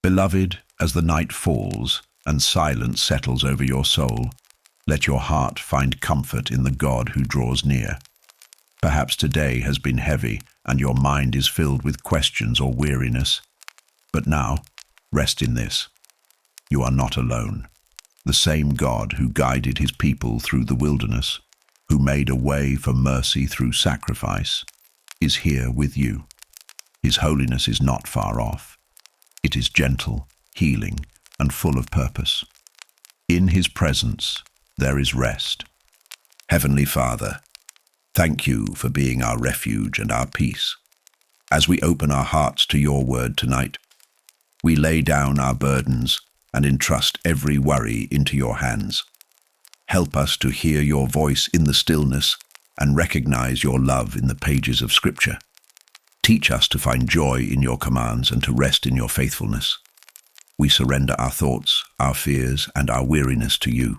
Beloved, as the night falls and silence settles over your soul, let your heart find comfort in the God who draws near. Perhaps today has been heavy and your mind is filled with questions or weariness. But now, rest in this. You are not alone. The same God who guided his people through the wilderness, who made a way for mercy through sacrifice, is here with you. His holiness is not far off. It is gentle, healing, and full of purpose. In his presence, there is rest. Heavenly Father, thank you for being our refuge and our peace. As we open our hearts to your word tonight, we lay down our burdens and entrust every worry into your hands. Help us to hear your voice in the stillness and recognize your love in the pages of Scripture. Teach us to find joy in your commands and to rest in your faithfulness. We surrender our thoughts, our fears, and our weariness to you.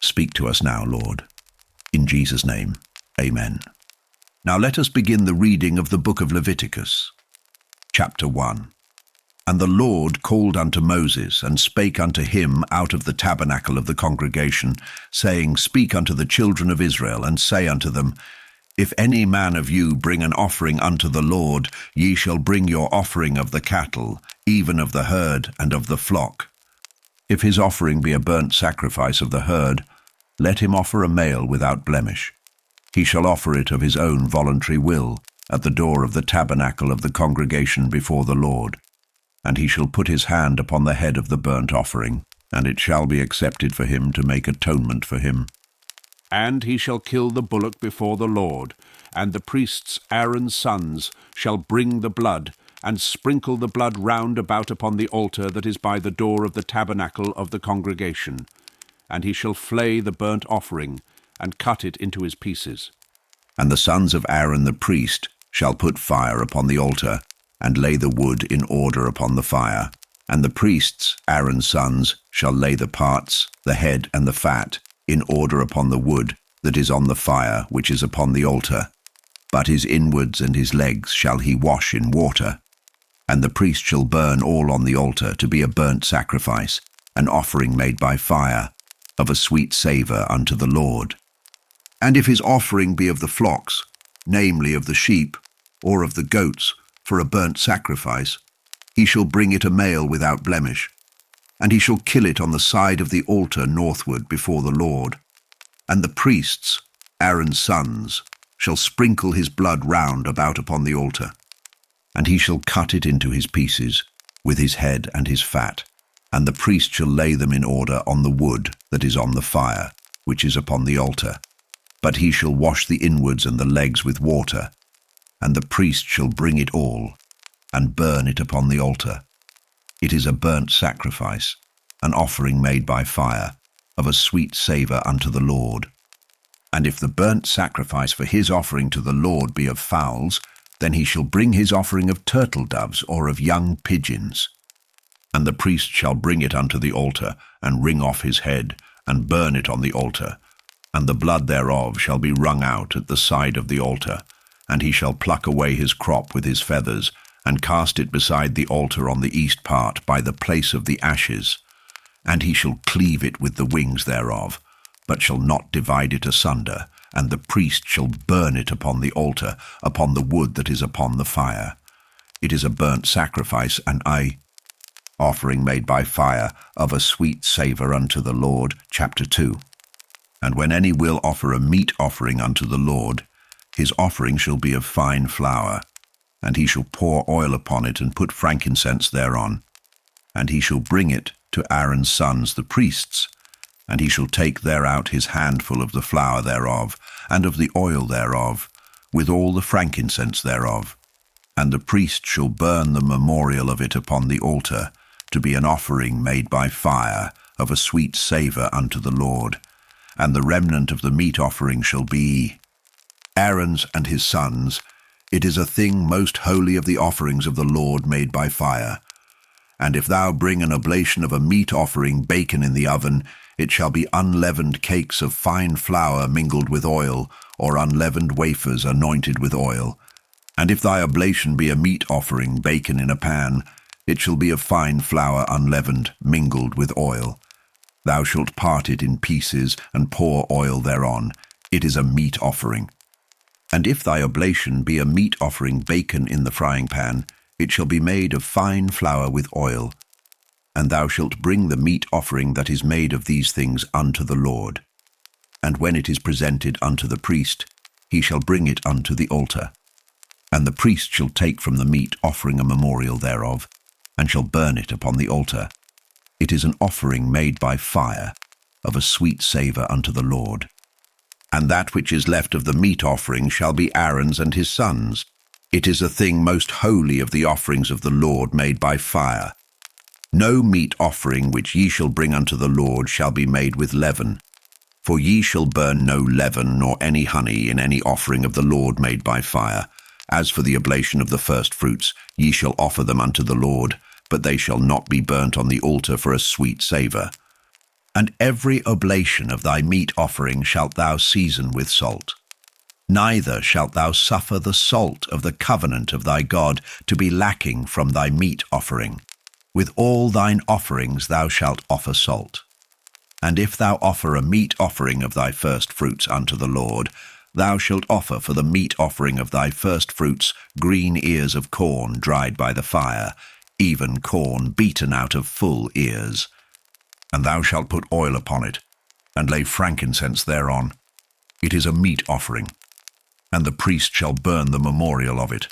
Speak to us now, Lord. In Jesus' name, amen. Now let us begin the reading of the book of Leviticus. Chapter 1. And the Lord called unto Moses, and spake unto him out of the tabernacle of the congregation, saying, Speak unto the children of Israel, and say unto them, If any man of you bring an offering unto the Lord, ye shall bring your offering of the cattle, even of the herd and of the flock. If his offering be a burnt sacrifice of the herd, let him offer a male without blemish. He shall offer it of his own voluntary will, at the door of the tabernacle of the congregation before the Lord. And he shall put his hand upon the head of the burnt offering, and it shall be accepted for him to make atonement for him. And he shall kill the bullock before the Lord, and the priests Aaron's sons shall bring the blood, and sprinkle the blood round about upon the altar that is by the door of the tabernacle of the congregation. And he shall flay the burnt offering, and cut it into his pieces. And the sons of Aaron the priest shall put fire upon the altar, and lay the wood in order upon the fire. And the priests, Aaron's sons, shall lay the parts, the head and the fat, in order upon the wood that is on the fire which is upon the altar. But his inwards and his legs shall he wash in water. And the priest shall burn all on the altar to be a burnt sacrifice, an offering made by fire, of a sweet savour unto the Lord. And if his offering be of the flocks, namely of the sheep, or of the goats, for a burnt sacrifice, he shall bring it a male without blemish, and he shall kill it on the side of the altar northward before the Lord. And the priests, Aaron's sons, shall sprinkle his blood round about upon the altar, and he shall cut it into his pieces, with his head and his fat, and the priest shall lay them in order on the wood that is on the fire, which is upon the altar. But he shall wash the inwards and the legs with water, and the priest shall bring it all, and burn it upon the altar. It is a burnt sacrifice, an offering made by fire, of a sweet savour unto the Lord. And if the burnt sacrifice for his offering to the Lord be of fowls, then he shall bring his offering of turtle doves or of young pigeons. And the priest shall bring it unto the altar, and wring off his head, and burn it on the altar. And the blood thereof shall be wrung out at the side of the altar, and he shall pluck away his crop with his feathers, and cast it beside the altar on the east part by the place of the ashes. And he shall cleave it with the wings thereof, but shall not divide it asunder, and the priest shall burn it upon the altar, upon the wood that is upon the fire. It is a burnt sacrifice, an offering made by fire, of a sweet savour unto the Lord. Chapter 2. And when any will offer a meat offering unto the Lord, his offering shall be of fine flour, and he shall pour oil upon it, and put frankincense thereon. And he shall bring it to Aaron's sons the priests, and he shall take thereout his handful of the flour thereof, and of the oil thereof, with all the frankincense thereof. And the priest shall burn the memorial of it upon the altar, to be an offering made by fire, of a sweet savour unto the Lord. And the remnant of the meat offering shall be Aaron's and his sons. It is a thing most holy of the offerings of the Lord made by fire. And if thou bring an oblation of a meat offering baken in the oven, it shall be unleavened cakes of fine flour mingled with oil, or unleavened wafers anointed with oil. And if thy oblation be a meat offering baken in a pan, It shall be of fine flour unleavened, mingled with oil. Thou shalt part it in pieces, and pour oil thereon. It is a meat offering. And if thy oblation be a meat offering baken in the frying pan, it shall be made of fine flour with oil. And thou shalt bring the meat offering that is made of these things unto the Lord. And when it is presented unto the priest, he shall bring it unto the altar. And the priest shall take from the meat offering a memorial thereof, and shall burn it upon the altar. It is an offering made by fire, of a sweet savour unto the Lord. And that which is left of the meat offering shall be Aaron's and his sons'. It is a thing most holy of the offerings of the Lord made by fire. No meat offering which ye shall bring unto the Lord shall be made with leaven. For ye shall burn no leaven nor any honey in any offering of the Lord made by fire. As for the oblation of the firstfruits, ye shall offer them unto the Lord, but they shall not be burnt on the altar for a sweet savour. And every oblation of thy meat offering shalt thou season with salt. Neither shalt thou suffer the salt of the covenant of thy God to be lacking from thy meat offering. With all thine offerings thou shalt offer salt. And if thou offer a meat offering of thy firstfruits unto the Lord, thou shalt offer for the meat offering of thy firstfruits green ears of corn dried by the fire, even corn beaten out of full ears. And thou shalt put oil upon it, and lay frankincense thereon. It is a meat offering. And the priest shall burn the memorial of it,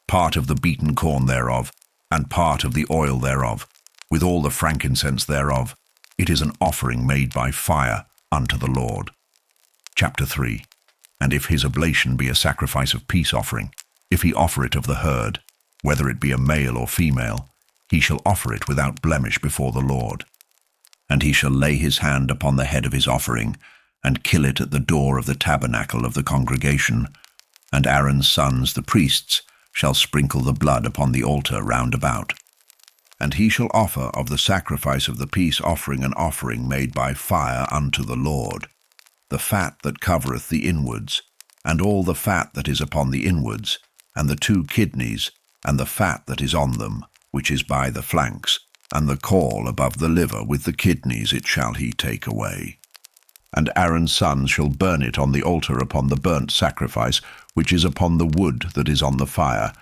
part of the beaten corn thereof, and part of the oil thereof, with all the frankincense thereof. It is an offering made by fire unto the Lord. Chapter 3. And if his oblation be a sacrifice of peace offering, if he offer it of the herd, whether it be a male or female, he shall offer it without blemish before the Lord. And he shall lay his hand upon the head of his offering, and kill it at the door of the tabernacle of the congregation. And Aaron's sons, the priests, shall sprinkle the blood upon the altar round about. And he shall offer of the sacrifice of the peace offering an offering made by fire unto the Lord, the fat that covereth the inwards, and all the fat that is upon the inwards, and the 2 kidneys, and the fat that is on them, which is by the flanks, and the caul above the liver with the kidneys it shall he take away. And Aaron's sons shall burn it on the altar upon the burnt sacrifice, which is upon the wood that is on the fire.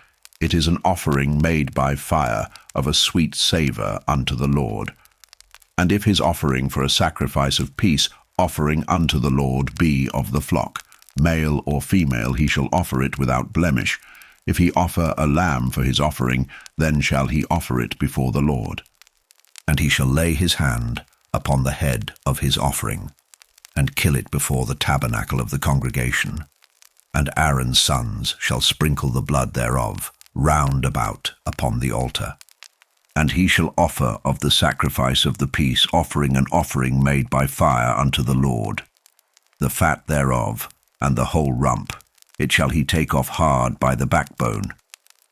It is an offering made by fire, of a sweet savour unto the Lord. And if his offering for a sacrifice of peace offering unto the Lord be of the flock, male or female, he shall offer it without blemish. If he offer a lamb for his offering, then shall he offer it before the Lord. And he shall lay his hand upon the head of his offering, and kill it before the tabernacle of the congregation. And Aaron's sons shall sprinkle the blood thereof round about upon the altar. And he shall offer of the sacrifice of the peace offering an offering made by fire unto the Lord. The fat thereof, and the whole rump, it shall he take off hard by the backbone,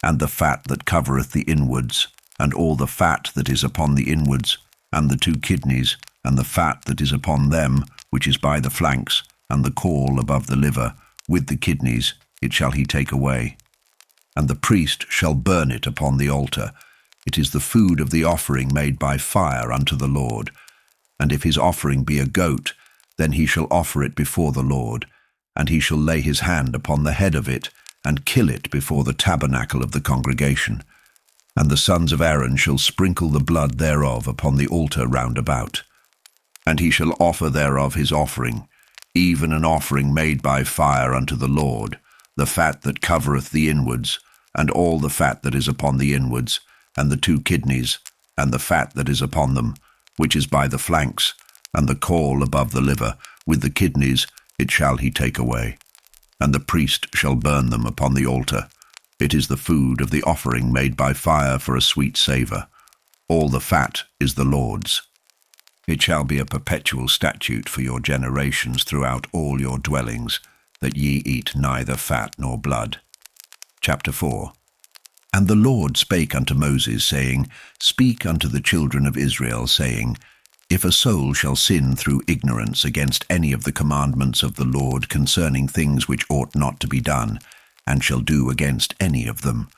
and the fat that covereth the inwards, and all the fat that is upon the inwards, and the 2 kidneys, and the fat that is upon them, which is by the flanks, and the caul above the liver, with the kidneys, it shall he take away. And the priest shall burn it upon the altar. It is the food of the offering made by fire unto the Lord. And if his offering be a goat, then he shall offer it before the Lord, and he shall lay his hand upon the head of it, and kill it before the tabernacle of the congregation. And the sons of Aaron shall sprinkle the blood thereof upon the altar round about. And he shall offer thereof his offering, even an offering made by fire unto the Lord, the fat that covereth the inwards, and all the fat that is upon the inwards, and the 2 kidneys, and the fat that is upon them, which is by the flanks, and the caul above the liver, with the kidneys, it shall he take away. And the priest shall burn them upon the altar. It is the food of the offering made by fire for a sweet savour. All the fat is the Lord's. It shall be a perpetual statute for your generations throughout all your dwellings, that ye eat neither fat nor blood. Chapter 4. And the Lord spake unto Moses, saying, Speak unto the children of Israel, saying, If a soul shall sin through ignorance against any of the commandments of the Lord concerning things which ought not to be done, and shall do against any of them,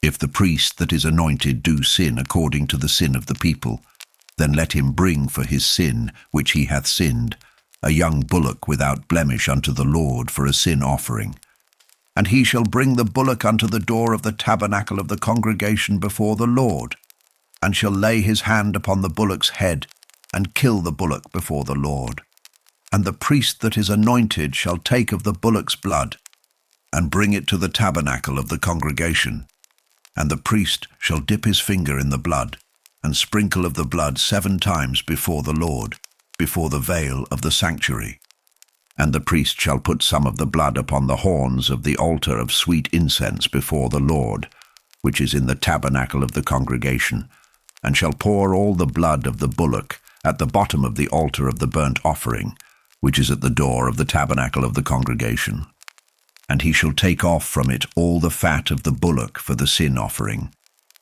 If the priest that is anointed do sin according to the sin of the people, then let him bring for his sin which he hath sinned a young bullock without blemish unto the Lord for a sin offering. And he shall bring the bullock unto the door of the tabernacle of the congregation before the Lord, and shall lay his hand upon the bullock's head, and kill the bullock before the Lord. And the priest that is anointed shall take of the bullock's blood, and bring it to the tabernacle of the congregation. And the priest shall dip his finger in the blood, and sprinkle of the blood 7 times before the Lord, before the veil of the sanctuary. And the priest shall put some of the blood upon the horns of the altar of sweet incense before the Lord, which is in the tabernacle of the congregation, and shall pour all the blood of the bullock at the bottom of the altar of the burnt offering, which is at the door of the tabernacle of the congregation. And he shall take off from it all the fat of the bullock for the sin offering,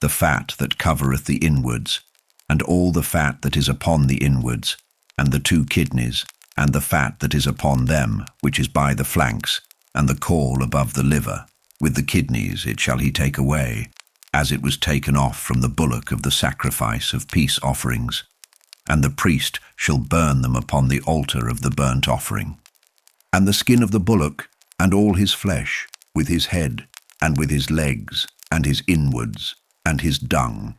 the fat that covereth the inwards, and all the fat that is upon the inwards, and the 2 kidneys, and the fat that is upon them, which is by the flanks, and the caul above the liver. With the kidneys it shall he take away, as it was taken off from the bullock of the sacrifice of peace offerings. And the priest shall burn them upon the altar of the burnt offering. And the skin of the bullock, and all his flesh, with his head, and with his legs, and his inwards, and his dung,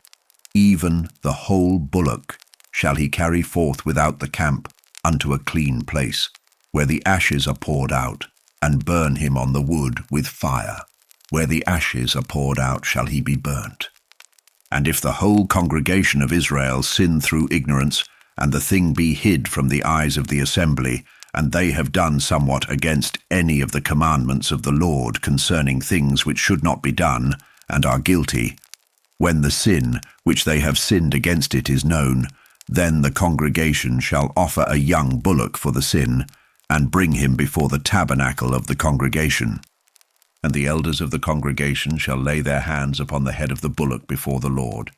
even the whole bullock, shall he carry forth without the camp unto a clean place, where the ashes are poured out, and burn him on the wood with fire. Where the ashes are poured out shall he be burnt. And if the whole congregation of Israel sin through ignorance, and the thing be hid from the eyes of the assembly, and they have done somewhat against any of the commandments of the Lord concerning things which should not be done, and are guilty, when the sin which they have sinned against it is known, then the congregation shall offer a young bullock for the sin, and bring him before the tabernacle of the congregation. And the elders of the congregation shall lay their hands upon the head of the bullock before the Lord,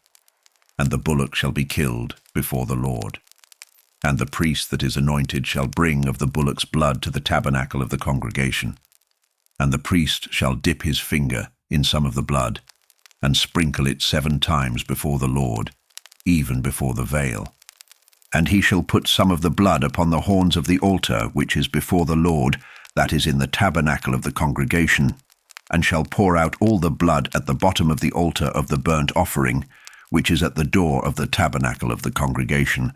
and the bullock shall be killed before the Lord. And the priest that is anointed shall bring of the bullock's blood to the tabernacle of the congregation. And the priest shall dip his finger in some of the blood, and sprinkle it 7 times before the Lord, even before the veil. And he shall put some of the blood upon the horns of the altar which is before the Lord, that is in the tabernacle of the congregation, and shall pour out all the blood at the bottom of the altar of the burnt offering, which is at the door of the tabernacle of the congregation.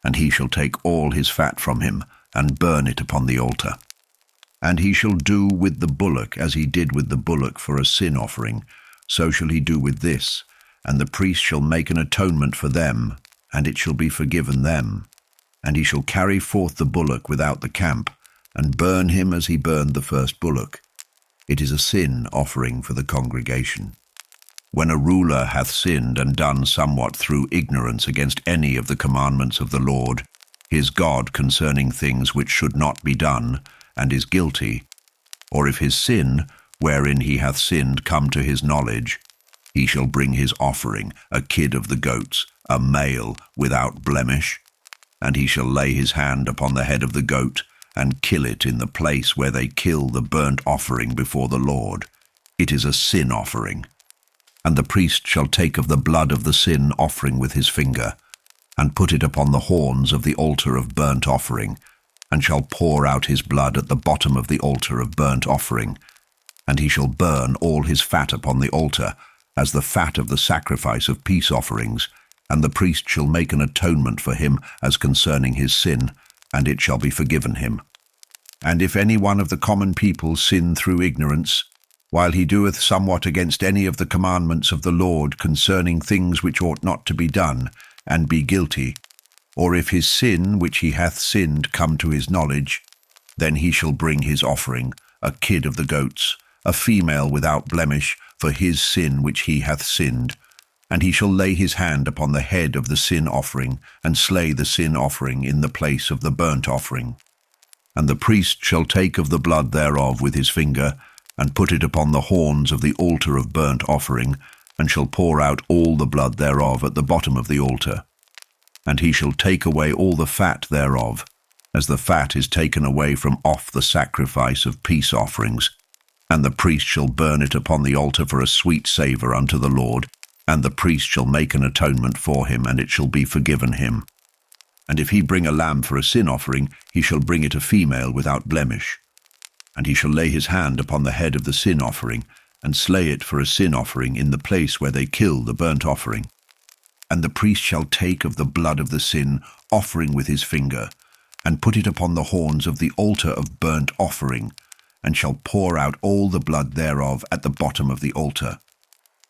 And he shall take all his fat from him, and burn it upon the altar. And he shall do with the bullock as he did with the bullock for a sin offering, so shall he do with this, and the priest shall make an atonement for them, and it shall be forgiven them. And he shall carry forth the bullock without the camp, and burn him as he burned the first bullock. It is a sin offering for the congregation. When a ruler hath sinned and done somewhat through ignorance against any of the commandments of the Lord, his God, concerning things which should not be done, and is guilty, or if his sin, wherein he hath sinned, come to his knowledge, he shall bring his offering, a kid of the goats, a male without blemish, and he shall lay his hand upon the head of the goat, and kill it in the place where they kill the burnt offering before the Lord. It is a sin offering. And the priest shall take of the blood of the sin offering with his finger, and put it upon the horns of the altar of burnt offering, and shall pour out his blood at the bottom of the altar of burnt offering. And he shall burn all his fat upon the altar, as the fat of the sacrifice of peace offerings, and the priest shall make an atonement for him as concerning his sin, and it shall be forgiven him. And if any one of the common people sin through ignorance, while he doeth somewhat against any of the commandments of the Lord concerning things which ought not to be done, and be guilty, or if his sin which he hath sinned come to his knowledge, then he shall bring his offering, a kid of the goats, a female without blemish, for his sin which he hath sinned. And he shall lay his hand upon the head of the sin offering, and slay the sin offering in the place of the burnt offering. And the priest shall take of the blood thereof with his finger, and put it upon the horns of the altar of burnt offering, and shall pour out all the blood thereof at the bottom of the altar. And he shall take away all the fat thereof, as the fat is taken away from off the sacrifice of peace offerings, And the priest shall burn it upon the altar for a sweet savour unto the Lord, and the priest shall make an atonement for him, and it shall be forgiven him. And if he bring a lamb for a sin offering, he shall bring it a female without blemish. And he shall lay his hand upon the head of the sin offering, and slay it for a sin offering in the place where they kill the burnt offering. And the priest shall take of the blood of the sin offering with his finger, and put it upon the horns of the altar of burnt offering, and shall pour out all the blood thereof at the bottom of the altar.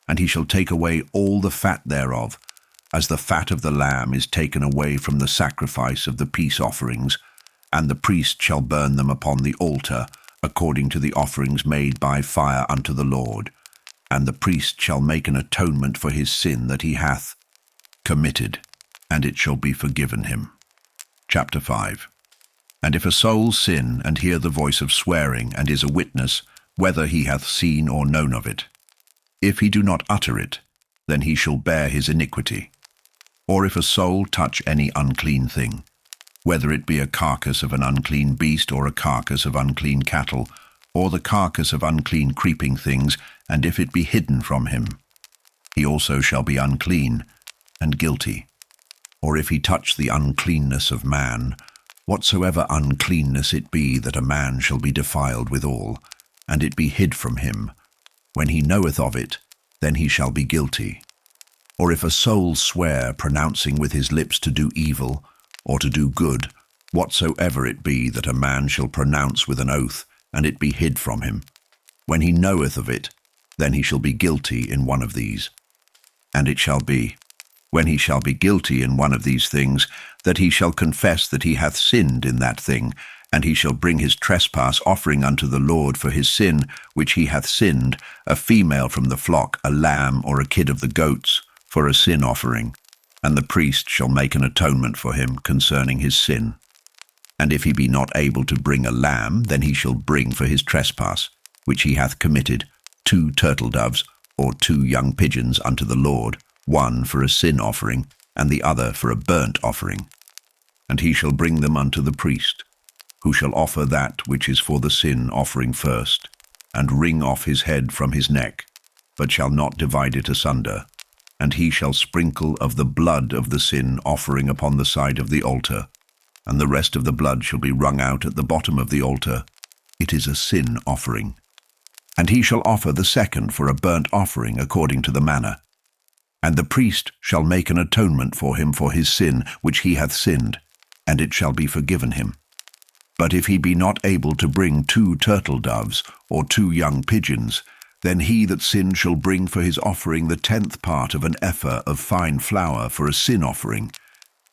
And he shall take away all the fat thereof, as the fat of the lamb is taken away from the sacrifice of the peace offerings, and the priest shall burn them upon the altar, according to the offerings made by fire unto the Lord. And the priest shall make an atonement for his sin that he hath committed, and it shall be forgiven him. Chapter 5. And if a soul sin, and hear the voice of swearing, and is a witness, whether he hath seen or known of it, if he do not utter it, then he shall bear his iniquity. Or if a soul touch any unclean thing, whether it be a carcass of an unclean beast, or a carcass of unclean cattle, or the carcass of unclean creeping things, and if it be hidden from him, he also shall be unclean and guilty. Or if he touch the uncleanness of man, whatsoever uncleanness it be, that a man shall be defiled withal, and it be hid from him, when he knoweth of it, then he shall be guilty. Or if a soul swear, pronouncing with his lips to do evil, or to do good, whatsoever it be, that a man shall pronounce with an oath, and it be hid from him, when he knoweth of it, then he shall be guilty in one of these. And it shall be, when he shall be guilty in one of these things, that he shall confess that he hath sinned in that thing, and he shall bring his trespass offering unto the Lord for his sin which he hath sinned, a female from the flock, a lamb or a kid of the goats, for a sin offering. And the priest shall make an atonement for him concerning his sin. And if he be not able to bring a lamb, then he shall bring for his trespass, which he hath committed, 2 turtle doves, or 2 young pigeons unto the Lord, one for a sin offering, and the other for a burnt offering. And he shall bring them unto the priest, who shall offer that which is for the sin offering first, and wring off his head from his neck, but shall not divide it asunder. And he shall sprinkle of the blood of the sin offering upon the side of the altar, and the rest of the blood shall be wrung out at the bottom of the altar. It is a sin offering. And he shall offer the second for a burnt offering according to the manner. And the priest shall make an atonement for him for his sin which he hath sinned, and it shall be forgiven him. But if he be not able to bring 2 turtle doves, or 2 young pigeons, then he that sinned shall bring for his offering the 10th part of an ephah of fine flour for a sin offering.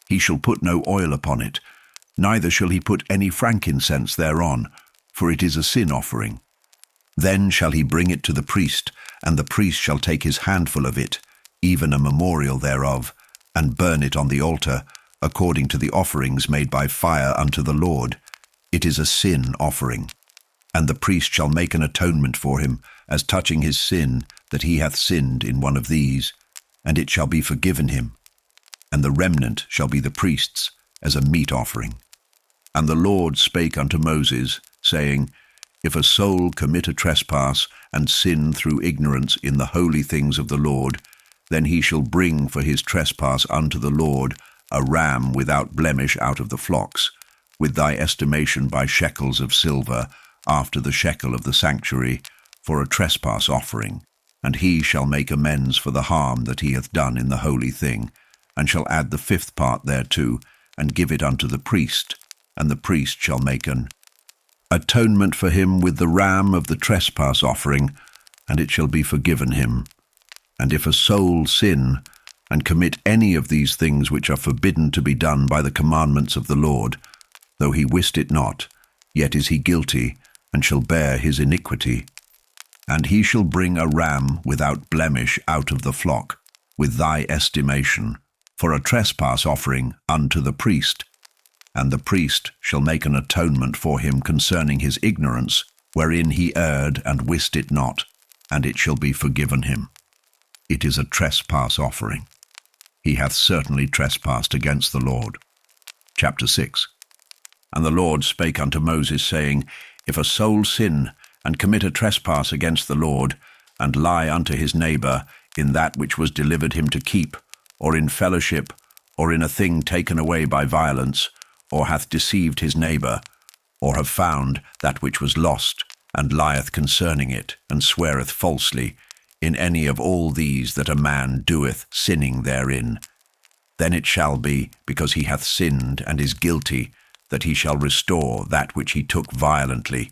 He shall put no oil upon it, neither shall he put any frankincense thereon, for it is a sin offering. Then shall he bring it to the priest, and the priest shall take his handful of it, even a memorial thereof, and burn it on the altar, according to the offerings made by fire unto the Lord. It is a sin offering. And the priest shall make an atonement for him, as touching his sin, that he hath sinned in one of these, and it shall be forgiven him. And the remnant shall be the priest's, as a meat offering. And the Lord spake unto Moses, saying, If a soul commit a trespass, and sin through ignorance in the holy things of the Lord, then he shall bring for his trespass unto the Lord a ram without blemish out of the flocks, with thy estimation by shekels of silver, after the shekel of the sanctuary, for a trespass offering. And he shall make amends for the harm that he hath done in the holy thing, and shall add the 5th part thereto, and give it unto the priest, and the priest shall make an atonement for him with the ram of the trespass offering, and it shall be forgiven him. And if a soul sin, and commit any of these things which are forbidden to be done by the commandments of the Lord, though he wist it not, yet is he guilty, and shall bear his iniquity. And he shall bring a ram without blemish out of the flock, with thy estimation, for a trespass offering unto the priest. And the priest shall make an atonement for him concerning his ignorance, wherein he erred and wist it not, and it shall be forgiven him. It is a trespass offering. He hath certainly trespassed against the Lord. Chapter 6. And the Lord spake unto Moses, saying, If a soul sin, and commit a trespass against the Lord, and lie unto his neighbour in that which was delivered him to keep, or in fellowship, or in a thing taken away by violence, or hath deceived his neighbour, or have found that which was lost, and lieth concerning it, and sweareth falsely, in any of all these that a man doeth, sinning therein, then it shall be, because he hath sinned and is guilty, that he shall restore that which he took violently,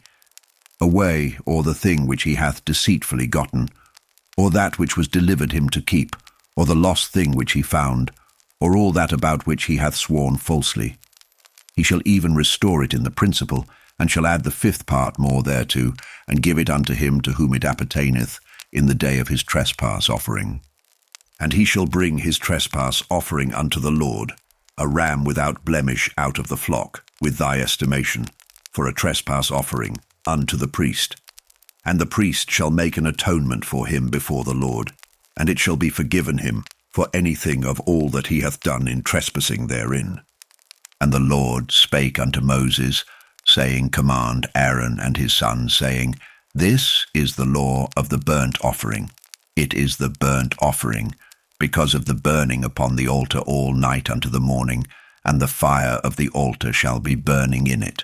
away, or the thing which he hath deceitfully gotten, or that which was delivered him to keep, or the lost thing which he found, or all that about which he hath sworn falsely. He shall even restore it in the principal, and shall add the 5th part more thereto, and give it unto him to whom it appertaineth, in the day of his trespass offering. And he shall bring his trespass offering unto the Lord, a ram without blemish out of the flock, with thy estimation, for a trespass offering unto the priest. And the priest shall make an atonement for him before the Lord, and it shall be forgiven him for anything of all that he hath done in trespassing therein. And the Lord spake unto Moses, saying, Command Aaron and his sons, saying, This is the law of the burnt offering. It is the burnt offering, because of the burning upon the altar all night unto the morning, and the fire of the altar shall be burning in it.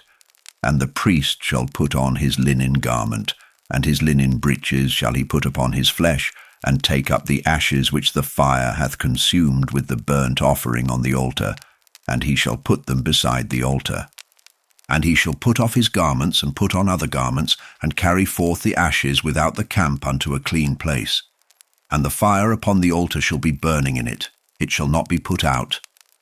And the priest shall put on his linen garment, and his linen breeches shall he put upon his flesh, and take up the ashes which the fire hath consumed with the burnt offering on the altar, and he shall put them beside the altar. And he shall put off his garments, and put on other garments, and carry forth the ashes without the camp unto a clean place. And the fire upon the altar shall be burning in it, it shall not be put out.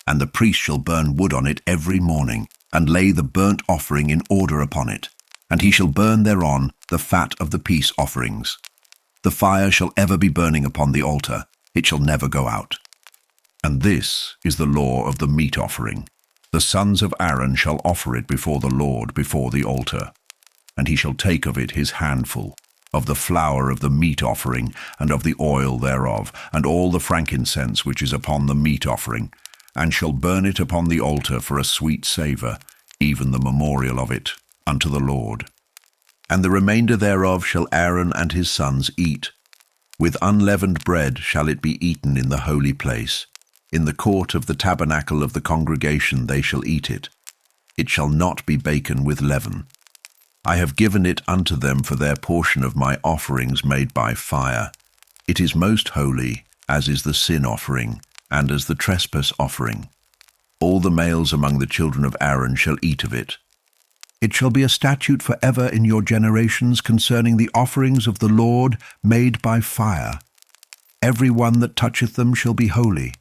And the priest shall burn wood on it every morning, and lay the burnt offering in order upon it. And he shall burn thereon the fat of the peace offerings. The fire shall ever be burning upon the altar, it shall never go out. And this is the law of the meat offering. The sons of Aaron shall offer it before the Lord before the altar. And he shall take of it his handful, of the flour of the meat offering, and of the oil thereof, and all the frankincense which is upon the meat offering, and shall burn it upon the altar for a sweet savour, even the memorial of it, unto the Lord. And the remainder thereof shall Aaron and his sons eat. With unleavened bread shall it be eaten in the holy place. In the court of the tabernacle of the congregation they shall eat it. It shall not be baken with leaven. I have given it unto them for their portion of my offerings made by fire. It is most holy, as is the sin offering, and as the trespass offering. All the males among the children of Aaron shall eat of it. It shall be a statute for ever in your generations concerning the offerings of the Lord made by fire. Every one that toucheth them shall be holy.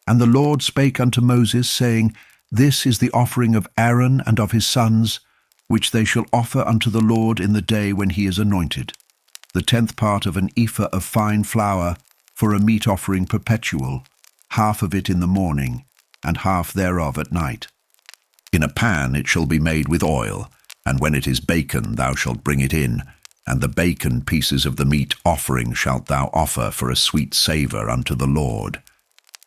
And the Lord spake unto Moses, saying, This is the offering of Aaron and of his sons, which they shall offer unto the Lord in the day when he is anointed, the 10th part of an ephah of fine flour, for a meat offering perpetual, half of it in the morning, and half thereof at night. In a pan it shall be made with oil, and when it is baken thou shalt bring it in, and the baken pieces of the meat offering shalt thou offer for a sweet savour unto the Lord.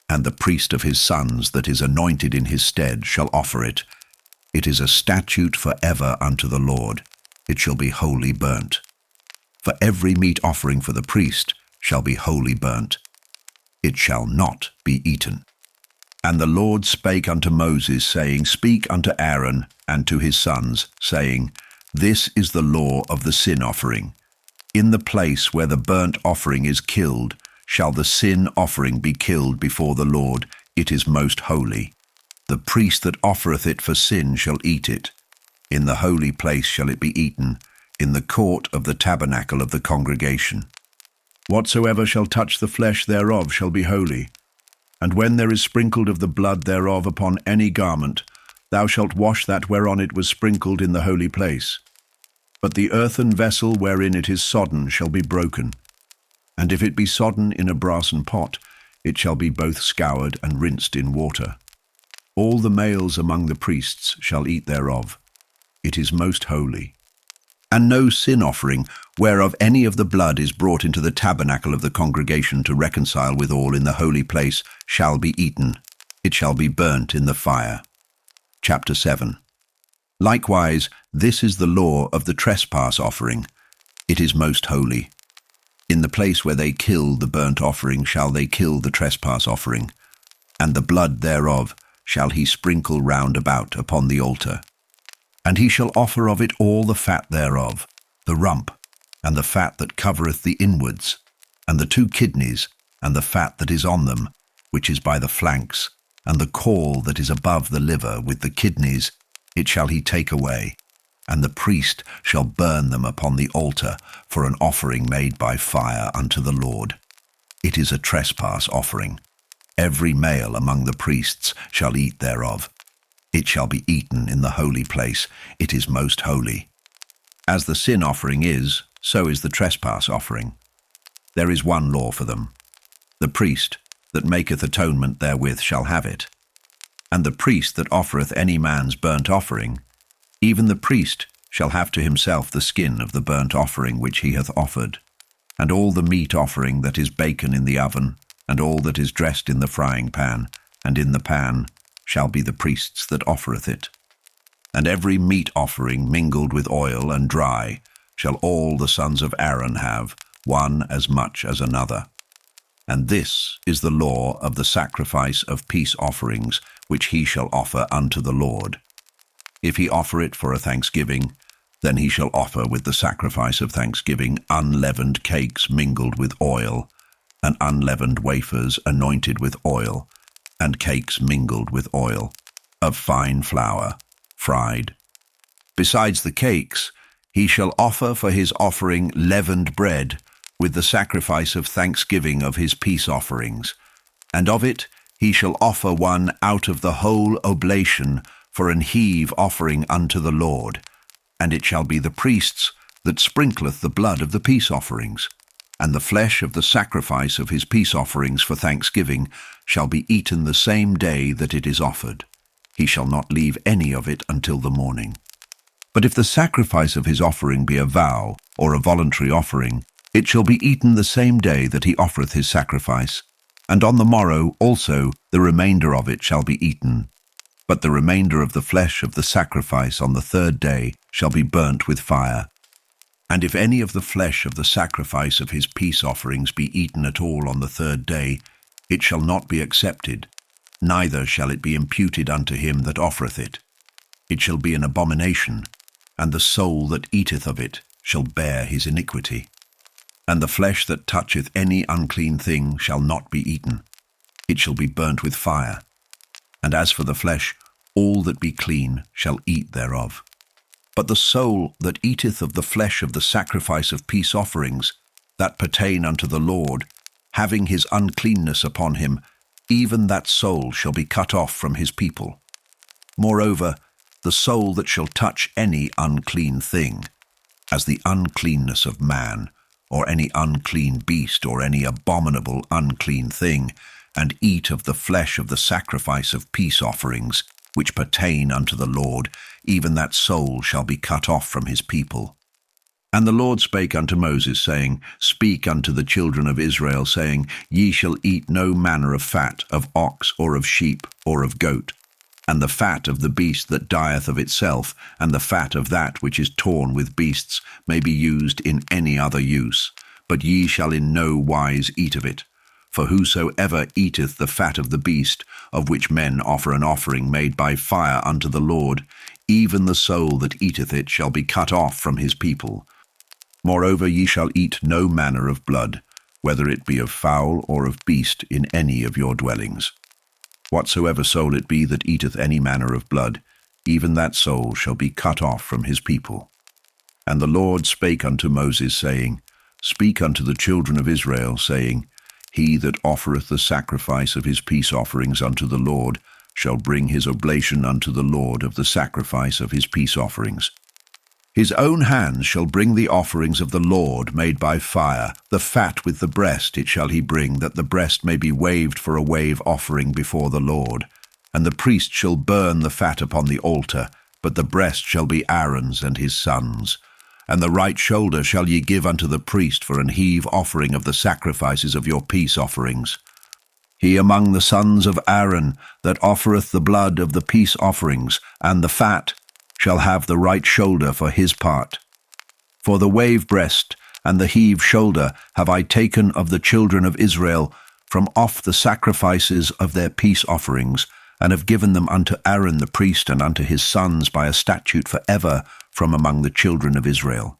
And the priest of his sons that is anointed in his stead shall offer it. It is a statute for ever unto the Lord. It shall be wholly burnt. For every meat offering for the priest shall be wholly burnt. It shall not be eaten. And the Lord spake unto Moses, saying, Speak unto Aaron and to his sons, saying, This is the law of the sin offering. In the place where the burnt offering is killed, shall the sin offering be killed before the Lord. It is most holy. The priest that offereth it for sin shall eat it. In the holy place shall it be eaten, in the court of the tabernacle of the congregation. Whatsoever shall touch the flesh thereof shall be holy. And when there is sprinkled of the blood thereof upon any garment, thou shalt wash that whereon it was sprinkled in the holy place. But the earthen vessel wherein it is sodden shall be broken. And if it be sodden in a brassen pot, it shall be both scoured and rinsed in water. All the males among the priests shall eat thereof. It is most holy. And no sin offering, whereof any of the blood is brought into the tabernacle of the congregation to reconcile withal in the holy place, shall be eaten. It shall be burnt in the fire. Chapter 7. Likewise, this is the law of the trespass offering. It is most holy. In the place where they kill the burnt offering shall they kill the trespass offering, and the blood thereof shall he sprinkle round about upon the altar. And he shall offer of it all the fat thereof, the rump, and the fat that covereth the inwards, and the 2 kidneys, and the fat that is on them, which is by the flanks, and the caul that is above the liver with the kidneys, it shall he take away. And the priest shall burn them upon the altar for an offering made by fire unto the Lord. It is a trespass offering. Every male among the priests shall eat thereof. It shall be eaten in the holy place. It is most holy. As the sin offering is, so is the trespass offering. There is one law for them. The priest that maketh atonement therewith shall have it. And the priest that offereth any man's burnt offering, even the priest shall have to himself the skin of the burnt offering which he hath offered, and all the meat offering that is baken in the oven, and all that is dressed in the frying pan, and in the pan, shall be the priest's that offereth it. And every meat offering mingled with oil and dry shall all the sons of Aaron have, one as much as another. And this is the law of the sacrifice of peace offerings which he shall offer unto the Lord. If he offer it for a thanksgiving, then he shall offer with the sacrifice of thanksgiving unleavened cakes mingled with oil, and unleavened wafers anointed with oil, and cakes mingled with oil, of fine flour, fried. Besides the cakes, he shall offer for his offering leavened bread, with the sacrifice of thanksgiving of his peace offerings, and of it he shall offer one out of the whole oblation for an heave offering unto the Lord, and it shall be the priest's that sprinkleth the blood of the peace offerings, and the flesh of the sacrifice of his peace offerings for thanksgiving shall be eaten the same day that it is offered. He shall not leave any of it until the morning. But if the sacrifice of his offering be a vow or a voluntary offering, it shall be eaten the same day that he offereth his sacrifice, and on the morrow also the remainder of it shall be eaten. But the remainder of the flesh of the sacrifice on the 3rd day shall be burnt with fire. And if any of the flesh of the sacrifice of his peace offerings be eaten at all on the 3rd day, it shall not be accepted, neither shall it be imputed unto him that offereth it. It shall be an abomination, and the soul that eateth of it shall bear his iniquity. And the flesh that toucheth any unclean thing shall not be eaten. It shall be burnt with fire. And as for the flesh, all that be clean shall eat thereof. But the soul that eateth of the flesh of the sacrifice of peace offerings, that pertain unto the Lord, having his uncleanness upon him, even that soul shall be cut off from his people. Moreover, the soul that shall touch any unclean thing, as the uncleanness of man, or any unclean beast, or any abominable unclean thing, and eat of the flesh of the sacrifice of peace offerings, which pertain unto the Lord, even that soul shall be cut off from his people. And the Lord spake unto Moses, saying, Speak unto the children of Israel, saying, Ye shall eat no manner of fat, of ox, or of sheep, or of goat, and the fat of the beast that dieth of itself, and the fat of that which is torn with beasts, may be used in any other use. But ye shall in no wise eat of it. For whosoever eateth the fat of the beast, of which men offer an offering made by fire unto the Lord, even the soul that eateth it shall be cut off from his people. Moreover, ye shall eat no manner of blood, whether it be of fowl or of beast, in any of your dwellings. Whatsoever soul it be that eateth any manner of blood, even that soul shall be cut off from his people. And the Lord spake unto Moses, saying, Speak unto the children of Israel, saying, He that offereth the sacrifice of his peace offerings unto the Lord shall bring his oblation unto the Lord of the sacrifice of his peace offerings. His own hands shall bring the offerings of the Lord made by fire, the fat with the breast it shall he bring, that the breast may be waved for a wave offering before the Lord. And the priest shall burn the fat upon the altar, but the breast shall be Aaron's and his sons'. And the right shoulder shall ye give unto the priest for an heave offering of the sacrifices of your peace offerings. He among the sons of Aaron that offereth the blood of the peace offerings, and the fat, shall have the right shoulder for his part. For the wave breast and the heave shoulder have I taken of the children of Israel from off the sacrifices of their peace offerings, and have given them unto Aaron the priest and unto his sons by a statute for ever from among the children of Israel.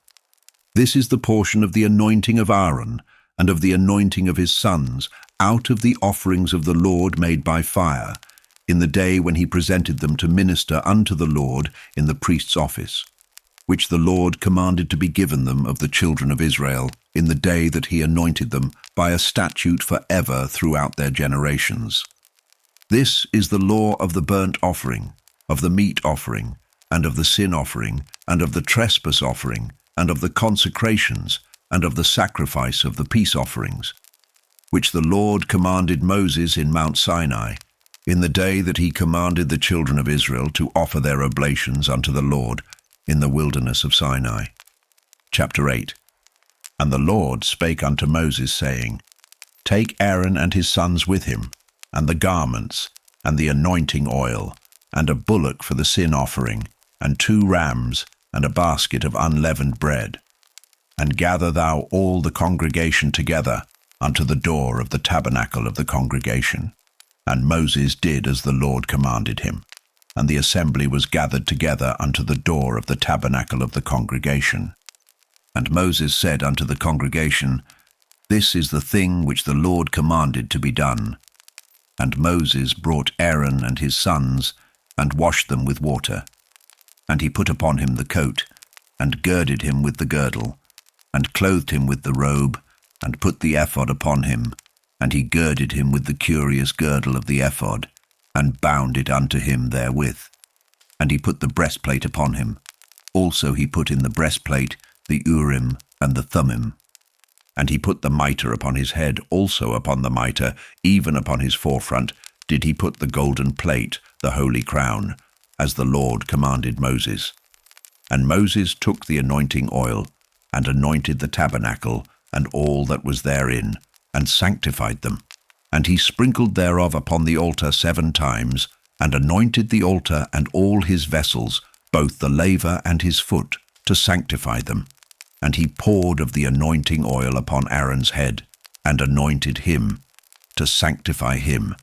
This is the portion of the anointing of Aaron and of the anointing of his sons, out of the offerings of the Lord made by fire, in the day when he presented them to minister unto the Lord in the priest's office, which the Lord commanded to be given them of the children of Israel, in the day that he anointed them, by a statute for ever throughout their generations. This is the law of the burnt offering, of the meat offering, and of the sin offering, and of the trespass offering, and of the consecrations, and of the sacrifice of the peace offerings, which the Lord commanded Moses in Mount Sinai, in the day that he commanded the children of Israel to offer their oblations unto the Lord in the wilderness of Sinai. Chapter 8. And the Lord spake unto Moses, saying, Take Aaron and his sons with him, and the garments, and the anointing oil, and a bullock for the sin offering, and 2 rams, and a basket of unleavened bread. And gather thou all the congregation together unto the door of the tabernacle of the congregation. And Moses did as the Lord commanded him. And the assembly was gathered together unto the door of the tabernacle of the congregation. And Moses said unto the congregation, This is the thing which the Lord commanded to be done. And Moses brought Aaron and his sons, and washed them with water. And he put upon him the coat, and girded him with the girdle, and clothed him with the robe, and put the ephod upon him, and he girded him with the curious girdle of the ephod, and bound it unto him therewith. And he put the breastplate upon him. Also he put in the breastplate the Urim and the Thummim. And he put the mitre upon his head, also upon the mitre, even upon his forefront, did he put the golden plate, the holy crown, as the Lord commanded Moses. And Moses took the anointing oil, and anointed the tabernacle, and all that was therein, and sanctified them. And he sprinkled thereof upon the altar 7 times, and anointed the altar and all his vessels, both the laver and his foot, to sanctify them. And he poured of the anointing oil upon Aaron's head, and anointed him, to sanctify him.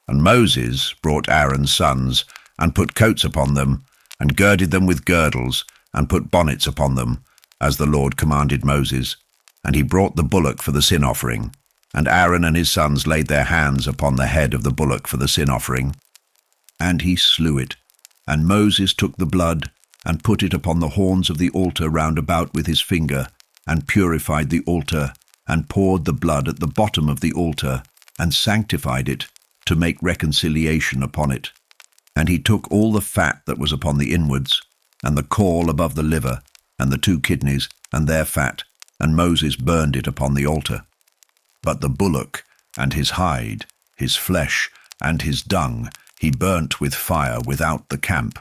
And Moses brought Aaron's sons, and put coats upon them, and girded them with girdles, and put bonnets upon them, as the Lord commanded Moses. And he brought the bullock for the sin offering. And Aaron and his sons laid their hands upon the head of the bullock for the sin offering. And he slew it. And Moses took the blood, and put it upon the horns of the altar round about with his finger, and purified the altar, and poured the blood at the bottom of the altar, and sanctified it, to make reconciliation upon it. And he took all the fat that was upon the inwards, and the caul above the liver, and the 2 kidneys, and their fat, and Moses burned it upon the altar. But the bullock, and his hide, his flesh, and his dung, he burnt with fire without the camp,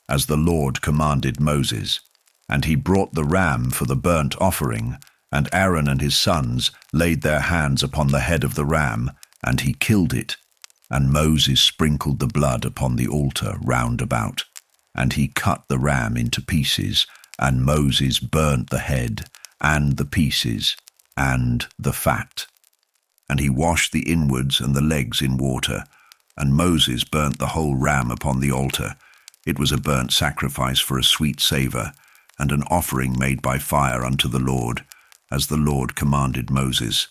as the Lord commanded Moses. And he brought the ram for the burnt offering, and Aaron and his sons laid their hands upon the head of the ram, and he killed it. And Moses sprinkled the blood upon the altar round about. And he cut the ram into pieces, and Moses burnt the head, and the pieces, and the fat. And he washed the inwards and the legs in water, and Moses burnt the whole ram upon the altar. It was a burnt sacrifice for a sweet savour, and an offering made by fire unto the Lord, as the Lord commanded Moses.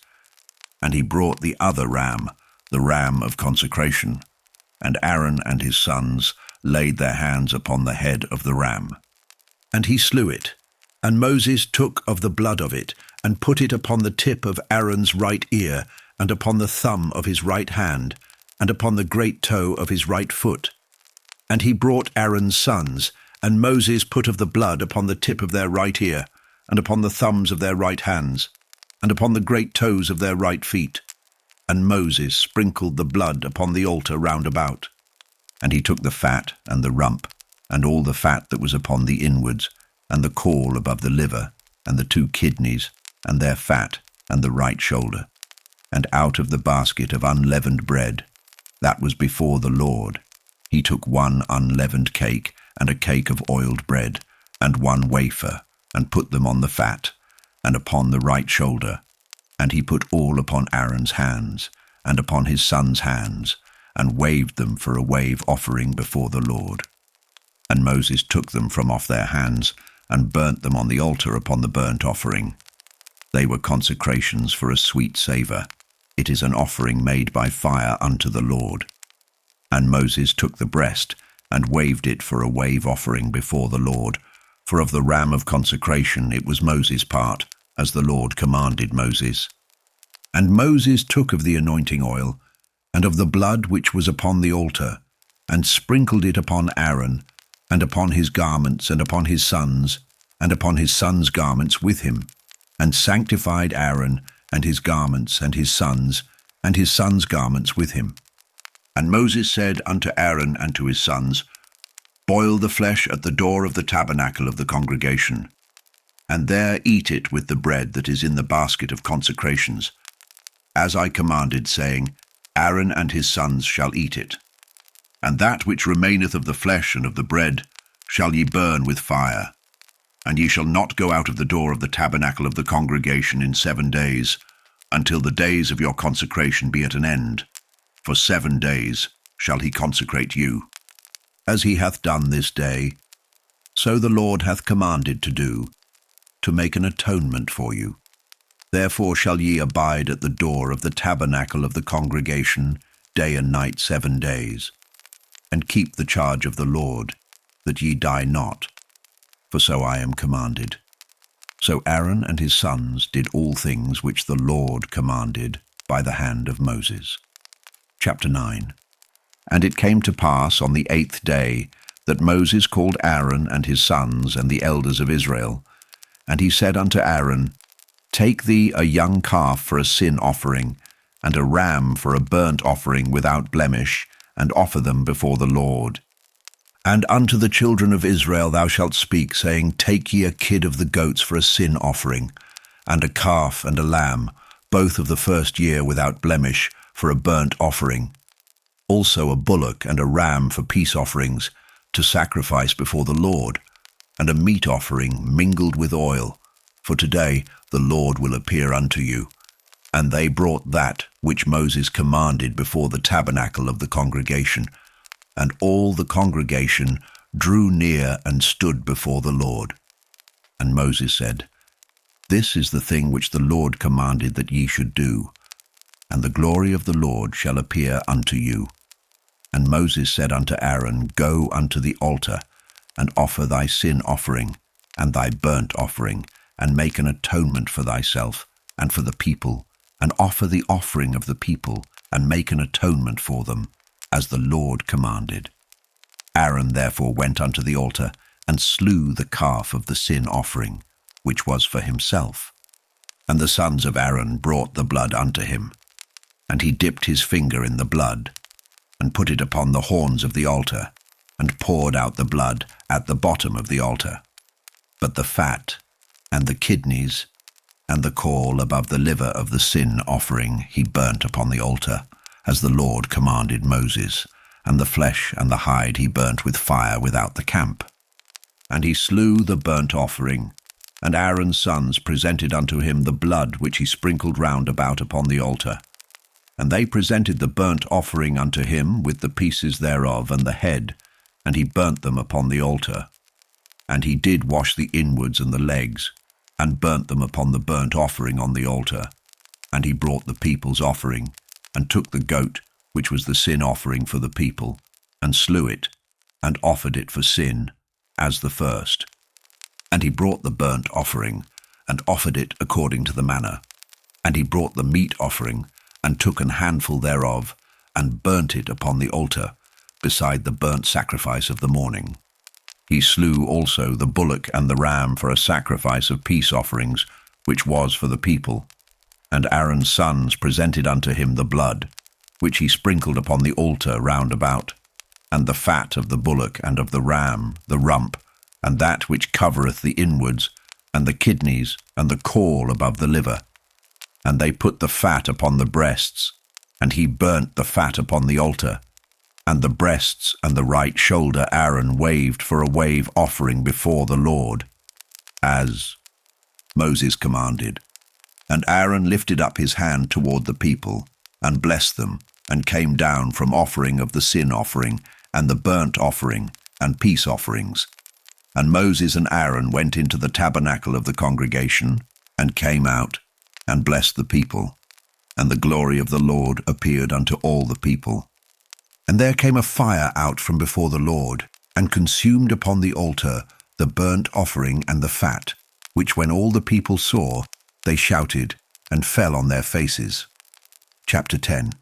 And he brought the other ram, the ram of consecration, and Aaron and his sons laid their hands upon the head of the ram. And he slew it, and Moses took of the blood of it, and put it upon the tip of Aaron's right ear, and upon the thumb of his right hand, and upon the great toe of his right foot. And he brought Aaron's sons, and Moses put of the blood upon the tip of their right ear, and upon the thumbs of their right hands, and upon the great toes of their right feet. And Moses sprinkled the blood upon the altar round about. And he took the fat and the rump, and all the fat that was upon the inwards, and the caul above the liver, and the 2 kidneys, and their fat, and the right shoulder. And out of the basket of unleavened bread, that was before the Lord, he took 1 unleavened cake, and a cake of oiled bread, and 1 wafer, and put them on the fat, and upon the right shoulder. And he put all upon Aaron's hands, and upon his sons' hands, and waved them for a wave offering before the Lord. And Moses took them from off their hands, and burnt them on the altar upon the burnt offering. They were consecrations for a sweet savour. It is an offering made by fire unto the Lord. And Moses took the breast, and waved it for a wave offering before the Lord. For of the ram of consecration it was Moses' part, as the Lord commanded Moses. And Moses took of the anointing oil, and of the blood which was upon the altar, and sprinkled it upon Aaron, and upon his garments, and upon his sons garments with him, and sanctified Aaron, and his garments, and his sons garments with him. And Moses said unto Aaron and to his sons, Boil the flesh at the door of the tabernacle of the congregation, and there eat it with the bread that is in the basket of consecrations, as I commanded, saying, Aaron and his sons shall eat it. And that which remaineth of the flesh and of the bread shall ye burn with fire. And ye shall not go out of the door of the tabernacle of the congregation in 7 days, until the days of your consecration be at an end. For 7 days shall he consecrate you. As he hath done this day, so the Lord hath commanded to do, to make an atonement for you. Therefore shall ye abide at the door of the tabernacle of the congregation day and night 7 days, and keep the charge of the Lord, that ye die not, for so I am commanded. So Aaron and his sons did all things which the Lord commanded by the hand of Moses. Chapter 9. And it came to pass on the 8th day that Moses called Aaron and his sons and the elders of Israel. And he said unto Aaron, Take thee a young calf for a sin offering, and a ram for a burnt offering without blemish, and offer them before the Lord. And unto the children of Israel thou shalt speak, saying, Take ye a kid of the goats for a sin offering, and a calf and a lamb, both of the first year without blemish, for a burnt offering. Also a bullock and a ram for peace offerings, to sacrifice before the Lord, and a meat offering mingled with oil. For today the Lord will appear unto you. And they brought that which Moses commanded before the tabernacle of the congregation. And all the congregation drew near and stood before the Lord. And Moses said, This is the thing which the Lord commanded that ye should do, and the glory of the Lord shall appear unto you. And Moses said unto Aaron, Go unto the altar, and offer thy sin offering, and thy burnt offering, and make an atonement for thyself, and for the people, and offer the offering of the people, and make an atonement for them, as the Lord commanded. Aaron therefore went unto the altar, and slew the calf of the sin offering, which was for himself. And the sons of Aaron brought the blood unto him, and he dipped his finger in the blood, and put it upon the horns of the altar, and poured out the blood at the bottom of the altar. But the fat, and the kidneys, and the caul above the liver of the sin offering he burnt upon the altar, as the Lord commanded Moses, and the flesh and the hide he burnt with fire without the camp. And he slew the burnt offering, and Aaron's sons presented unto him the blood which he sprinkled round about upon the altar. And they presented the burnt offering unto him with the pieces thereof and the head, and he burnt them upon the altar. And he did wash the inwards and the legs, and burnt them upon the burnt offering on the altar. And he brought the people's offering, and took the goat, which was the sin offering for the people, and slew it, and offered it for sin, as the first. And he brought the burnt offering, and offered it according to the manner. And he brought the meat offering, and took an handful thereof, and burnt it upon the altar, beside the burnt sacrifice of the morning. He slew also the bullock and the ram for a sacrifice of peace offerings, which was for the people. And Aaron's sons presented unto him the blood, which he sprinkled upon the altar round about, and the fat of the bullock and of the ram, the rump, and that which covereth the inwards, and the kidneys, and the caul above the liver. And they put the fat upon the breasts, and he burnt the fat upon the altar. And the breasts and the right shoulder Aaron waved for a wave offering before the Lord. as Moses commanded. And Aaron lifted up his hand toward the people, and blessed them, and came down from offering of the sin offering, and the burnt offering, and peace offerings. And Moses and Aaron went into the tabernacle of the congregation, and came out, and blessed the people. And the glory of the Lord appeared unto all the people. And there came a fire out from before the Lord, and consumed upon the altar the burnt offering and the fat, which when all the people saw, they shouted, and fell on their faces. Chapter 10.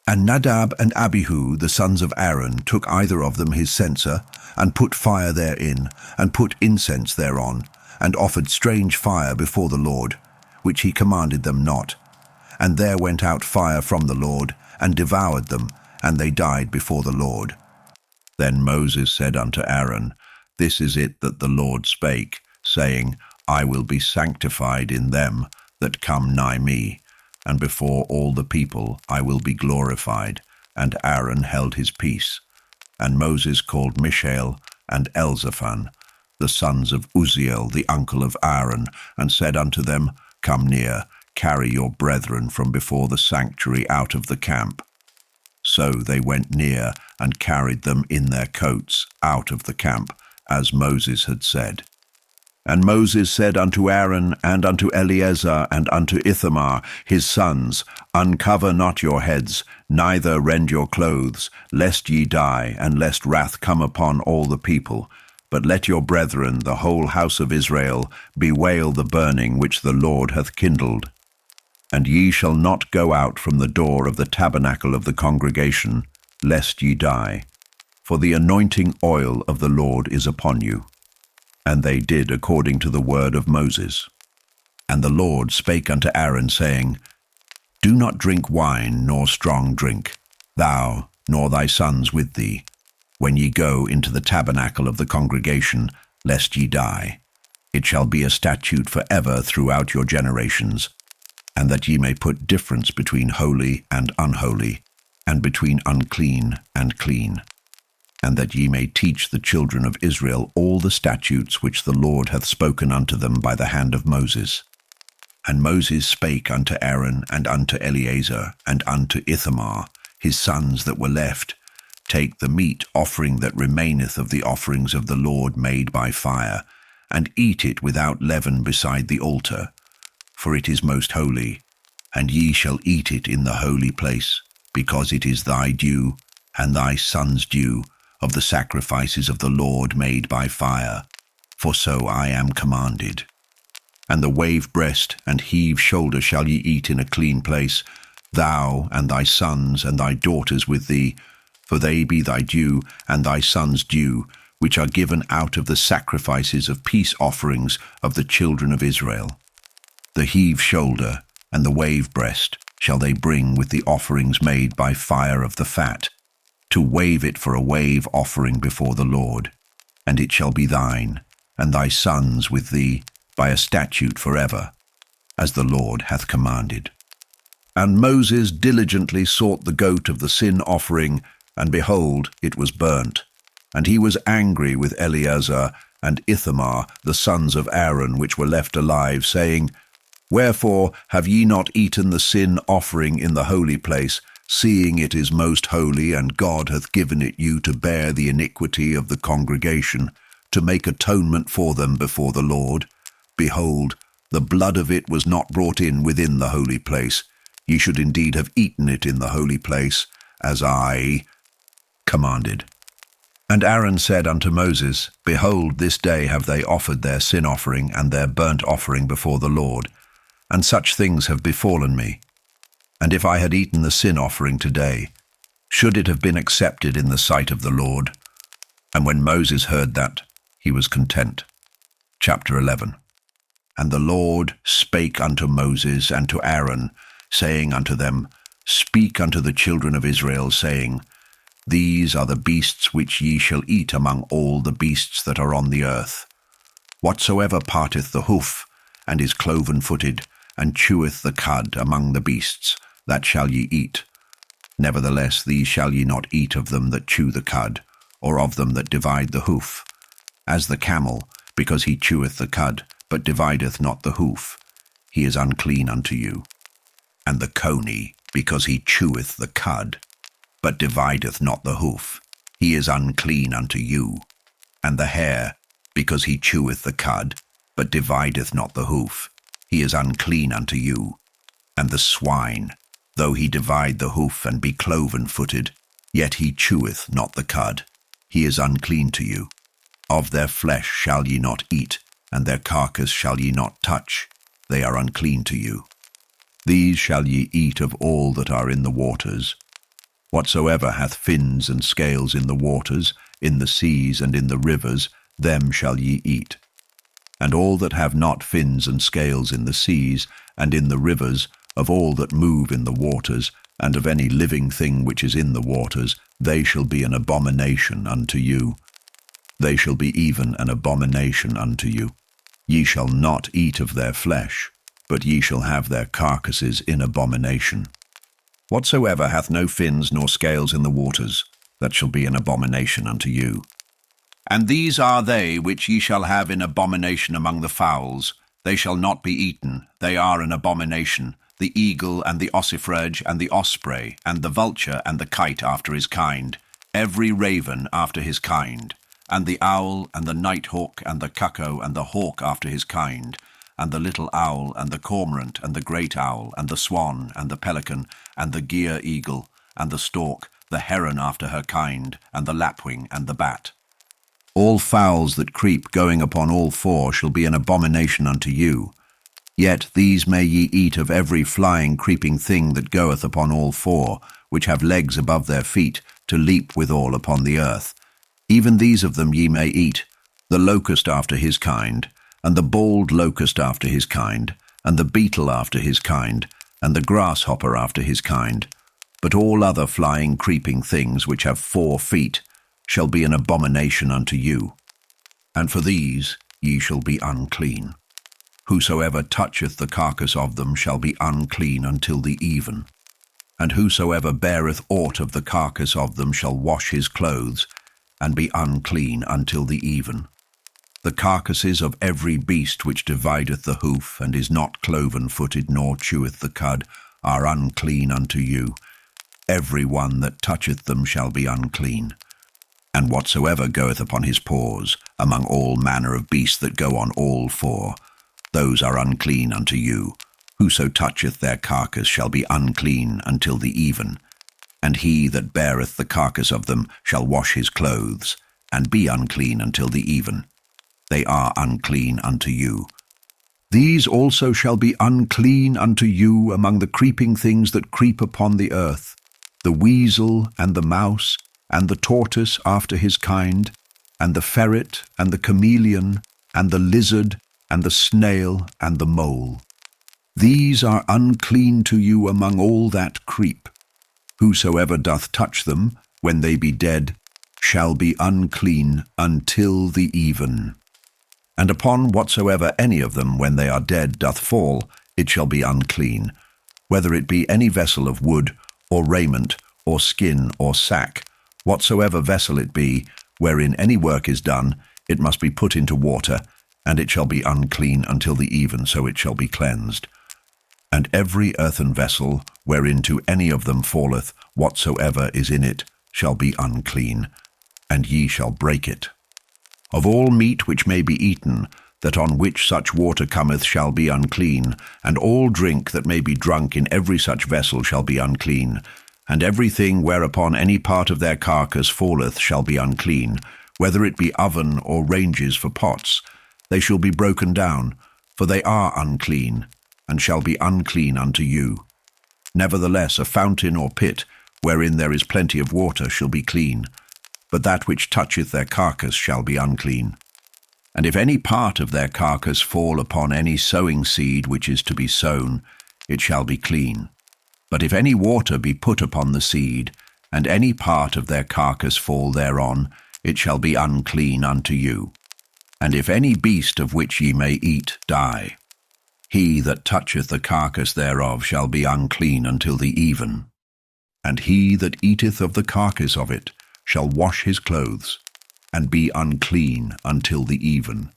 And Nadab and Abihu, the sons of Aaron, took either of them his censer, and put fire therein, and put incense thereon, and offered strange fire before the Lord, which he commanded them not. And there went out fire from the Lord, and devoured them, and they died before the Lord. Then Moses said unto Aaron, This is it that the Lord spake, saying, I will be sanctified in them that come nigh me, and before all the people I will be glorified. And Aaron held his peace. And Moses called Mishael and Elzaphan, the sons of Uzziel, the uncle of Aaron, and said unto them, Come near, carry your brethren from before the sanctuary out of the camp. So they went near, and carried them in their coats out of the camp, as Moses had said. And Moses said unto Aaron, and unto Eleazar, and unto Ithamar, his sons, Uncover not your heads, neither rend your clothes, lest ye die, and lest wrath come upon all the people. But let your brethren, the whole house of Israel, bewail the burning which the Lord hath kindled. And ye shall not go out from the door of the tabernacle of the congregation, lest ye die. For the anointing oil of the Lord is upon you. And they did according to the word of Moses. And the Lord spake unto Aaron, saying, Do not drink wine nor strong drink, thou nor thy sons with thee, when ye go into the tabernacle of the congregation, lest ye die. It shall be a statute for ever throughout your generations, and that ye may put difference between holy and unholy, and between unclean and clean, and that ye may teach the children of Israel all the statutes which the Lord hath spoken unto them by the hand of Moses. And Moses spake unto Aaron, and unto Eleazar, and unto Ithamar, his sons that were left, Take the meat offering that remaineth of the offerings of the Lord made by fire, and eat it without leaven beside the altar, for it is most holy, and ye shall eat it in the holy place, because it is thy due, and thy son's due, of the sacrifices of the Lord made by fire, for so I am commanded. And the wave breast and heave shoulder shall ye eat in a clean place, thou and thy sons and thy daughters with thee, for they be thy due and thy sons' due, which are given out of the sacrifices of peace offerings of the children of Israel. The heave shoulder and the wave breast shall they bring with the offerings made by fire of the fat, to wave it for a wave offering before the Lord. And it shall be thine, and thy sons with thee, by a statute forever, as the Lord hath commanded. And Moses diligently sought the goat of the sin offering, and behold, it was burnt. And he was angry with Eleazar and Ithamar, the sons of Aaron, which were left alive, saying, Wherefore have ye not eaten the sin offering in the holy place, seeing it is most holy, and God hath given it you to bear the iniquity of the congregation, to make atonement for them before the Lord? Behold, the blood of it was not brought in within the holy place. Ye should indeed have eaten it in the holy place, as I commanded. And Aaron said unto Moses, Behold, this day have they offered their sin offering and their burnt offering before the Lord, and such things have befallen me. And if I had eaten the sin offering today, should it have been accepted in the sight of the Lord? And when Moses heard that, he was content. Chapter 11. And the Lord spake unto Moses and to Aaron, saying unto them, Speak unto the children of Israel, saying, These are the beasts which ye shall eat among all the beasts that are on the earth. Whatsoever parteth the hoof, and is cloven-footed, and cheweth the cud among the beasts, that shall ye eat. Nevertheless these shall ye not eat of them that chew the cud, or of them that divide the hoof. As the camel, because he cheweth the cud, but divideth not the hoof, he is unclean unto you. And the coney, because he cheweth the cud, but divideth not the hoof, he is unclean unto you. And the hare, because he cheweth the cud, but divideth not the hoof, he is unclean unto you. And the swine, though he divide the hoof and be cloven-footed, yet he cheweth not the cud, he is unclean to you. Of their flesh shall ye not eat, and their carcass shall ye not touch, they are unclean to you. These shall ye eat of all that are in the waters. Whatsoever hath fins and scales in the waters, in the seas and in the rivers, them shall ye eat. And all that have not fins and scales in the seas and in the rivers, of all that move in the waters, and of any living thing which is in the waters, they shall be an abomination unto you. They shall be even an abomination unto you. Ye shall not eat of their flesh, but ye shall have their carcasses in abomination. Whatsoever hath no fins nor scales in the waters, that shall be an abomination unto you. And these are they which ye shall have in abomination among the fowls. They shall not be eaten, they are an abomination, the eagle and the ossifrage and the osprey, and the vulture and the kite after his kind, every raven after his kind, and the owl and the nighthawk and the cuckoo and the hawk after his kind, and the little owl and the cormorant and the great owl and the swan and the pelican and the gier eagle and the stork, the heron after her kind, and the lapwing and the bat. All fowls that creep going upon all four shall be an abomination unto you. Yet these may ye eat of every flying creeping thing that goeth upon all four, which have legs above their feet, to leap withal upon the earth. Even these of them ye may eat, the locust after his kind, and the bald locust after his kind, and the beetle after his kind, and the grasshopper after his kind. But all other flying creeping things which have 4 feet shall be an abomination unto you. And for these ye shall be unclean. Whosoever toucheth the carcass of them shall be unclean until the even. And whosoever beareth aught of the carcass of them shall wash his clothes, and be unclean until the even. The carcasses of every beast which divideth the hoof, and is not cloven-footed, nor cheweth the cud, are unclean unto you. Every one that toucheth them shall be unclean. And whatsoever goeth upon his paws, among all manner of beasts that go on all four, those are unclean unto you. Whoso toucheth their carcass shall be unclean until the even. And he that beareth the carcass of them shall wash his clothes, and be unclean until the even. They are unclean unto you. These also shall be unclean unto you among the creeping things that creep upon the earth, the weasel and the mouse, and the tortoise after his kind, and the ferret, and the chameleon, and the lizard, and the snail, and the mole. These are unclean to you among all that creep. Whosoever doth touch them, when they be dead, shall be unclean until the even. And upon whatsoever any of them, when they are dead, doth fall, it shall be unclean, whether it be any vessel of wood, or raiment, or skin, or sack, whatsoever vessel it be, wherein any work is done, it must be put into water, and it shall be unclean until the even, so it shall be cleansed. And every earthen vessel, whereinto any of them falleth, whatsoever is in it, shall be unclean, and ye shall break it. Of all meat which may be eaten, that on which such water cometh shall be unclean, and all drink that may be drunk in every such vessel shall be unclean, and everything whereupon any part of their carcass falleth shall be unclean, whether it be oven or ranges for pots. They shall be broken down, for they are unclean, and shall be unclean unto you. Nevertheless, a fountain or pit, wherein there is plenty of water, shall be clean, but that which toucheth their carcass shall be unclean. And if any part of their carcass fall upon any sowing seed which is to be sown, it shall be clean. But if any water be put upon the seed, and any part of their carcass fall thereon, it shall be unclean unto you. And if any beast of which ye may eat die, he that toucheth the carcass thereof shall be unclean until the even. And he that eateth of the carcass of it shall wash his clothes, and be unclean until the even.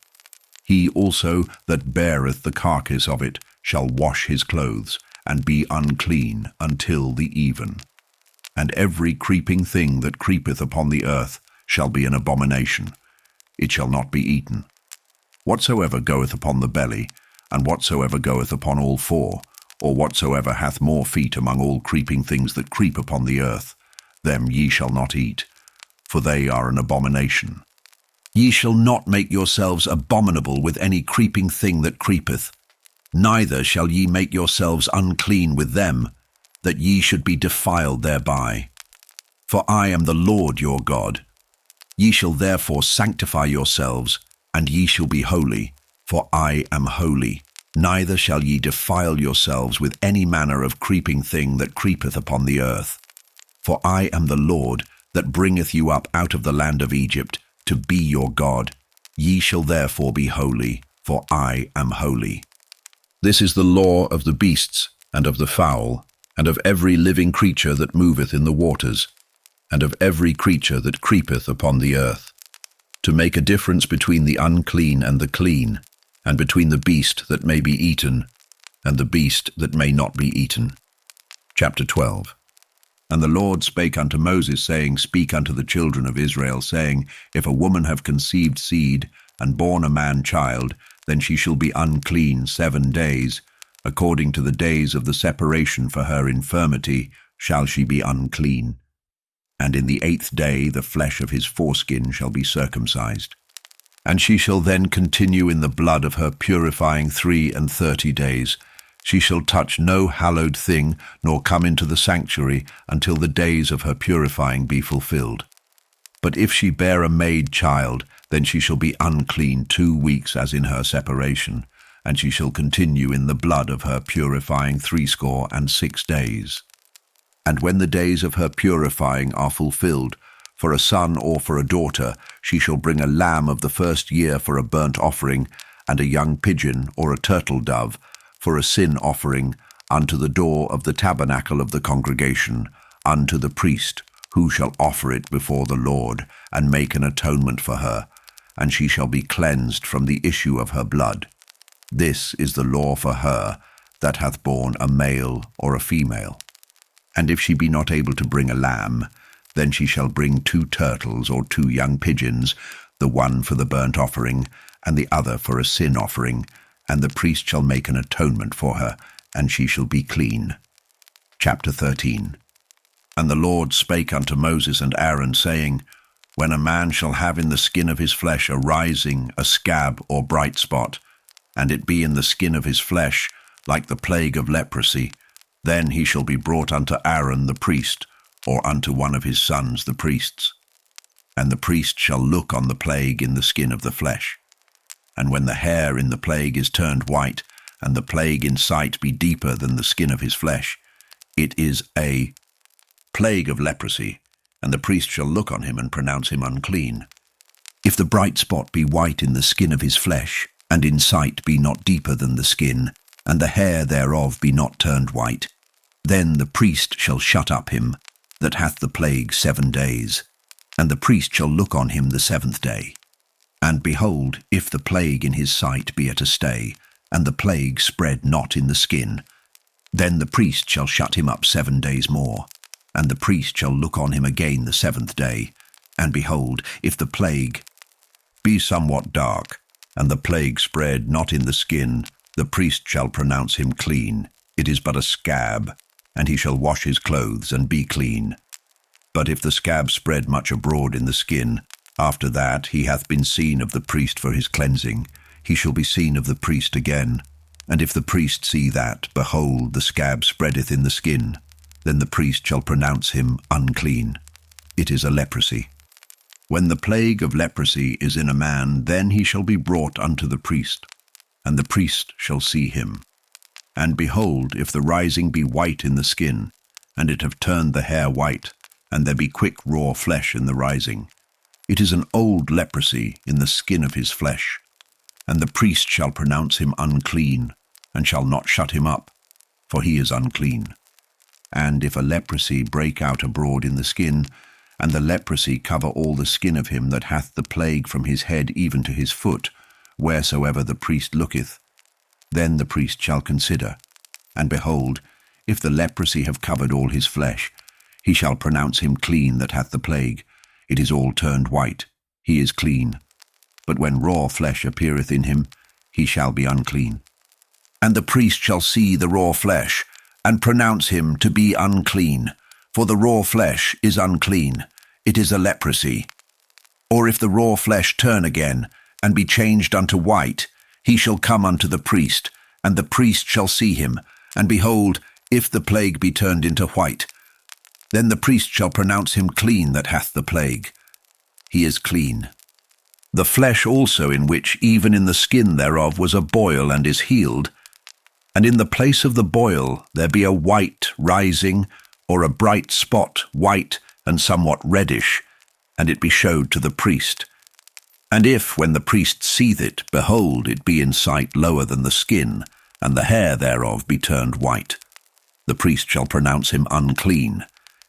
He also that beareth the carcass of it shall wash his clothes, and be unclean until the even. And every creeping thing that creepeth upon the earth shall be an abomination. It shall not be eaten. Whatsoever goeth upon the belly, and whatsoever goeth upon all four, or whatsoever hath more feet among all creeping things that creep upon the earth, them ye shall not eat, for they are an abomination. Ye shall not make yourselves abominable with any creeping thing that creepeth, neither shall ye make yourselves unclean with them, that ye should be defiled thereby. For I am the Lord your God. Ye shall therefore sanctify yourselves, and ye shall be holy, for I am holy. Neither shall ye defile yourselves with any manner of creeping thing that creepeth upon the earth. For I am the Lord that bringeth you up out of the land of Egypt, to be your God. Ye shall therefore be holy, for I am holy. This is the law of the beasts, and of the fowl, and of every living creature that moveth in the waters, and of every creature that creepeth upon the earth, to make a difference between the unclean and the clean, and between the beast that may be eaten, and the beast that may not be eaten. Chapter 12. And the Lord spake unto Moses, saying, Speak unto the children of Israel, saying, If a woman have conceived seed, and born a man child, then she shall be unclean 7 days. According to the days of the separation for her infirmity shall she be unclean. And in the 8th day the flesh of his foreskin shall be circumcised. And she shall then continue in the blood of her purifying 33 days. She shall touch no hallowed thing, nor come into the sanctuary, until the days of her purifying be fulfilled. But if she bear a maid child, then she shall be unclean 2 weeks as in her separation, and she shall continue in the blood of her purifying 66 days. And when the days of her purifying are fulfilled, for a son or for a daughter, she shall bring a lamb of the 1st year for a burnt offering, and a young pigeon or a turtle dove for a sin offering unto the door of the tabernacle of the congregation, unto the priest, who shall offer it before the Lord, and make an atonement for her, and she shall be cleansed from the issue of her blood. This is the law for her that hath borne a male or a female. And if she be not able to bring a lamb, then she shall bring 2 turtles or 2 young pigeons, the one for the burnt offering, and the other for a sin offering, and the priest shall make an atonement for her, and she shall be clean. Chapter 13. And the Lord spake unto Moses and Aaron, saying, When a man shall have in the skin of his flesh a rising, a scab, or bright spot, and it be in the skin of his flesh, like the plague of leprosy, then he shall be brought unto Aaron the priest, or unto one of his sons the priests. And the priest shall look on the plague in the skin of the flesh. And when the hair in the plague is turned white, and the plague in sight be deeper than the skin of his flesh, it is a plague of leprosy, and the priest shall look on him and pronounce him unclean. If the bright spot be white in the skin of his flesh, and in sight be not deeper than the skin, and the hair thereof be not turned white, then the priest shall shut up him that hath the plague 7 days, and the priest shall look on him the 7th day. And behold, if the plague in his sight be at a stay, and the plague spread not in the skin, then the priest shall shut him up 7 days more, and the priest shall look on him again the 7th day. And behold, if the plague be somewhat dark, and the plague spread not in the skin, the priest shall pronounce him clean. It is but a scab, and he shall wash his clothes and be clean. But if the scab spread much abroad in the skin, after that he hath been seen of the priest for his cleansing, he shall be seen of the priest again. And if the priest see that, behold, the scab spreadeth in the skin, then the priest shall pronounce him unclean. It is a leprosy. When the plague of leprosy is in a man, then he shall be brought unto the priest, and the priest shall see him. And behold, if the rising be white in the skin, and it have turned the hair white, and there be quick raw flesh in the rising, it is an old leprosy in the skin of his flesh. And the priest shall pronounce him unclean, and shall not shut him up, for he is unclean. And if a leprosy break out abroad in the skin, and the leprosy cover all the skin of him that hath the plague from his head even to his foot, wheresoever the priest looketh. Then the priest shall consider, and behold, if the leprosy have covered all his flesh, he shall pronounce him clean that hath the plague. It is all turned white, he is clean. But when raw flesh appeareth in him, he shall be unclean. And the priest shall see the raw flesh, and pronounce him to be unclean, for the raw flesh is unclean, it is a leprosy. Or if the raw flesh turn again, and be changed unto white, he shall come unto the priest, and the priest shall see him, and behold, if the plague be turned into white, then the priest shall pronounce him clean that hath the plague. He is clean. The flesh also in which, even in the skin thereof, was a boil and is healed, and in the place of the boil there be a white rising, or a bright spot, white and somewhat reddish, and it be showed to the priest. And if, when the priest seeth it, behold, it be in sight lower than the skin, and the hair thereof be turned white, the priest shall pronounce him unclean.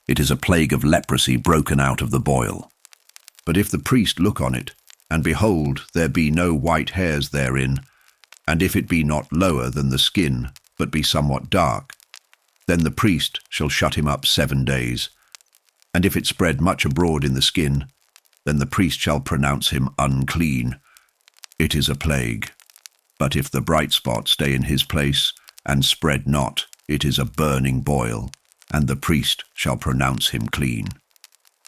It is a plague of leprosy broken out of the boil. But if the priest look on it, and behold, there be no white hairs therein, and if it be not lower than the skin, but be somewhat dark, then the priest shall shut him up 7 days. And if it spread much abroad in the skin, then the priest shall pronounce him unclean. It is a plague. But if the bright spot stay in his place, and spread not, it is a burning boil, and the priest shall pronounce him clean.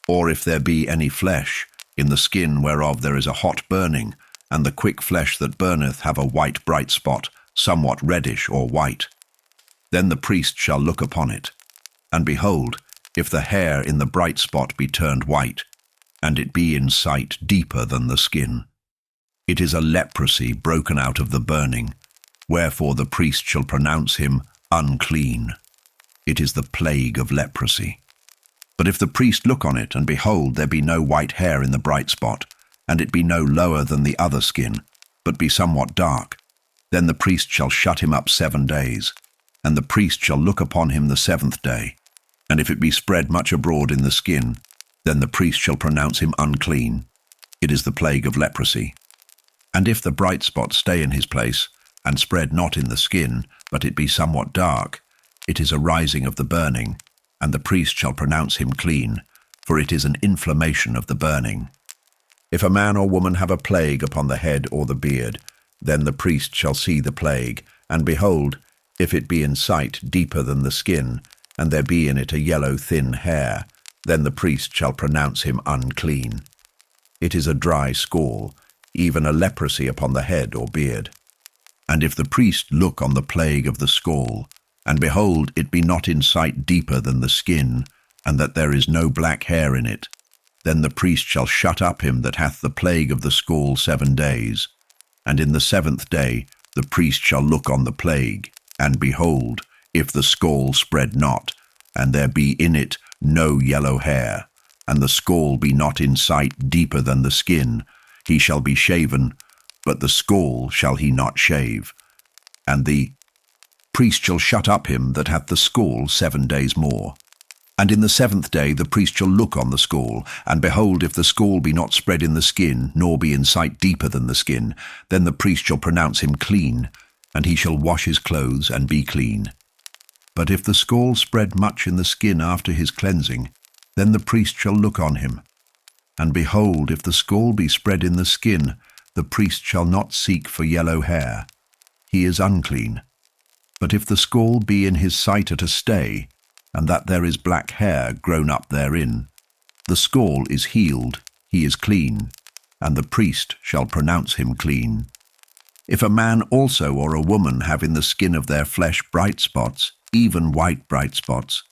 Or if there be any flesh, in the skin whereof there is a hot burning, and the quick flesh that burneth have a white bright spot, somewhat reddish or white, then the priest shall look upon it. And behold, if the hair in the bright spot be turned white, and it be in sight deeper than the skin, it is a leprosy broken out of the burning, wherefore the priest shall pronounce him unclean. It is the plague of leprosy. But if the priest look on it, and behold, there be no white hair in the bright spot, and it be no lower than the other skin, but be somewhat dark, then the priest shall shut him up 7 days, and the priest shall look upon him the 7th day. And if it be spread much abroad in the skin, then the priest shall pronounce him unclean. It is the plague of leprosy. And if the bright spot stay in his place, and spread not in the skin, but it be somewhat dark, it is a rising of the burning, and the priest shall pronounce him clean, for it is an inflammation of the burning. If a man or woman have a plague upon the head or the beard, then the priest shall see the plague, and behold, if it be in sight deeper than the skin, and there be in it a yellow thin hair, then the priest shall pronounce him unclean. It is a dry scall, even a leprosy upon the head or beard. And if the priest look on the plague of the scall, and behold, it be not in sight deeper than the skin, and that there is no black hair in it, then the priest shall shut up him that hath the plague of the scall 7 days. And in the 7th day the priest shall look on the plague, and behold, if the scall spread not, and there be in it no yellow hair, and the scall be not in sight deeper than the skin, he shall be shaven, but the scall shall he not shave. And the priest shall shut up him that hath the scall 7 days more. And in the 7th day the priest shall look on the scall, and behold, if the scall be not spread in the skin, nor be in sight deeper than the skin, then the priest shall pronounce him clean, and he shall wash his clothes and be clean. But if the scall spread much in the skin after his cleansing, then the priest shall look on him. And behold, if the scall be spread in the skin, the priest shall not seek for yellow hair. He is unclean. But if the scall be in his sight at a stay, and that there is black hair grown up therein, the scall is healed, he is clean, and the priest shall pronounce him clean. If a man also or a woman have in the skin of their flesh bright spots, even white bright spots,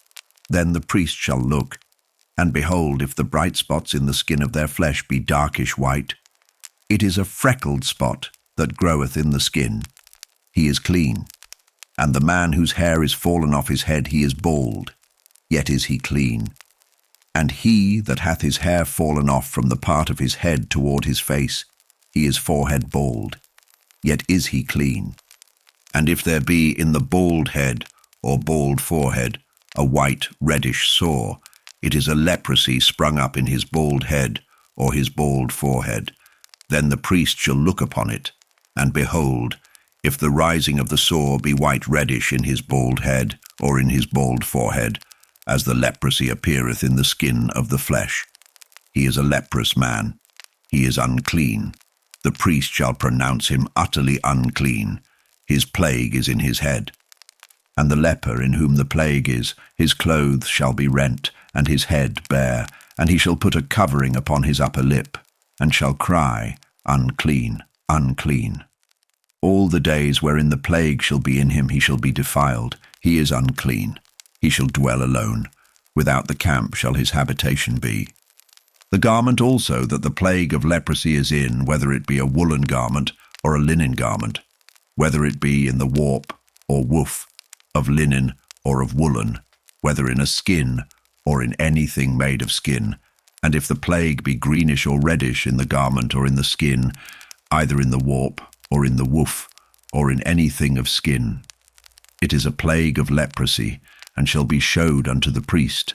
then the priest shall look, and behold, if the bright spots in the skin of their flesh be darkish white, it is a freckled spot that groweth in the skin. He is clean. And the man whose hair is fallen off his head, he is bald, yet is he clean. And he that hath his hair fallen off from the part of his head toward his face, he is forehead bald, yet is he clean. And if there be in the bald head or bald forehead a white reddish sore, it is a leprosy sprung up in his bald head or his bald forehead. Then the priest shall look upon it, And behold, if the rising of the sore be white reddish in his bald head, or in his bald forehead, as the leprosy appeareth in the skin of the flesh, he is a leprous man, he is unclean. The priest shall pronounce him utterly unclean. His plague is in his head. And the leper in whom the plague is, his clothes shall be rent, and his head bare, and he shall put a covering upon his upper lip, and shall cry, Unclean, unclean. All the days wherein the plague shall be in him he shall be defiled. He is unclean. He shall dwell alone. Without the camp shall his habitation be. The garment also that the plague of leprosy is in, whether it be a woolen garment or a linen garment, whether it be in the warp or woof, of linen or of woolen, whether in a skin or in anything made of skin, and if the plague be greenish or reddish in the garment or in the skin, either in the warp or in the woof, or in anything of skin, it is a plague of leprosy, and shall be showed unto the priest.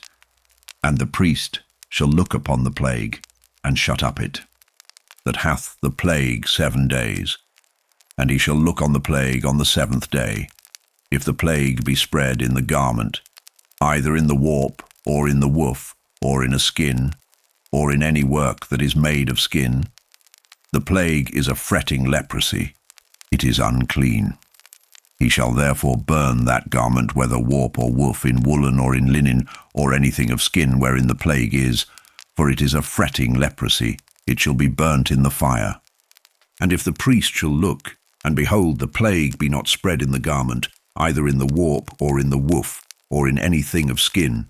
And the priest shall look upon the plague, and shut up it, that hath the plague 7 days. And he shall look on the plague on the 7th day. If the plague be spread in the garment, either in the warp, or in the woof, or in a skin, or in any work that is made of skin, the plague is a fretting leprosy. It is unclean. He shall therefore burn that garment, whether warp or woof, in woolen or in linen, or anything of skin wherein the plague is, for it is a fretting leprosy. It shall be burnt in the fire. And if the priest shall look, and behold, the plague be not spread in the garment, either in the warp or in the woof, or in anything of skin,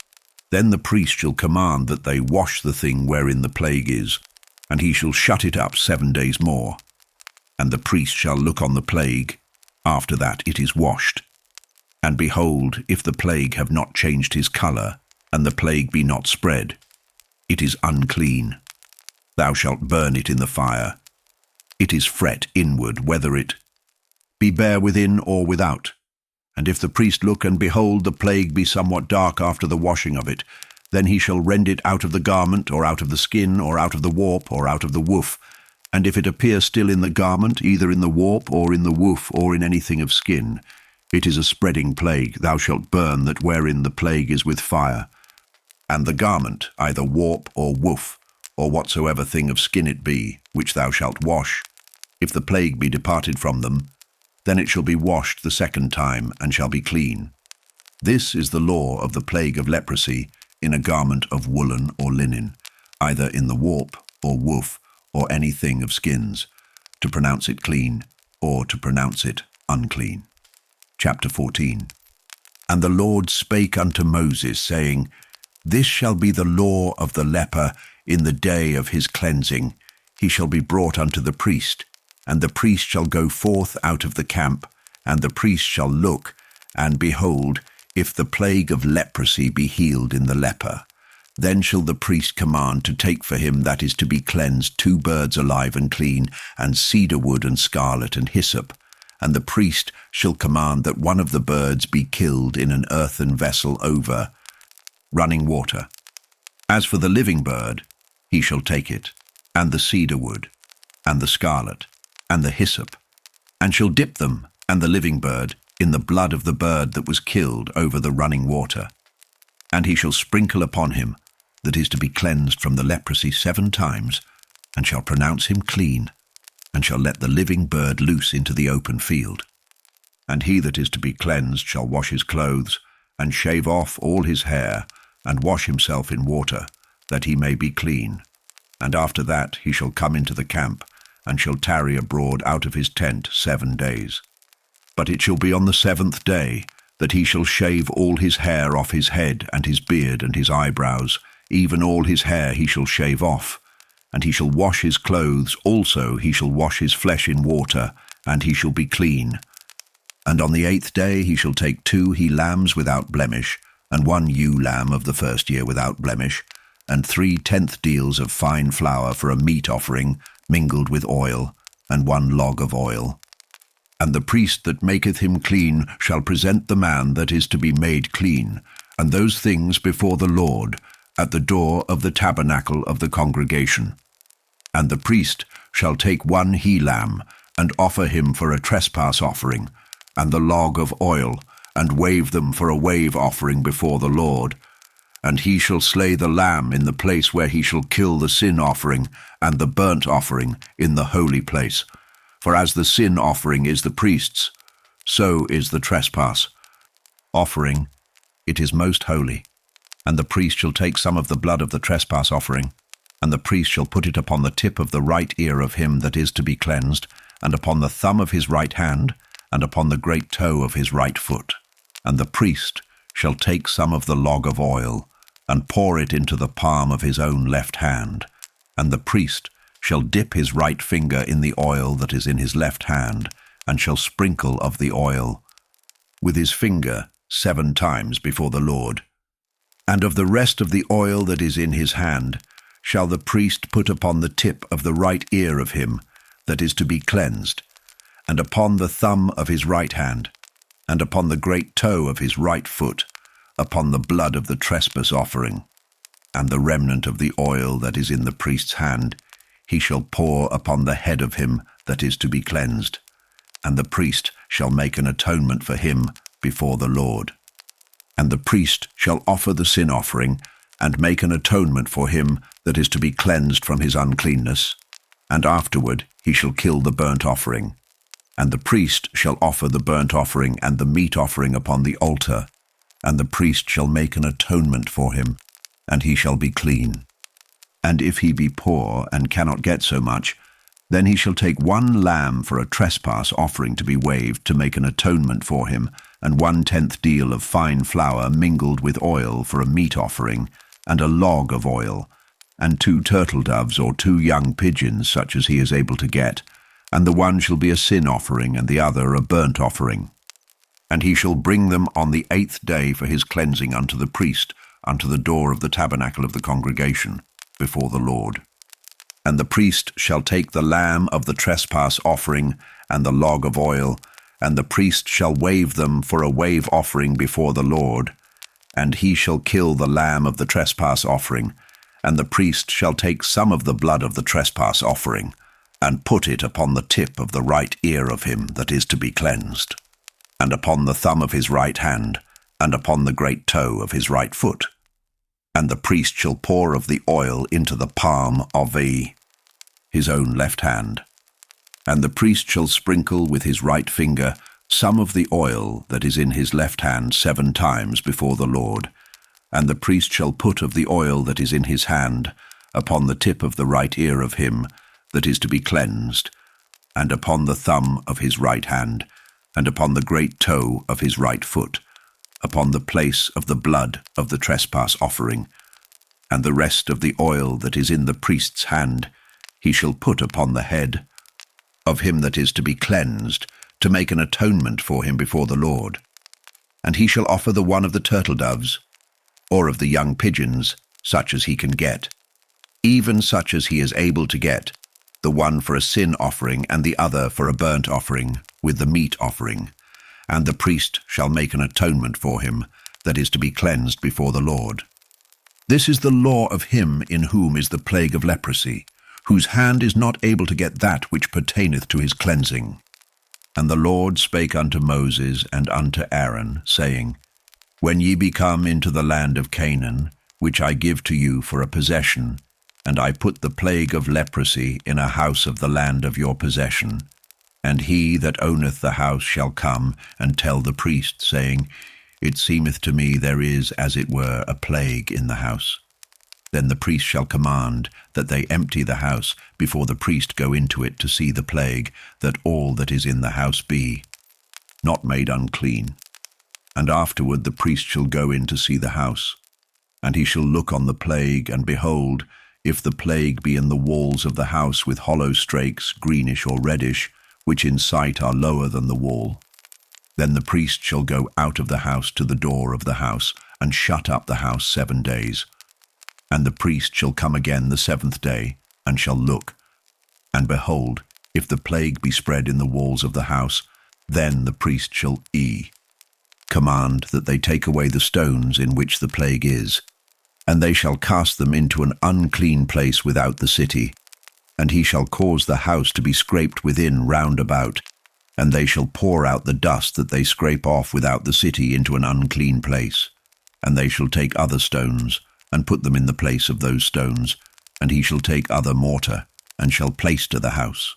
then the priest shall command that they wash the thing wherein the plague is, and he shall shut it up 7 days more. And the priest shall look on the plague, after that it is washed. And behold, if the plague have not changed his colour, and the plague be not spread, it is unclean. Thou shalt burn it in the fire. It is fret inward, whether it be bare within or without. And if the priest look, and behold, the plague be somewhat dark after the washing of it, then he shall rend it out of the garment, or out of the skin, or out of the warp, or out of the woof. And if it appear still in the garment, either in the warp, or in the woof, or in anything of skin, it is a spreading plague. Thou shalt burn that wherein the plague is with fire. And the garment, either warp or woof, or whatsoever thing of skin it be, which thou shalt wash, if the plague be departed from them, then it shall be washed the 2nd time, and shall be clean. This is the law of the plague of leprosy in a garment of woolen or linen, either in the warp or woof, or anything of skins, to pronounce it clean, or to pronounce it unclean. Chapter 14. And the Lord spake unto Moses, saying, This shall be the law of the leper in the day of his cleansing. He shall be brought unto the priest, and the priest shall go forth out of the camp, and the priest shall look, and behold, if the plague of leprosy be healed in the leper, then shall the priest command to take for him that is to be cleansed 2 birds alive and clean, and cedar wood and scarlet and hyssop. And the priest shall command that one of the birds be killed in an earthen vessel over running water. As for the living bird, he shall take it, and the cedar wood, and the scarlet, and the hyssop, and shall dip them, and the living bird, in the blood of the bird that was killed over the running water. And he shall sprinkle upon him that is to be cleansed from the leprosy 7 times, and shall pronounce him clean, and shall let the living bird loose into the open field. And he that is to be cleansed shall wash his clothes, and shave off all his hair, and wash himself in water, that he may be clean. And after that he shall come into the camp, and shall tarry abroad out of his tent 7 days. But it shall be on the 7th day that he shall shave all his hair off his head, and his beard, and his eyebrows, even all his hair he shall shave off. And he shall wash his clothes, also he shall wash his flesh in water, and he shall be clean. And on the 8th day he shall take 2 he-lambs without blemish, and 1 ewe-lamb of the 1st year without blemish, and 3 tenth deals of fine flour for a meat offering, mingled with oil, and 1 log of oil. And the priest that maketh him clean shall present the man that is to be made clean, and those things before the Lord, at the door of the tabernacle of the congregation. And the priest shall take 1 he-lamb, and offer him for a trespass offering, and the log of oil, and wave them for a wave offering before the Lord. And he shall slay the lamb in the place where he shall kill the sin offering and the burnt offering in the holy place. For as the sin offering is the priest's, so is the trespass offering. It is most holy. And the priest shall take some of the blood of the trespass offering, and the priest shall put it upon the tip of the right ear of him that is to be cleansed, and upon the thumb of his right hand, and upon the great toe of his right foot. And the priest shall take some of the log of oil, and pour it into the palm of his own left hand. And the priest shall dip his right finger in the oil that is in his left hand, and shall sprinkle of the oil with his finger 7 times before the Lord. And of the rest of the oil that is in his hand shall the priest put upon the tip of the right ear of him that is to be cleansed, and upon the thumb of his right hand, and upon the great toe of his right foot, upon the blood of the trespass offering. And the remnant of the oil that is in the priest's hand he shall pour upon the head of him that is to be cleansed, and the priest shall make an atonement for him before the Lord. And the priest shall offer the sin offering, and make an atonement for him that is to be cleansed from his uncleanness, and afterward he shall kill the burnt offering. And the priest shall offer the burnt offering and the meat offering upon the altar, and the priest shall make an atonement for him, and he shall be clean. And if he be poor and cannot get so much, then he shall take 1 lamb for a trespass offering to be waved to make an atonement for him, and 1/10 deal of fine flour mingled with oil for a meat offering, and a log of oil, and 2 turtle doves or 2 young pigeons such as he is able to get, and the one shall be a sin offering and the other a burnt offering. And he shall bring them on the 8th day for his cleansing unto the priest, unto the door of the tabernacle of the congregation, before the Lord. And the priest shall take the lamb of the trespass offering and the log of oil, and the priest shall wave them for a wave offering before the Lord. And he shall kill the lamb of the trespass offering, and the priest shall take some of the blood of the trespass offering, and put it upon the tip of the right ear of him that is to be cleansed, and upon the thumb of his right hand, and upon the great toe of his right foot. And the priest shall pour of the oil into the palm of his own left hand. And the priest shall sprinkle with his right finger some of the oil that is in his left hand 7 times before the Lord. And the priest shall put of the oil that is in his hand upon the tip of the right ear of him that is to be cleansed, and upon the thumb of his right hand, and upon the great toe of his right foot, upon the place of the blood of the trespass offering. And the rest of the oil that is in the priest's hand he shall put upon the head of him that is to be cleansed, to make an atonement for him before the Lord. And he shall offer the one of the turtle doves, or of the young pigeons, such as he can get, even such as he is able to get, the one for a sin offering and the other for a burnt offering, with the meat offering. And the priest shall make an atonement for him that is to be cleansed before the Lord. This is the law of him in whom is the plague of leprosy, whose hand is not able to get that which pertaineth to his cleansing. And the Lord spake unto Moses and unto Aaron, saying, When ye be come into the land of Canaan, which I give to you for a possession, and I put the plague of leprosy in a house of the land of your possession, and he that owneth the house shall come and tell the priest, saying, It seemeth to me there is, as it were, a plague in the house. Then the priest shall command that they empty the house before the priest go into it to see the plague, that all that is in the house be not made unclean. And afterward the priest shall go in to see the house, and he shall look on the plague, and behold, if the plague be in the walls of the house with hollow strakes, greenish or reddish, which in sight are lower than the wall, then the priest shall go out of the house to the door of the house, and shut up the house 7 days. And the priest shall come again the 7th day, and shall look. And behold, if the plague be spread in the walls of the house, then the priest shall command that they take away the stones in which the plague is, and they shall cast them into an unclean place without the city, And he shall cause the house to be scraped within round about, and they shall pour out the dust that they scrape off without the city into an unclean place. And they shall take other stones, and put them in the place of those stones, and he shall take other mortar, and shall plaister the house.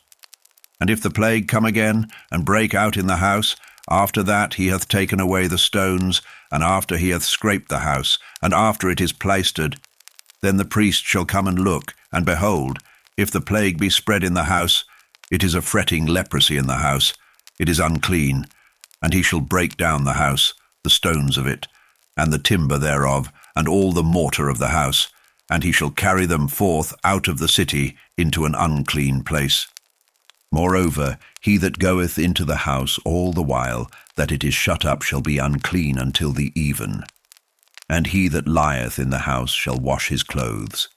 And if the plague come again, and break out in the house, after that he hath taken away the stones, and after he hath scraped the house, and after it is plaistered, then the priest shall come and look, and behold, if the plague be spread in the house, it is a fretting leprosy in the house, it is unclean, and he shall break down the house, the stones of it, and the timber thereof, and all the mortar of the house, and he shall carry them forth out of the city into an unclean place. Moreover, he that goeth into the house all the while that it is shut up shall be unclean until the even. And he that lieth in the house shall wash his clothes.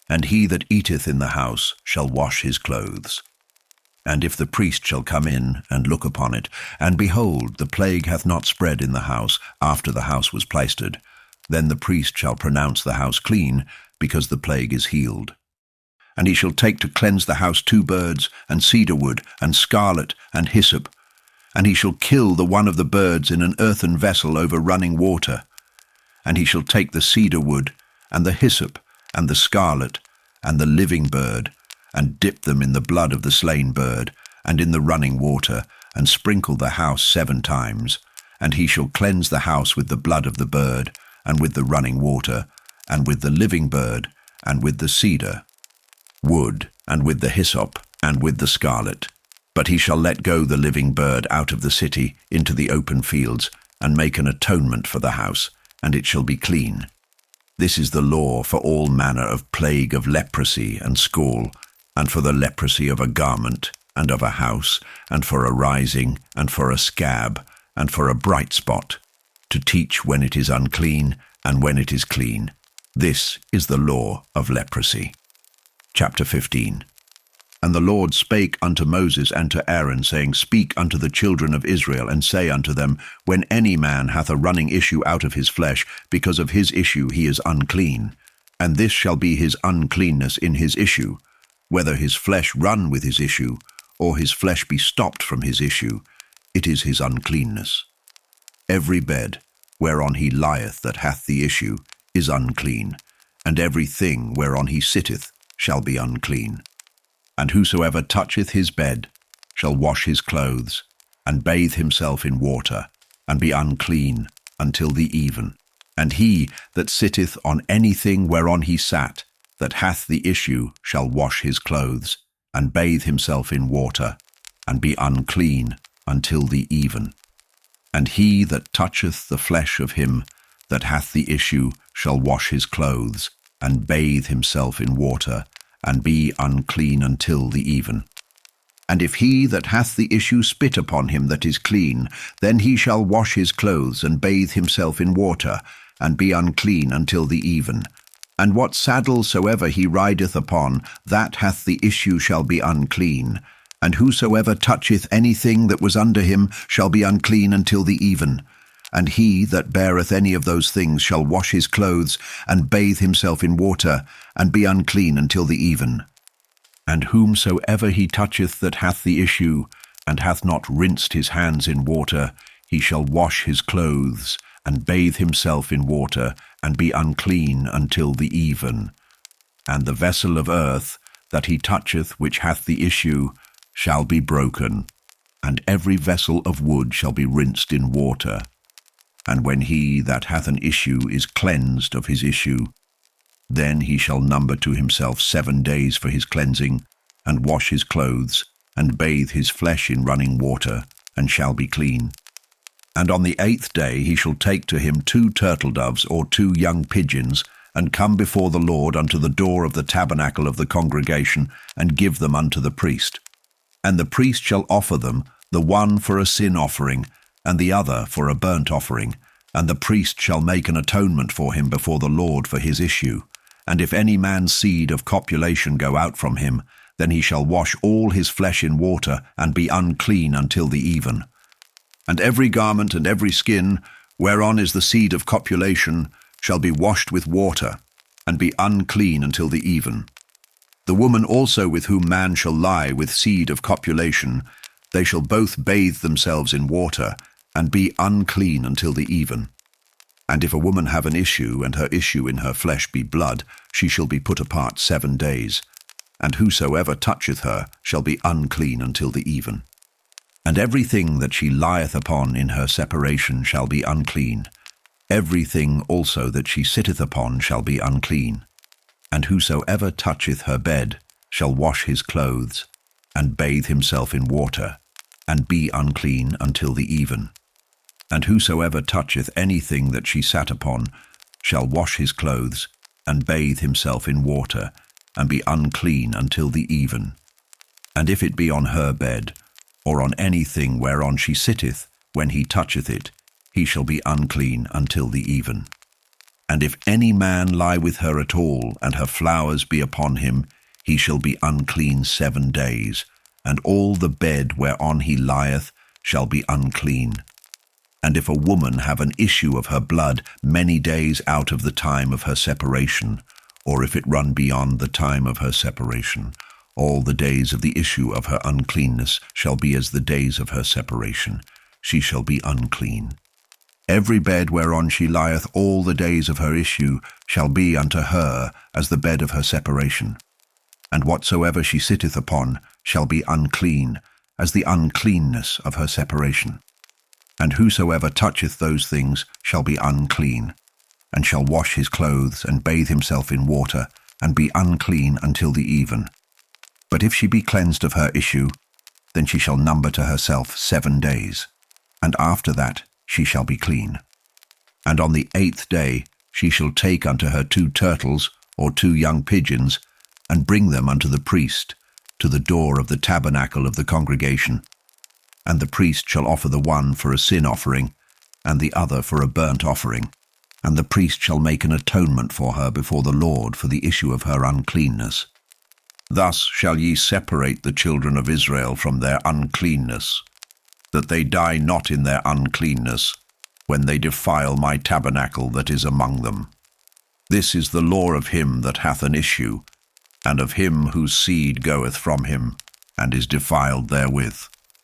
And he that eateth in the house shall wash his clothes. And if the priest shall come in and look upon it, and behold, the plague hath not spread in the house after the house was plaistered, then the priest shall pronounce the house clean, because the plague is healed. And he shall take to cleanse the house 2 birds, and cedar wood, and scarlet, and hyssop. And he shall kill the one of the birds in an earthen vessel over running water. And he shall take the cedar wood, and the hyssop, and the scarlet, and the living bird, and dip them in the blood of the slain bird, and in the running water, and sprinkle the house 7 times. And he shall cleanse the house with the blood of the bird, and with the running water, and with the living bird, and with the cedar wood, and with the hyssop, and with the scarlet. But he shall let go the living bird out of the city into the open fields, and make an atonement for the house, and it shall be clean. This is the law for all manner of plague of leprosy and scall, and for the leprosy of a garment, and of a house, and for a rising, and for a scab, and for a bright spot, to teach when it is unclean, and when it is clean. This is the law of leprosy. Chapter 15. And the Lord spake unto Moses and to Aaron, saying, Speak unto the children of Israel, and say unto them, When any man hath a running issue out of his flesh, because of his issue he is unclean. And this shall be his uncleanness in his issue, whether his flesh run with his issue, or his flesh be stopped from his issue, it is his uncleanness. Every bed whereon he lieth that hath the issue is unclean, and every thing whereon he sitteth shall be unclean. And whosoever toucheth his bed shall wash his clothes, and bathe himself in water, and be unclean until the even. And he that sitteth on anything whereon he sat, that hath the issue, shall wash his clothes, and bathe himself in water, and be unclean until the even. And he that toucheth the flesh of him that hath the issue shall wash his clothes, and bathe himself in water, and be unclean until the even. And if he that hath the issue spit upon him that is clean, then he shall wash his clothes, and bathe himself in water, and be unclean until the even. And what saddle soever he rideth upon, that hath the issue shall be unclean. And whosoever toucheth anything that was under him shall be unclean until the even. And he that beareth any of those things shall wash his clothes, and bathe himself in water, and be unclean until the even. And whomsoever he toucheth that hath the issue, and hath not rinsed his hands in water, he shall wash his clothes, and bathe himself in water, and be unclean until the even. And the vessel of earth that he toucheth which hath the issue shall be broken, and every vessel of wood shall be rinsed in water. And when he that hath an issue is cleansed of his issue, then he shall number to himself 7 days for his cleansing, and wash his clothes, and bathe his flesh in running water, and shall be clean. And on the 8th day he shall take to him 2 turtle-doves or 2 young pigeons, and come before the Lord unto the door of the tabernacle of the congregation, and give them unto the priest. And the priest shall offer them, the one for a sin offering, and the other for a burnt offering. And the priest shall make an atonement for him before the Lord for his issue. And if any man's seed of copulation go out from him, then he shall wash all his flesh in water, and be unclean until the even. And every garment and every skin, whereon is the seed of copulation, shall be washed with water, and be unclean until the even. The woman also with whom man shall lie with seed of copulation, they shall both bathe themselves in water, and be unclean until the even. And if a woman have an issue, and her issue in her flesh be blood, she shall be put apart 7 days. And whosoever toucheth her shall be unclean until the even. And everything that she lieth upon in her separation shall be unclean. Everything also that she sitteth upon shall be unclean. And whosoever toucheth her bed shall wash his clothes, and bathe himself in water, and be unclean until the even. And whosoever toucheth anything that she sat upon shall wash his clothes, and bathe himself in water, and be unclean until the even. And if it be on her bed, or on anything whereon she sitteth, when he toucheth it, he shall be unclean until the even. And if any man lie with her at all, and her flowers be upon him, he shall be unclean 7 days, and all the bed whereon he lieth shall be unclean. And if a woman have an issue of her blood many days out of the time of her separation, or if it run beyond the time of her separation, all the days of the issue of her uncleanness shall be as the days of her separation. She shall be unclean. Every bed whereon she lieth all the days of her issue shall be unto her as the bed of her separation. And whatsoever she sitteth upon shall be unclean, as the uncleanness of her separation. And whosoever toucheth those things shall be unclean, and shall wash his clothes, and bathe himself in water, and be unclean until the even. But if she be cleansed of her issue, then she shall number to herself 7 days, and after that she shall be clean. And on the 8th day she shall take unto her 2 turtles, or 2 young pigeons, and bring them unto the priest, to the door of the tabernacle of the congregation. And the priest shall offer the one for a sin offering, and the other for a burnt offering. And the priest shall make an atonement for her before the Lord for the issue of her uncleanness. Thus shall ye separate the children of Israel from their uncleanness, that they die not in their uncleanness, when they defile my tabernacle that is among them. This is the law of him that hath an issue, and of him whose seed goeth from him, and is defiled therewith,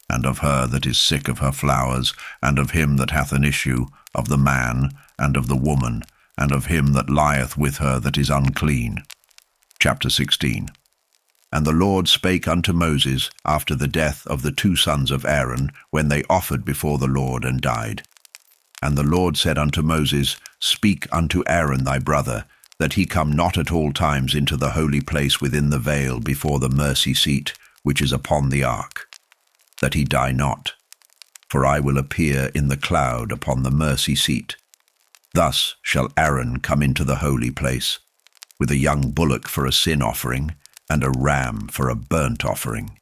and of her that is sick of her flowers, and of him that hath an issue, of the man, and of the woman, and of him that lieth with her that is unclean. Chapter 16. And the Lord spake unto Moses after the death of the 2 sons of Aaron, when they offered before the Lord and died. And the Lord said unto Moses, Speak unto Aaron thy brother, that he come not at all times into the holy place within the veil before the mercy seat, which is upon the ark, that he die not. For I will appear in the cloud upon the mercy seat. Thus shall Aaron come into the holy place, with a young bullock for a sin offering, and a ram for a burnt offering.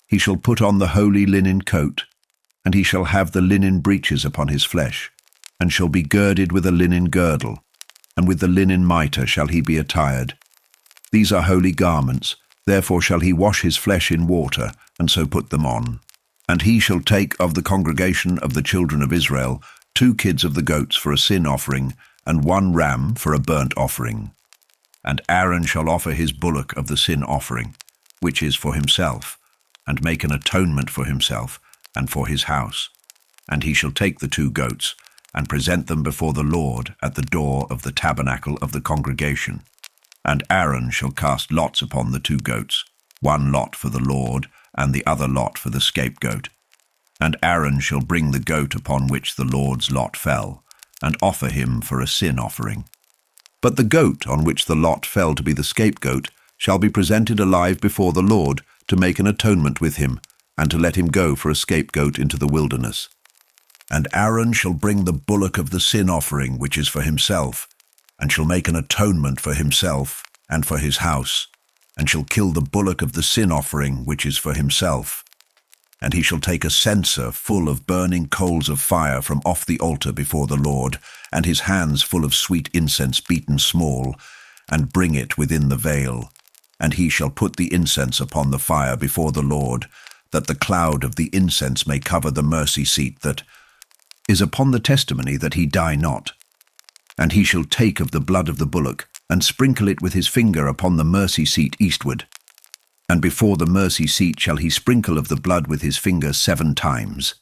He shall put on the holy linen coat, and he shall have the linen breeches upon his flesh, and shall be girded with a linen girdle, and with the linen mitre shall he be attired. These are holy garments, therefore shall he wash his flesh in water, and so put them on. And he shall take of the congregation of the children of Israel 2 kids of the goats for a sin offering, and 1 ram for a burnt offering. And Aaron shall offer his bullock of the sin offering, which is for himself, and make an atonement for himself and for his house. And he shall take the 2 goats, and present them before the Lord at the door of the tabernacle of the congregation. And Aaron shall cast lots upon the 2 goats, 1 lot for the Lord, and the other lot for the scapegoat. And Aaron shall bring the goat upon which the Lord's lot fell, and offer him for a sin offering. But the goat on which the lot fell to be the scapegoat shall be presented alive before the Lord, to make an atonement with him, and to let him go for a scapegoat into the wilderness. And Aaron shall bring the bullock of the sin offering, which is for himself, and shall make an atonement for himself and for his house, and shall kill the bullock of the sin offering, which is for himself. And he shall take a censer full of burning coals of fire from off the altar before the Lord, and his hands full of sweet incense beaten small, and bring it within the veil. And he shall put the incense upon the fire before the Lord, that the cloud of the incense may cover the mercy seat that is upon the testimony, that he die not. And he shall take of the blood of the bullock, and sprinkle it with his finger upon the mercy seat eastward, And before the mercy seat shall he sprinkle of the blood with his finger 7 times.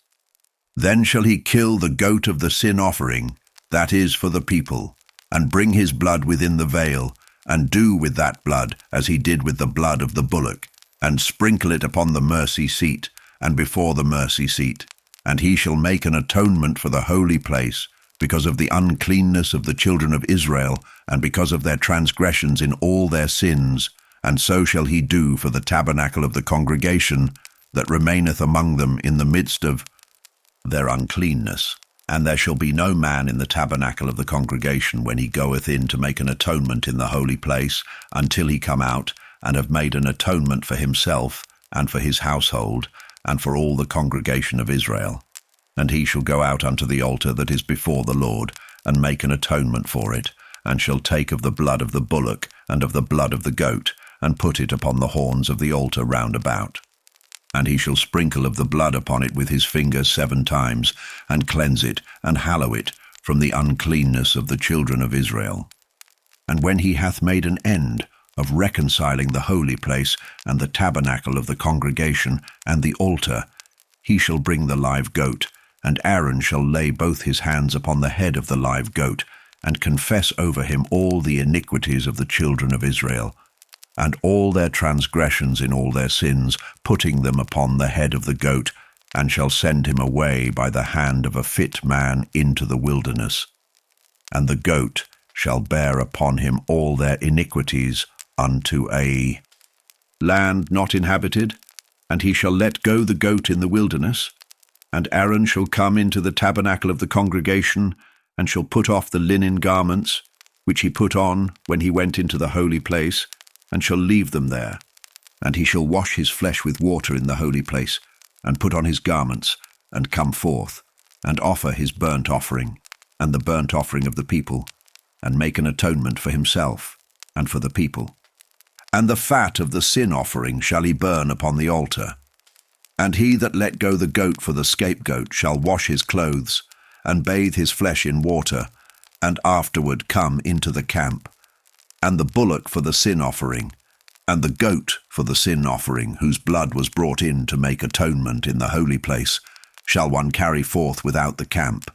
Then shall he kill the goat of the sin offering, that is for the people, and bring his blood within the veil, and do with that blood as he did with the blood of the bullock, and sprinkle it upon the mercy seat, and before the mercy seat. And he shall make an atonement for the holy place, because of the uncleanness of the children of Israel, and because of their transgressions in all their sins. And so shall he do for the tabernacle of the congregation that remaineth among them in the midst of their uncleanness. And there shall be no man in the tabernacle of the congregation when he goeth in to make an atonement in the holy place, until he come out, and have made an atonement for himself, and for his household, and for all the congregation of Israel. And he shall go out unto the altar that is before the Lord, and make an atonement for it, and shall take of the blood of the bullock, and of the blood of the goat, and put it upon the horns of the altar round about. And he shall sprinkle of the blood upon it with his finger 7 times, and cleanse it, and hallow it from the uncleanness of the children of Israel. And when he hath made an end of reconciling the holy place, and the tabernacle of the congregation, and the altar, he shall bring the live goat, and Aaron shall lay both his hands upon the head of the live goat, and confess over him all the iniquities of the children of Israel, and all their transgressions in all their sins, putting them upon the head of the goat, and shall send him away by the hand of a fit man into the wilderness. And the goat shall bear upon him all their iniquities unto a land not inhabited, and he shall let go the goat in the wilderness. And Aaron shall come into the tabernacle of the congregation, and shall put off the linen garments, which he put on when he went into the holy place, and shall leave them there. And he shall wash his flesh with water in the holy place, and put on his garments, and come forth, and offer his burnt offering, and the burnt offering of the people, and make an atonement for himself, and for the people. And the fat of the sin offering shall he burn upon the altar. And he that let go the goat for the scapegoat shall wash his clothes, and bathe his flesh in water, and afterward come into the camp. And the bullock for the sin offering, and the goat for the sin offering, whose blood was brought in to make atonement in the holy place, shall one carry forth without the camp,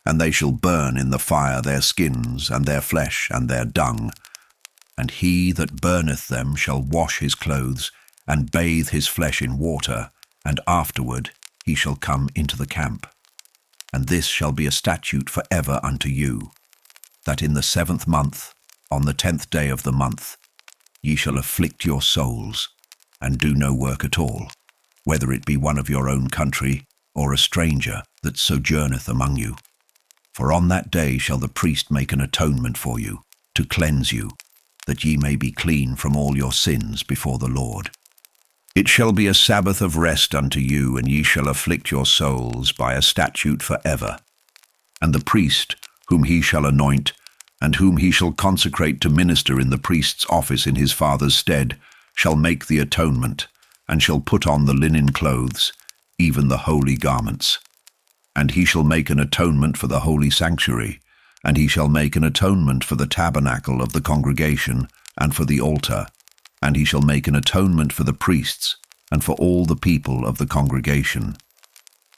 and they shall burn in the fire their skins, and their flesh, and their dung. And he that burneth them shall wash his clothes, and bathe his flesh in water, and afterward he shall come into the camp. And this shall be a statute for ever unto you, that in the 7th month, on the 10th day of the month, ye shall afflict your souls, and do no work at all, whether it be one of your own country, or a stranger that sojourneth among you. For on that day shall the priest make an atonement for you, to cleanse you, that ye may be clean from all your sins before the Lord. It shall be a Sabbath of rest unto you, and ye shall afflict your souls by a statute for ever. And the priest, whom he shall anoint, and whom he shall consecrate to minister in the priest's office in his father's stead, shall make the atonement, and shall put on the linen clothes, even the holy garments. And he shall make an atonement for the holy sanctuary, and he shall make an atonement for the tabernacle of the congregation, and for the altar, and he shall make an atonement for the priests, and for all the people of the congregation.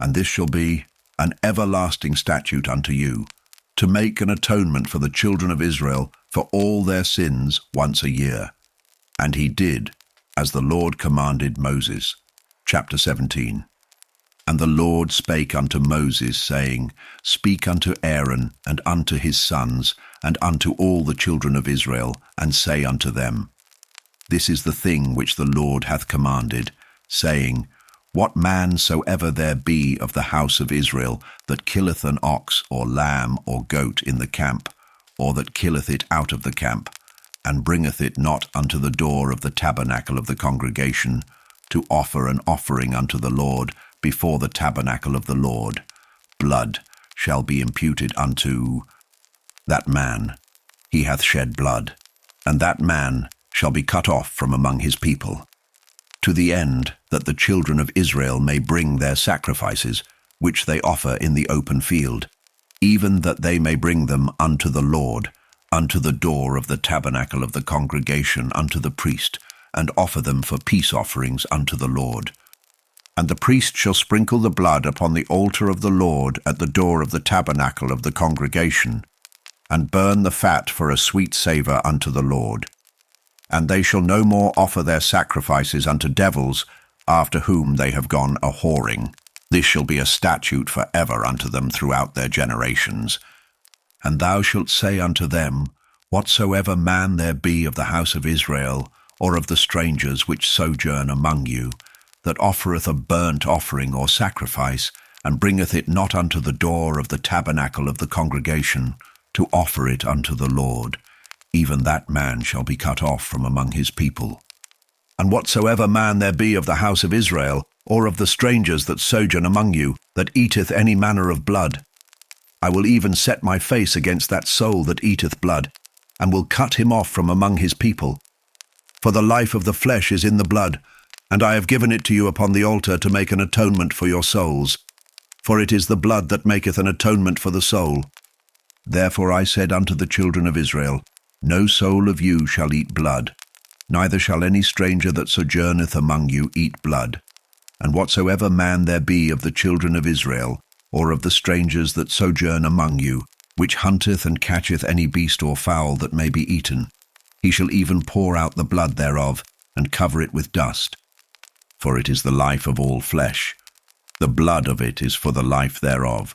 And this shall be an everlasting statute unto you, to make an atonement for the children of Israel for all their sins once a year. And he did, as the Lord commanded Moses. Chapter 17. And the Lord spake unto Moses, saying, Speak unto Aaron, and unto his sons, and unto all the children of Israel, and say unto them, This is the thing which the Lord hath commanded, saying, What man soever there be of the house of Israel that killeth an ox or lamb or goat in the camp, or that killeth it out of the camp, and bringeth it not unto the door of the tabernacle of the congregation, to offer an offering unto the Lord before the tabernacle of the Lord, blood shall be imputed unto that man. He hath shed blood, and that man shall be cut off from among his people, to the end that the children of Israel may bring their sacrifices, which they offer in the open field, even that they may bring them unto the Lord, unto the door of the tabernacle of the congregation, unto the priest, and offer them for peace offerings unto the Lord. And the priest shall sprinkle the blood upon the altar of the Lord at the door of the tabernacle of the congregation, and burn the fat for a sweet savour unto the Lord. And they shall no more offer their sacrifices unto devils, after whom they have gone a whoring. This shall be a statute for ever unto them throughout their generations. And thou shalt say unto them, Whatsoever man there be of the house of Israel, or of the strangers which sojourn among you, that offereth a burnt offering or sacrifice, and bringeth it not unto the door of the tabernacle of the congregation, to offer it unto the Lord, even that man shall be cut off from among his people. And whatsoever man there be of the house of Israel, or of the strangers that sojourn among you, that eateth any manner of blood, I will even set my face against that soul that eateth blood, and will cut him off from among his people. For the life of the flesh is in the blood, and I have given it to you upon the altar to make an atonement for your souls. For it is the blood that maketh an atonement for the soul. Therefore I said unto the children of Israel, No soul of you shall eat blood, neither shall any stranger that sojourneth among you eat blood. And whatsoever man there be of the children of Israel, or of the strangers that sojourn among you, which hunteth and catcheth any beast or fowl that may be eaten, he shall even pour out the blood thereof, and cover it with dust. For it is the life of all flesh. The blood of it is for the life thereof.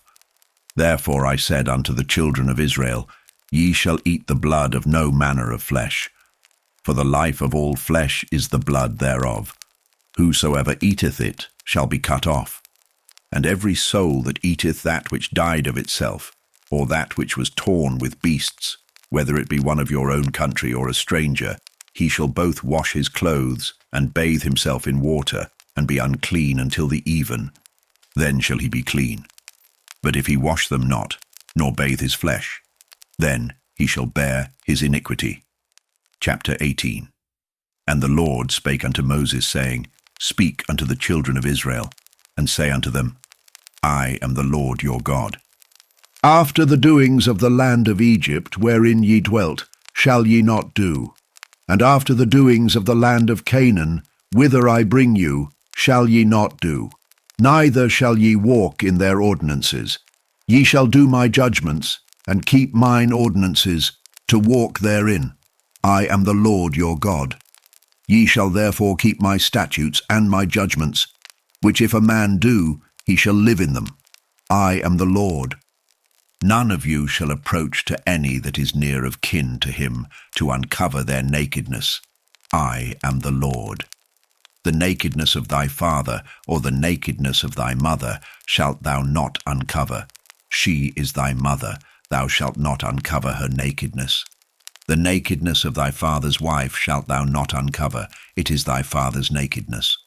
Therefore I said unto the children of Israel, Ye shall eat the blood of no manner of flesh. For the life of all flesh is the blood thereof. Whosoever eateth it shall be cut off. And every soul that eateth that which died of itself, or that which was torn with beasts, whether it be one of your own country or a stranger, he shall both wash his clothes, and bathe himself in water, and be unclean until the even. Then shall he be clean. But if he wash them not, nor bathe his flesh, then he shall bear his iniquity. Chapter 18. And the Lord spake unto Moses, saying, Speak unto the children of Israel, and say unto them, I am the Lord your God. After the doings of the land of Egypt, wherein ye dwelt, shall ye not do. And after the doings of the land of Canaan, whither I bring you, shall ye not do. Neither shall ye walk in their ordinances. Ye shall do my judgments, and keep mine ordinances, to walk therein. I am the Lord your God. Ye shall therefore keep my statutes and my judgments, which if a man do, he shall live in them. I am the Lord. None of you shall approach to any that is near of kin to him, to uncover their nakedness. I am the Lord. The nakedness of thy father, or the nakedness of thy mother, shalt thou not uncover. She is thy mother, thou shalt not uncover her nakedness. The nakedness of thy father's wife shalt thou not uncover, it is thy father's nakedness.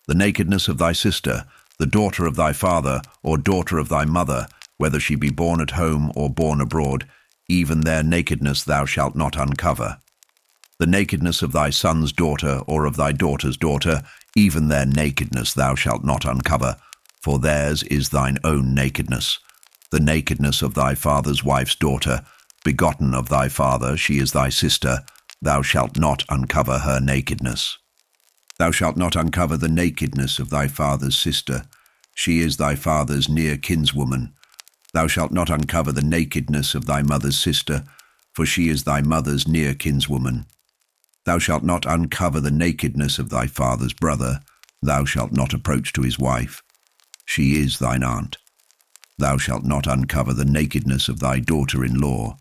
The nakedness of thy sister, the daughter of thy father, or daughter of thy mother, whether she be born at home or born abroad, even their nakedness thou shalt not uncover. The nakedness of thy son's daughter, or of thy daughter's daughter, even their nakedness thou shalt not uncover, for theirs is thine own nakedness. The nakedness of thy father's wife's daughter, begotten of thy father, she is thy sister, thou shalt not uncover her nakedness. Thou shalt not uncover the nakedness of thy father's sister, she is thy father's near kinswoman. Thou shalt not uncover the nakedness of thy mother's sister, for she is thy mother's near kinswoman. Thou shalt not uncover the nakedness of thy father's brother, thou shalt not approach to his wife, she is thine aunt. Thou shalt not uncover the nakedness of thy daughter-in-law,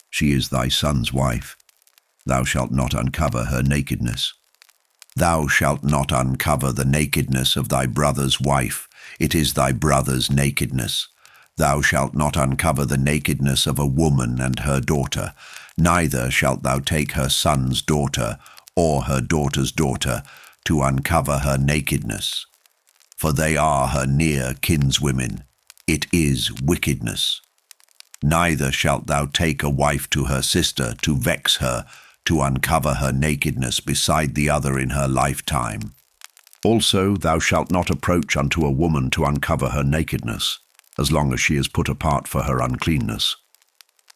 she is thy son's wife, thou shalt not uncover her nakedness. Thou shalt not uncover the nakedness of thy brother's wife, it is thy brother's nakedness. Thou shalt not uncover the nakedness of a woman and her daughter, neither shalt thou take her son's daughter, or her daughter's daughter, to uncover her nakedness. For they are her near kinswomen, it is wickedness. Neither shalt thou take a wife to her sister, to vex her, to uncover her nakedness beside the other in her lifetime. Also thou shalt not approach unto a woman to uncover her nakedness, as long as she is put apart for her uncleanness.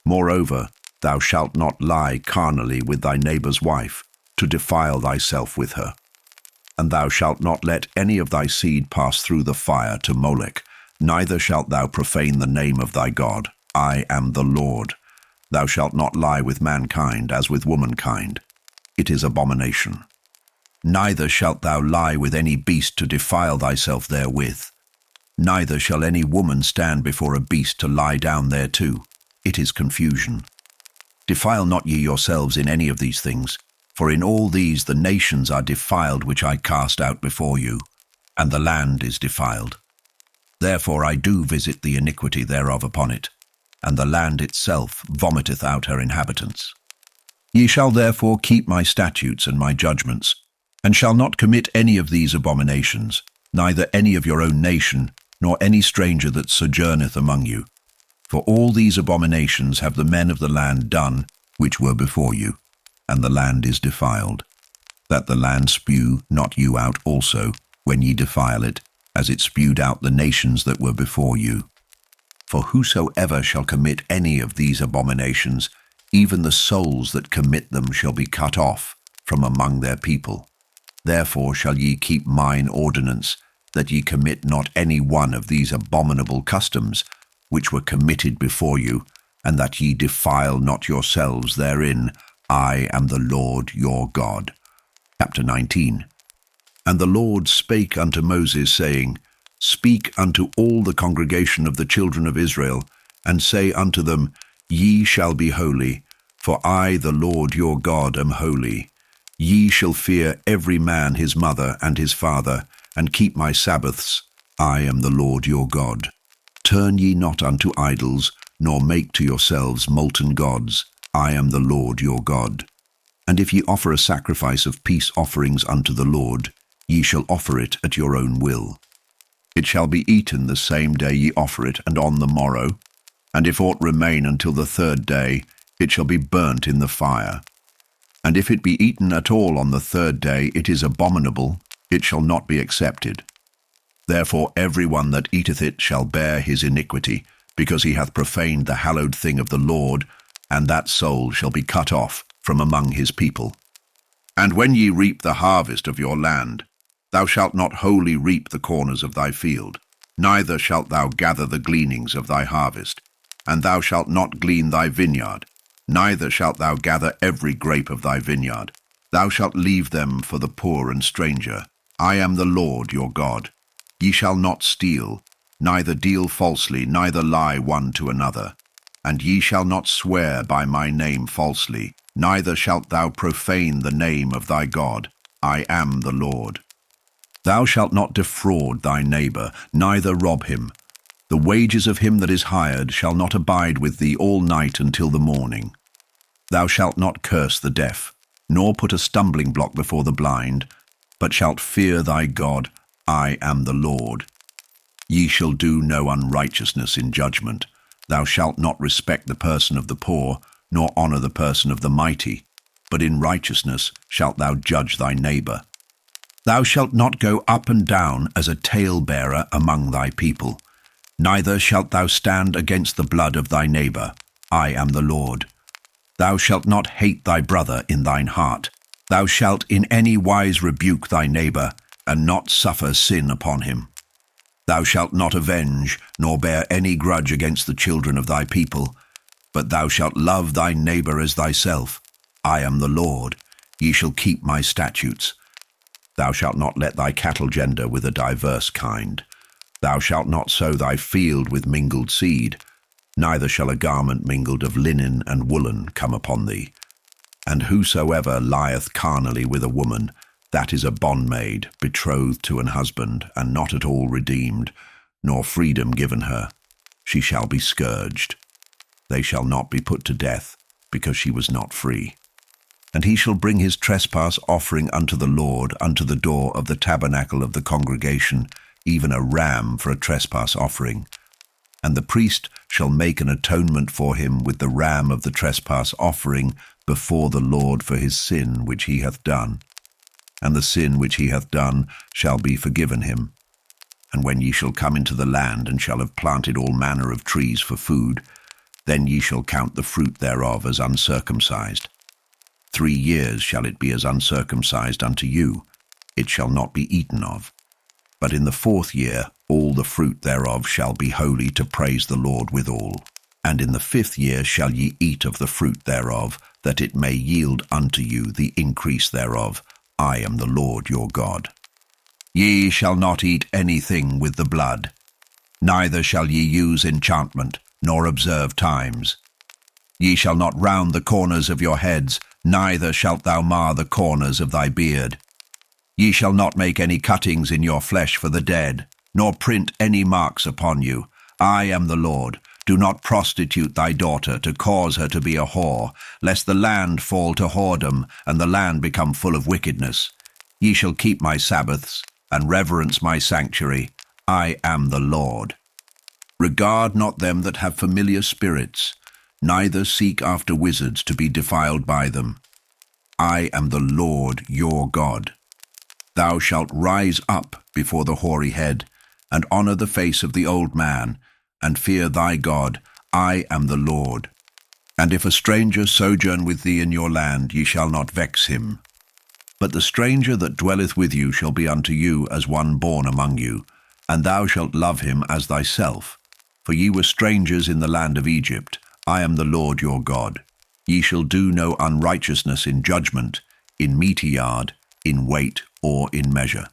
Moreover, thou shalt not lie carnally with thy neighbour's wife, to defile thyself with her. And thou shalt not let any of thy seed pass through the fire to Molech, neither shalt thou profane the name of thy God. I am the Lord. Thou shalt not lie with mankind as with womankind. It is abomination. Neither shalt thou lie with any beast to defile thyself therewith. Neither shall any woman stand before a beast to lie down thereto. It is confusion. Defile not ye yourselves in any of these things, for in all these the nations are defiled which I cast out before you, and the land is defiled. Therefore I do visit the iniquity thereof upon it, and the land itself vomiteth out her inhabitants. Ye shall therefore keep my statutes and my judgments, and shall not commit any of these abominations, neither any of your own nation, nor any stranger that sojourneth among you. For all these abominations have the men of the land done, which were before you, and the land is defiled, that the land spew not you out also, when ye defile it, as it spewed out the nations that were before you. For whosoever shall commit any of these abominations, even the souls that commit them shall be cut off from among their people. Therefore shall ye keep mine ordinance, that ye commit not any one of these abominable customs, which were committed before you, and that ye defile not yourselves therein. I am the Lord your God. Chapter 19. And the Lord spake unto Moses, saying, Speak unto all the congregation of the children of Israel, and say unto them, Ye shall be holy, for I, the Lord your God, am holy. Ye shall fear every man his mother and his father, and keep my Sabbaths. I am the Lord your God. Turn ye not unto idols, nor make to yourselves molten gods. I am the Lord your God. And if ye offer a sacrifice of peace offerings unto the Lord, ye shall offer it at your own will. It shall be eaten the same day ye offer it, and on the morrow. And if aught remain until the third day, it shall be burnt in the fire. And if it be eaten at all on the third day, it is abominable, it shall not be accepted. Therefore every one that eateth it shall bear his iniquity, because he hath profaned the hallowed thing of the Lord, and that soul shall be cut off from among his people. And when ye reap the harvest of your land, thou shalt not wholly reap the corners of thy field, neither shalt thou gather the gleanings of thy harvest. And thou shalt not glean thy vineyard, neither shalt thou gather every grape of thy vineyard. Thou shalt leave them for the poor and stranger. I am the Lord your God. Ye shall not steal, neither deal falsely, neither lie one to another. And ye shall not swear by my name falsely, neither shalt thou profane the name of thy God. I am the Lord. Thou shalt not defraud thy neighbor, neither rob him. The wages of him that is hired shall not abide with thee all night until the morning. Thou shalt not curse the deaf, nor put a stumbling block before the blind, but shalt fear thy God. I am the Lord. Ye shall do no unrighteousness in judgment. Thou shalt not respect the person of the poor, nor honor the person of the mighty, but in righteousness shalt thou judge thy neighbor. Thou shalt not go up and down as a talebearer among thy people, neither shalt thou stand against the blood of thy neighbor. I am the Lord. Thou shalt not hate thy brother in thine heart. Thou shalt in any wise rebuke thy neighbor, and not suffer sin upon him. Thou shalt not avenge, nor bear any grudge against the children of thy people, but thou shalt love thy neighbor as thyself. I am the Lord. Ye shall keep my statutes. Thou shalt not let thy cattle gender with a diverse kind. Thou shalt not sow thy field with mingled seed, neither shall a garment mingled of linen and woolen come upon thee. And whosoever lieth carnally with a woman, that is a bondmaid, betrothed to an husband, and not at all redeemed, nor freedom given her. She shall be scourged. They shall not be put to death, because she was not free. And he shall bring his trespass offering unto the Lord unto the door of the tabernacle of the congregation, even a ram for a trespass offering. And the priest shall make an atonement for him with the ram of the trespass offering before the Lord for his sin which he hath done. And the sin which he hath done shall be forgiven him. And when ye shall come into the land, and shall have planted all manner of trees for food, then ye shall count the fruit thereof as uncircumcised. 3 years shall it be as uncircumcised unto you. It shall not be eaten of. But in the 4th year all the fruit thereof shall be holy to praise the Lord withal. And in the 5th year shall ye eat of the fruit thereof, that it may yield unto you the increase thereof. I am the Lord your God. Ye shall not eat anything with the blood, neither shall ye use enchantment, nor observe times. Ye shall not round the corners of your heads, neither shalt thou mar the corners of thy beard. Ye shall not make any cuttings in your flesh for the dead, nor print any marks upon you. I am the Lord. Do not prostitute thy daughter to cause her to be a whore, lest the land fall to whoredom, and the land become full of wickedness. Ye shall keep my Sabbaths, and reverence my sanctuary. I am the Lord. Regard not them that have familiar spirits, neither seek after wizards to be defiled by them. I am the Lord your God. Thou shalt rise up before the hoary head, and honour the face of the old man, and fear thy God. I am the Lord. And if a stranger sojourn with thee in your land, ye shall not vex him. But the stranger that dwelleth with you shall be unto you as one born among you, and thou shalt love him as thyself. For ye were strangers in the land of Egypt. I am the Lord your God. Ye shall do no unrighteousness in judgment, in meteyard, in weight, or in measure.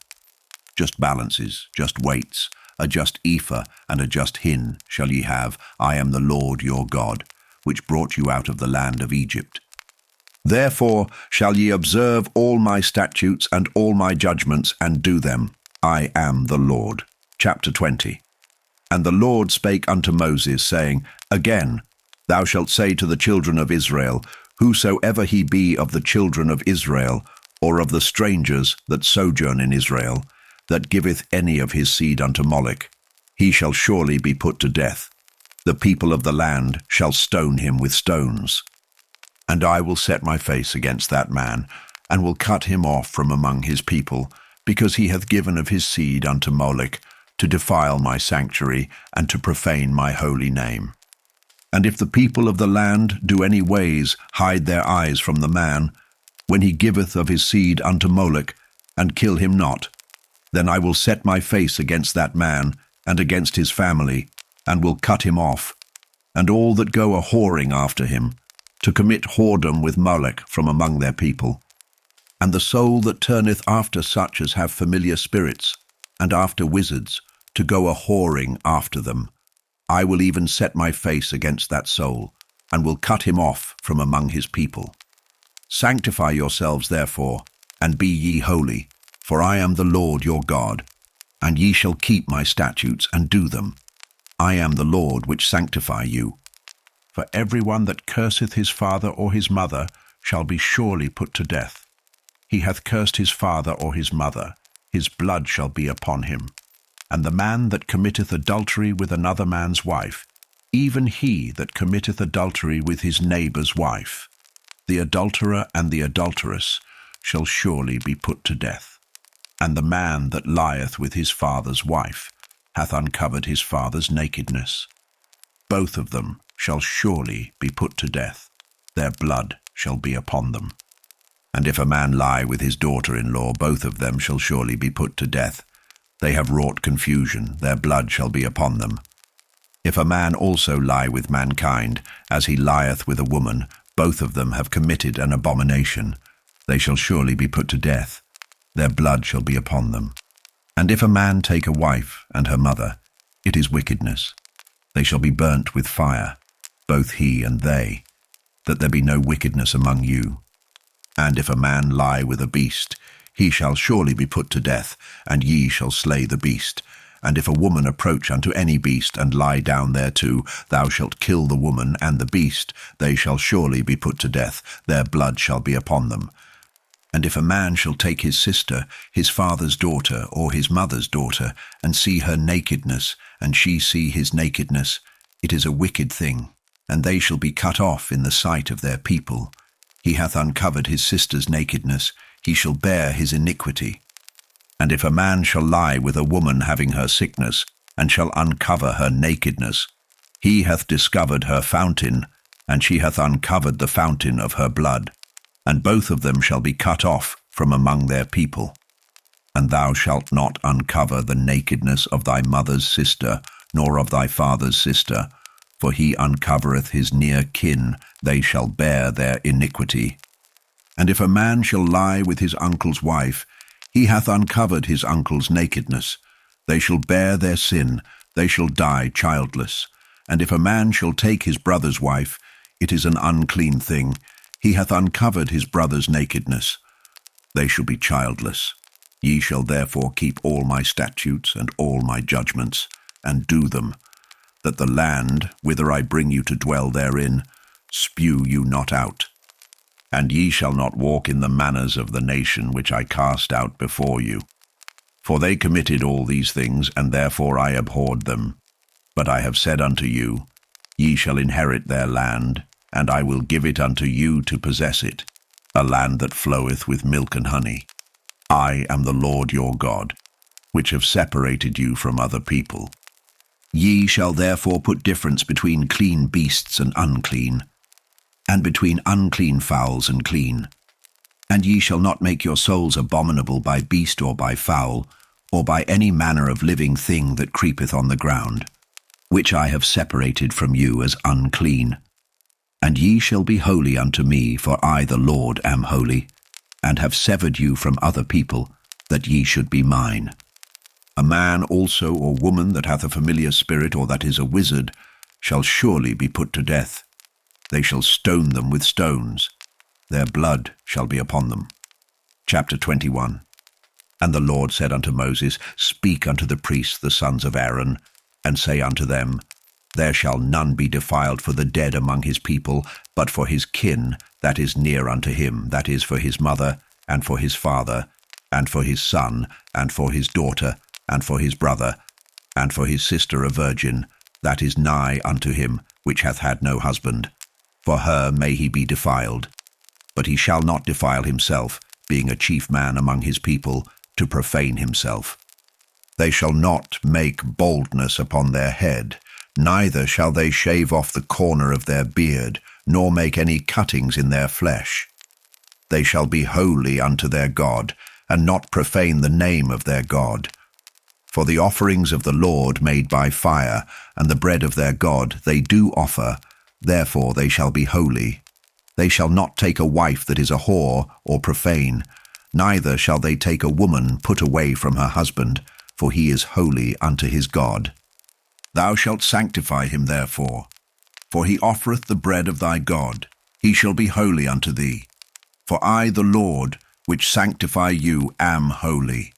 Just balances, just weights, a just ephah and a just hin shall ye have. I am the Lord your God, which brought you out of the land of Egypt. Therefore shall ye observe all my statutes and all my judgments, and do them. I am the Lord. Chapter 20. And the Lord spake unto Moses, saying, Again, thou shalt say to the children of Israel, Whosoever he be of the children of Israel, or of the strangers that sojourn in Israel, that giveth any of his seed unto Moloch, he shall surely be put to death. The people of the land shall stone him with stones. And I will set my face against that man, and will cut him off from among his people, because he hath given of his seed unto Moloch, to defile my sanctuary, and to profane my holy name. And if the people of the land do any ways hide their eyes from the man, when he giveth of his seed unto Moloch, and kill him not, then I will set my face against that man, and against his family, and will cut him off, and all that go a whoring after him, to commit whoredom with Moloch from among their people. And the soul that turneth after such as have familiar spirits, and after wizards, to go a whoring after them, I will even set my face against that soul, and will cut him off from among his people. Sanctify yourselves therefore, and be ye holy, for I am the Lord your God, and ye shall keep my statutes and do them. I am the Lord which sanctify you. For every one that curseth his father or his mother shall be surely put to death. He hath cursed his father or his mother, his blood shall be upon him. And the man that committeth adultery with another man's wife, even he that committeth adultery with his neighbour's wife, the adulterer and the adulteress shall surely be put to death. And the man that lieth with his father's wife hath uncovered his father's nakedness. Both of them shall surely be put to death. Their blood shall be upon them. And if a man lie with his daughter-in-law, both of them shall surely be put to death. They have wrought confusion, their blood shall be upon them. If a man also lie with mankind, as he lieth with a woman, both of them have committed an abomination. They shall surely be put to death. Their blood shall be upon them. And if a man take a wife and her mother, it is wickedness. They shall be burnt with fire, both he and they, that there be no wickedness among you. And if a man lie with a beast, he shall surely be put to death, and ye shall slay the beast. And if a woman approach unto any beast, and lie down thereto, thou shalt kill the woman and the beast. They shall surely be put to death, their blood shall be upon them. And if a man shall take his sister, his father's daughter, or his mother's daughter, and see her nakedness, and she see his nakedness, it is a wicked thing, and they shall be cut off in the sight of their people. He hath uncovered his sister's nakedness, he shall bear his iniquity. And if a man shall lie with a woman having her sickness, and shall uncover her nakedness, he hath discovered her fountain, and she hath uncovered the fountain of her blood. and both of them shall be cut off from among their people. And thou shalt not uncover the nakedness of thy mother's sister, nor of thy father's sister, for he uncovereth his near kin, they shall bear their iniquity. And if a man shall lie with his uncle's wife, he hath uncovered his uncle's nakedness. They shall bear their sin, they shall die childless. And if a man shall take his brother's wife, it is an unclean thing. He hath uncovered his brother's nakedness. They shall be childless. Ye shall therefore keep all my statutes and all my judgments, and do them, that the land, whither I bring you to dwell therein, spew you not out. And ye shall not walk in the manners of the nation which I cast out before you. For they committed all these things, and therefore I abhorred them. But I have said unto you, Ye shall inherit their land, and I will give it unto you to possess it, a land that floweth with milk and honey. I am the Lord your God, which have separated you from other people. Ye shall therefore put difference between clean beasts and unclean, and between unclean fowls and clean. And ye shall not make your souls abominable by beast or by fowl, or by any manner of living thing that creepeth on the ground, which I have separated from you as unclean. And ye shall be holy unto me, for I the Lord am holy, and have severed you from other people, that ye should be mine. A man also or woman that hath a familiar spirit, or that is a wizard, shall surely be put to death. They shall stone them with stones. Their blood shall be upon them. Chapter 21. And the Lord said unto Moses, Speak unto the priests, the sons of Aaron, and say unto them, There shall none be defiled for the dead among his people, but for his kin that is near unto him, that is, for his mother, and for his father, and for his son, and for his daughter, and for his brother, and for his sister a virgin, that is nigh unto him, which hath had no husband. For her may he be defiled. But he shall not defile himself, being a chief man among his people, to profane himself. They shall not make baldness upon their head, neither shall they shave off the corner of their beard, nor make any cuttings in their flesh. They shall be holy unto their God, and not profane the name of their God. For the offerings of the Lord made by fire, and the bread of their God they do offer, therefore they shall be holy. They shall not take a wife that is a whore or profane, neither shall they take a woman put away from her husband, for he is holy unto his God. Thou shalt sanctify him therefore, for he offereth the bread of thy God. He shall be holy unto thee. For I, the Lord, which sanctify you, am holy.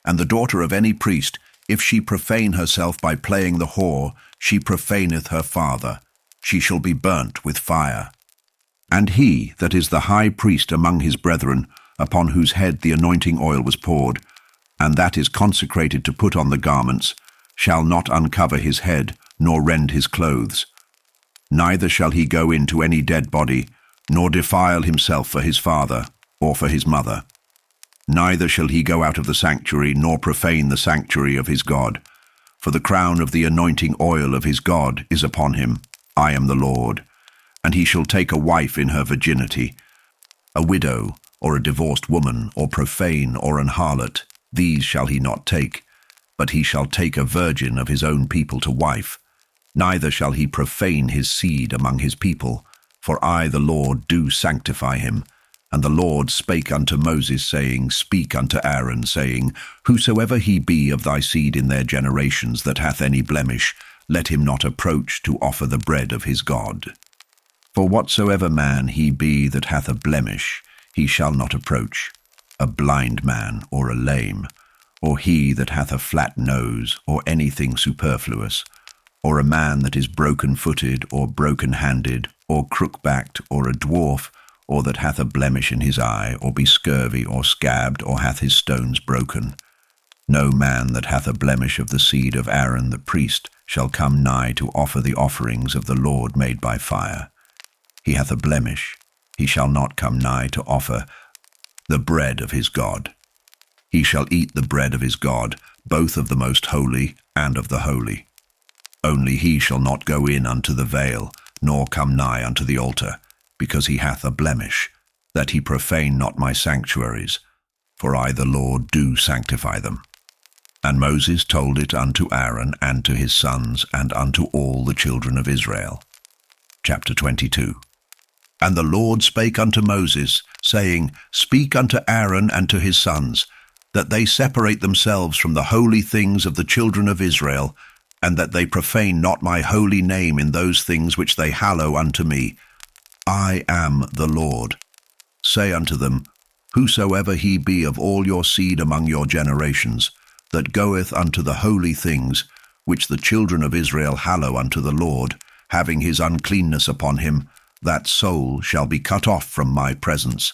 And the daughter of any priest, if she profane herself by playing the whore, she profaneth her father. She shall be burnt with fire. And he that is the high priest among his brethren, upon whose head the anointing oil was poured, and that is consecrated to put on the garments, shall not uncover his head, nor rend his clothes. Neither shall he go into any dead body, nor defile himself for his father, or for his mother. Neither shall he go out of the sanctuary, nor profane the sanctuary of his God. For the crown of the anointing oil of his God is upon him. I am the Lord. And he shall take a wife in her virginity, a widow, or a divorced woman, or profane, or an harlot. These shall he not take, but he shall take a virgin of his own people to wife. Neither shall he profane his seed among his people, for I, the Lord, do sanctify him. And the Lord spake unto Moses, saying, Speak unto Aaron, saying, Whosoever he be of thy seed in their generations that hath any blemish, let him not approach to offer the bread of his God. For whatsoever man he be that hath a blemish, he shall not approach, a blind man, or a lame, or he that hath a flat nose, or anything superfluous, or a man that is broken-footed, or broken-handed, or crook-backed, or a dwarf, or that hath a blemish in his eye, or be scurvy, or scabbed, or hath his stones broken. No man that hath a blemish of the seed of Aaron the priest shall come nigh to offer the offerings of the Lord made by fire. He hath a blemish, he shall not come nigh to offer the bread of his God. He shall eat the bread of his God, both of the most holy and of the holy. Only he shall not go in unto the veil, nor come nigh unto the altar, because he hath a blemish. that he profane not my sanctuaries, for I, the Lord, do sanctify them. And Moses told it unto Aaron and to his sons and unto all the children of Israel. Chapter 22. And the Lord spake unto Moses, saying, Speak unto Aaron and to his sons, that they separate themselves from the holy things of the children of Israel, and that they profane not my holy name in those things which they hallow unto me. I am the Lord. Say unto them, Whosoever he be of all your seed among your generations, that goeth unto the holy things, which the children of Israel hallow unto the Lord, having his uncleanness upon him, that soul shall be cut off from my presence.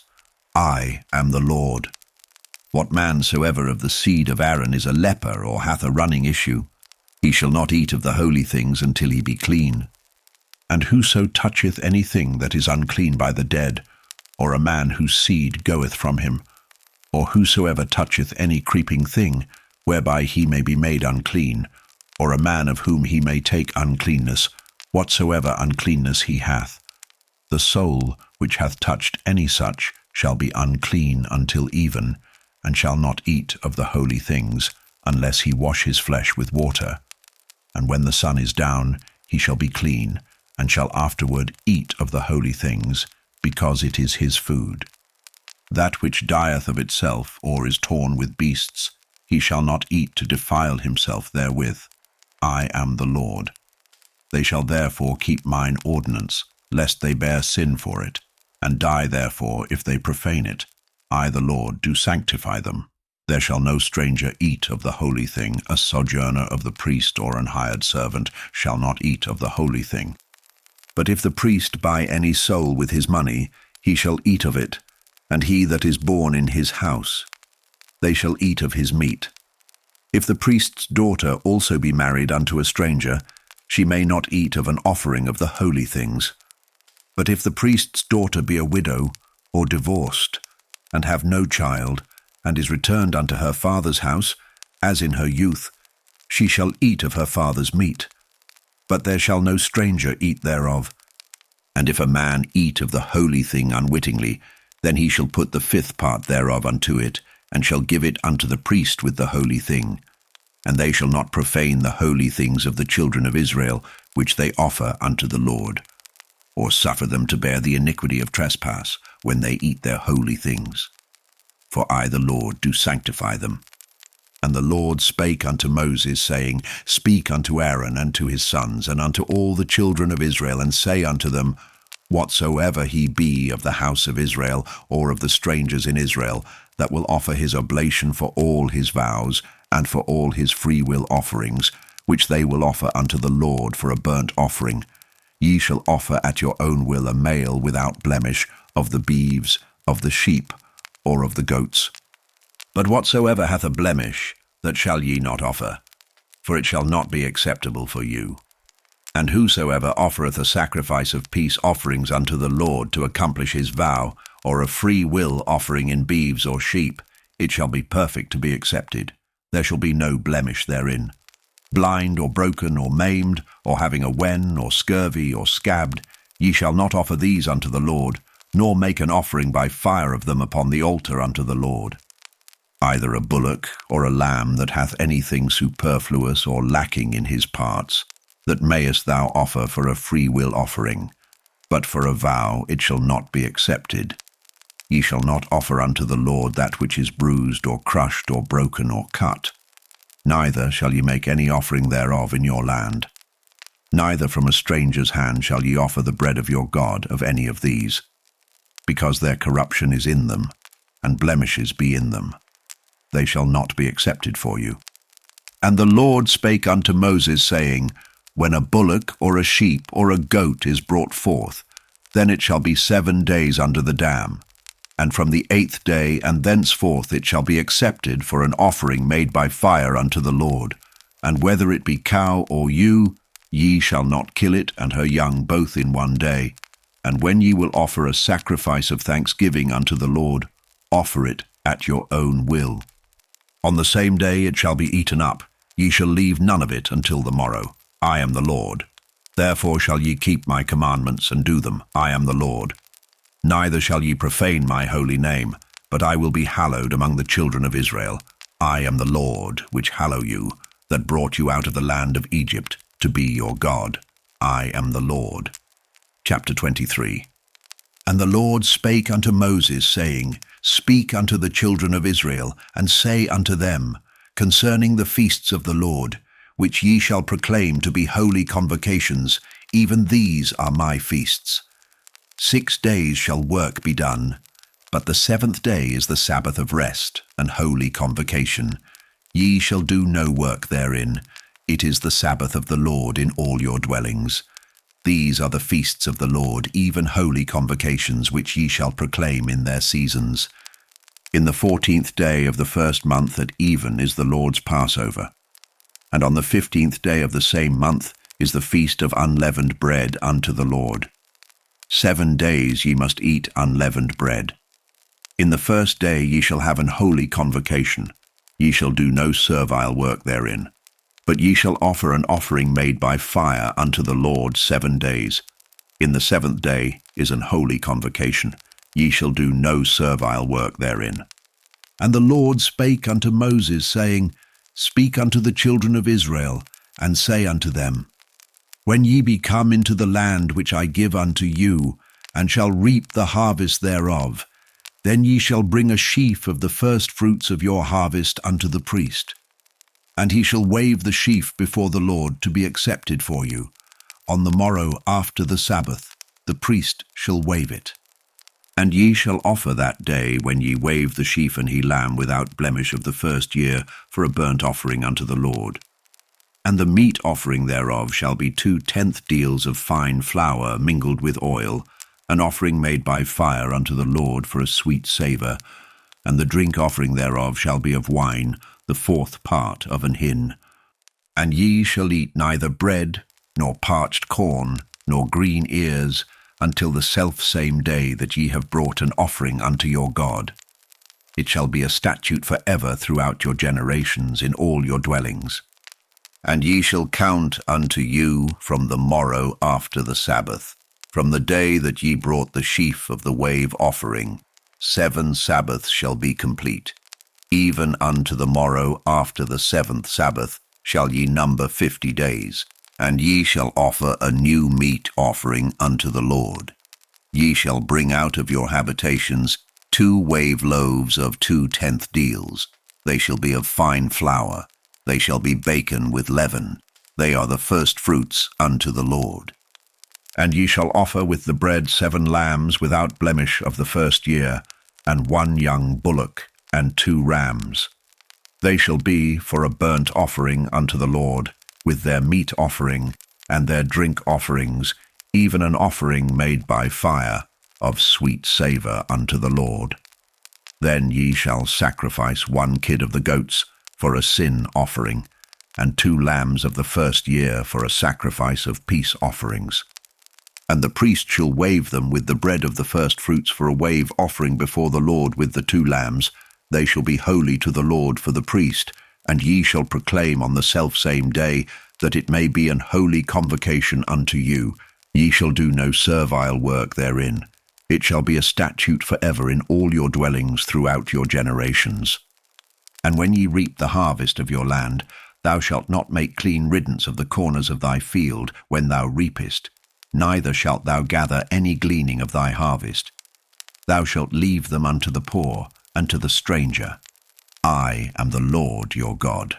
I am the Lord. What man soever of the seed of Aaron is a leper, or hath a running issue, he shall not eat of the holy things until he be clean. And whoso toucheth anything that is unclean by the dead, or a man whose seed goeth from him, or whosoever toucheth any creeping thing, whereby he may be made unclean, or a man of whom he may take uncleanness, whatsoever uncleanness he hath, the soul which hath touched any such shall be unclean until even, and shall not eat of the holy things, unless he wash his flesh with water. And when the sun is down, he shall be clean, and shall afterward eat of the holy things, because it is his food. That which dieth of itself, or is torn with beasts, he shall not eat to defile himself therewith. I am the Lord. They shall therefore keep mine ordinance, lest they bear sin for it, and die therefore if they profane it. I, the Lord, do sanctify them. There shall no stranger eat of the holy thing. A sojourner of the priest or an hired servant shall not eat of the holy thing. But if the priest buy any soul with his money, he shall eat of it, and he that is born in his house. They shall eat of his meat. If the priest's daughter also be married unto a stranger, she may not eat of an offering of the holy things. But if the priest's daughter be a widow, or divorced, and have no child, and is returned unto her father's house, as in her youth, she shall eat of her father's meat. But there shall no stranger eat thereof. And if a man eat of the holy thing unwittingly, then he shall put the fifth part thereof unto it, and shall give it unto the priest with the holy thing. And they shall not profane the holy things of the children of Israel, which they offer unto the Lord, or suffer them to bear the iniquity of trespass, when they eat their holy things. For I, the Lord, do sanctify them. And the Lord spake unto Moses, saying, Speak unto Aaron and to his sons, and unto all the children of Israel, and say unto them, Whatsoever he be of the house of Israel, or of the strangers in Israel, that will offer his oblation for all his vows, and for all his freewill offerings, which they will offer unto the Lord for a burnt offering, ye shall offer at your own will a male without blemish, of the beeves, of the sheep, or of the goats. But whatsoever hath a blemish, that shall ye not offer, for it shall not be acceptable for you. And whosoever offereth a sacrifice of peace offerings unto the Lord to accomplish his vow, or a free will offering in beeves or sheep, it shall be perfect to be accepted. There shall be no blemish therein. Blind or broken or maimed, or having a wen or scurvy or scabbed, ye shall not offer these unto the Lord, nor make an offering by fire of them upon the altar unto the Lord. Either a bullock or a lamb that hath anything superfluous or lacking in his parts, that mayest thou offer for a free will offering, but for a vow it shall not be accepted. Ye shall not offer unto the Lord that which is bruised or crushed or broken or cut. Neither shall ye make any offering thereof in your land. Neither from a stranger's hand shall ye offer the bread of your God of any of these, because their corruption is in them, and blemishes be in them. They shall not be accepted for you. And the Lord spake unto Moses, saying, When a bullock or a sheep or a goat is brought forth, then it shall be 7 days under the dam. And from the 8th day and thenceforth it shall be accepted for an offering made by fire unto the Lord. And whether it be cow or ewe, ye shall not kill it and her young both in 1 day. And when ye will offer a sacrifice of thanksgiving unto the Lord, offer it at your own will. On the same day it shall be eaten up. Ye shall leave none of it until the morrow. I am the Lord. Therefore shall ye keep my commandments and do them. I am the Lord. Neither shall ye profane my holy name, but I will be hallowed among the children of Israel. I am the Lord, which hallow you, that brought you out of the land of Egypt, to be your God. I am the Lord. Chapter 23. And the Lord spake unto Moses, saying, Speak unto the children of Israel, and say unto them, concerning the feasts of the Lord, which ye shall proclaim to be holy convocations, even these are my feasts. 6 days shall work be done, but the 7th day is the Sabbath of rest and holy convocation. Ye shall do no work therein. It is the Sabbath of the Lord in all your dwellings. These are the feasts of the Lord, even holy convocations, which ye shall proclaim in their seasons. In the 14th day of the 1st month at even is the Lord's Passover. And on the 15th day of the same month is the feast of unleavened bread unto the Lord. 7 days ye must eat unleavened bread. In the 1st day ye shall have an holy convocation. Ye shall do no servile work therein. But ye shall offer an offering made by fire unto the Lord 7 days. In the 7th day is an holy convocation. Ye shall do no servile work therein. And the Lord spake unto Moses, saying, Speak unto the children of Israel, and say unto them, When ye be come into the land which I give unto you, and shall reap the harvest thereof, then ye shall bring a sheaf of the first fruits of your harvest unto the priest. And he shall wave the sheaf before the Lord to be accepted for you. On the morrow after the Sabbath, the priest shall wave it. And ye shall offer that day, when ye wave the sheaf and he lamb without blemish of the 1st year, for a burnt offering unto the Lord. And the meat offering thereof shall be 2/10 deals of fine flour mingled with oil, an offering made by fire unto the Lord for a sweet savour. And the drink offering thereof shall be of wine, the 4th part of an hin. And ye shall eat neither bread, nor parched corn, nor green ears, until the selfsame day that ye have brought an offering unto your God. It shall be a statute for ever throughout your generations in all your dwellings. And ye shall count unto you from the morrow after the Sabbath, from the day that ye brought the sheaf of the wave offering. 7 Sabbaths shall be complete. Even unto the morrow after the 7th Sabbath shall ye number 50 days, and ye shall offer a new meat offering unto the Lord. Ye shall bring out of your habitations 2 wave loaves of 2/10 deals. They shall be of fine flour. They shall be baken with leaven. They are the first fruits unto the Lord. And ye shall offer with the bread 7 lambs without blemish of the 1st year, and 1 young bullock, and 2 rams. They shall be for a burnt offering unto the Lord, with their meat offering, and their drink offerings, even an offering made by fire, of sweet savour unto the Lord. Then ye shall sacrifice 1 kid of the goats for a sin offering, and 2 lambs of the 1st year for a sacrifice of peace offerings. And the priest shall wave them with the bread of the first fruits for a wave offering before the Lord with the 2 lambs. They shall be holy to the Lord for the priest, and ye shall proclaim on the selfsame day, that it may be an holy convocation unto you. Ye shall do no servile work therein. It shall be a statute for ever in all your dwellings throughout your generations. And when ye reap the harvest of your land, thou shalt not make clean riddance of the corners of thy field when thou reapest, neither shalt thou gather any gleaning of thy harvest. Thou shalt leave them unto the poor and to the stranger. I am the Lord your God.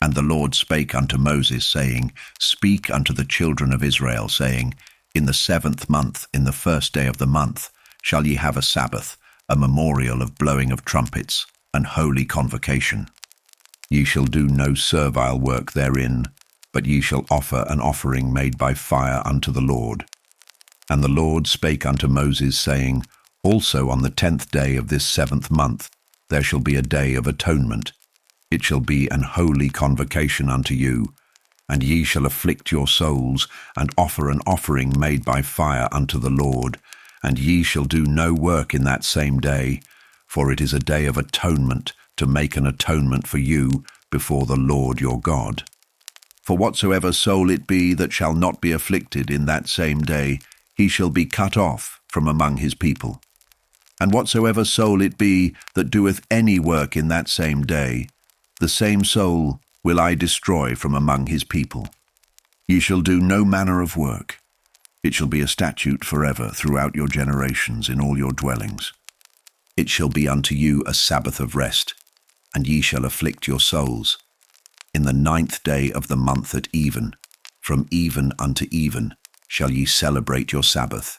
And the Lord spake unto Moses, saying, Speak unto the children of Israel, saying, In the 7th month, in the 1st day of the month, shall ye have a Sabbath, a memorial of blowing of trumpets, an holy convocation. Ye shall do no servile work therein, but ye shall offer an offering made by fire unto the Lord. And the Lord spake unto Moses, saying, Also on the 10th day of this 7th month there shall be a day of atonement. It shall be an holy convocation unto you, and ye shall afflict your souls, and offer an offering made by fire unto the Lord. And ye shall do no work in that same day, for it is a day of atonement, to make an atonement for you before the Lord your God. For whatsoever soul it be that shall not be afflicted in that same day, he shall be cut off from among his people. And whatsoever soul it be that doeth any work in that same day, the same soul will I destroy from among his people. Ye shall do no manner of work. It shall be a statute forever throughout your generations in all your dwellings. It shall be unto you a Sabbath of rest, and ye shall afflict your souls. In the 9th day of the month at even, from even unto even, shall ye celebrate your Sabbath.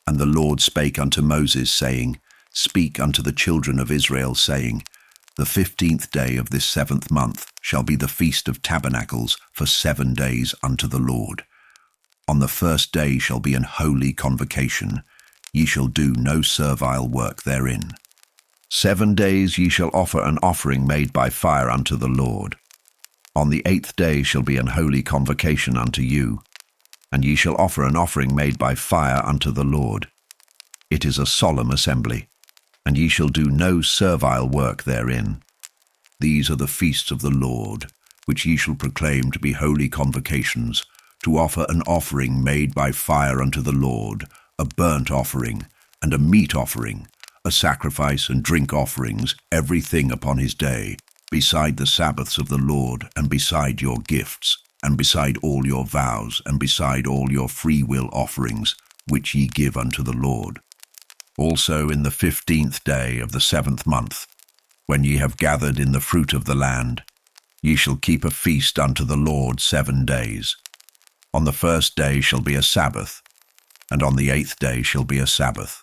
And the Lord spake unto Moses, saying, Speak unto the children of Israel, saying, The 15th day of this 7th month shall be the Feast of Tabernacles for 7 days unto the Lord. On the 1st day shall be an holy convocation. Ye shall do no servile work therein. 7 days ye shall offer an offering made by fire unto the Lord. On the 8th day shall be an holy convocation unto you, and ye shall offer an offering made by fire unto the Lord. It is a solemn assembly, and ye shall do no servile work therein. These are the feasts of the Lord, which ye shall proclaim to be holy convocations, to offer an offering made by fire unto the Lord, a burnt offering, and a meat offering, a sacrifice and drink offerings, everything upon his day, beside the Sabbaths of the Lord, and beside your gifts, and beside all your vows, and beside all your freewill offerings, which ye give unto the Lord. Also in the 15th day of the 7th month, when ye have gathered in the fruit of the land, ye shall keep a feast unto the Lord 7 days. On the 1st day shall be a Sabbath, and on the 8th day shall be a Sabbath.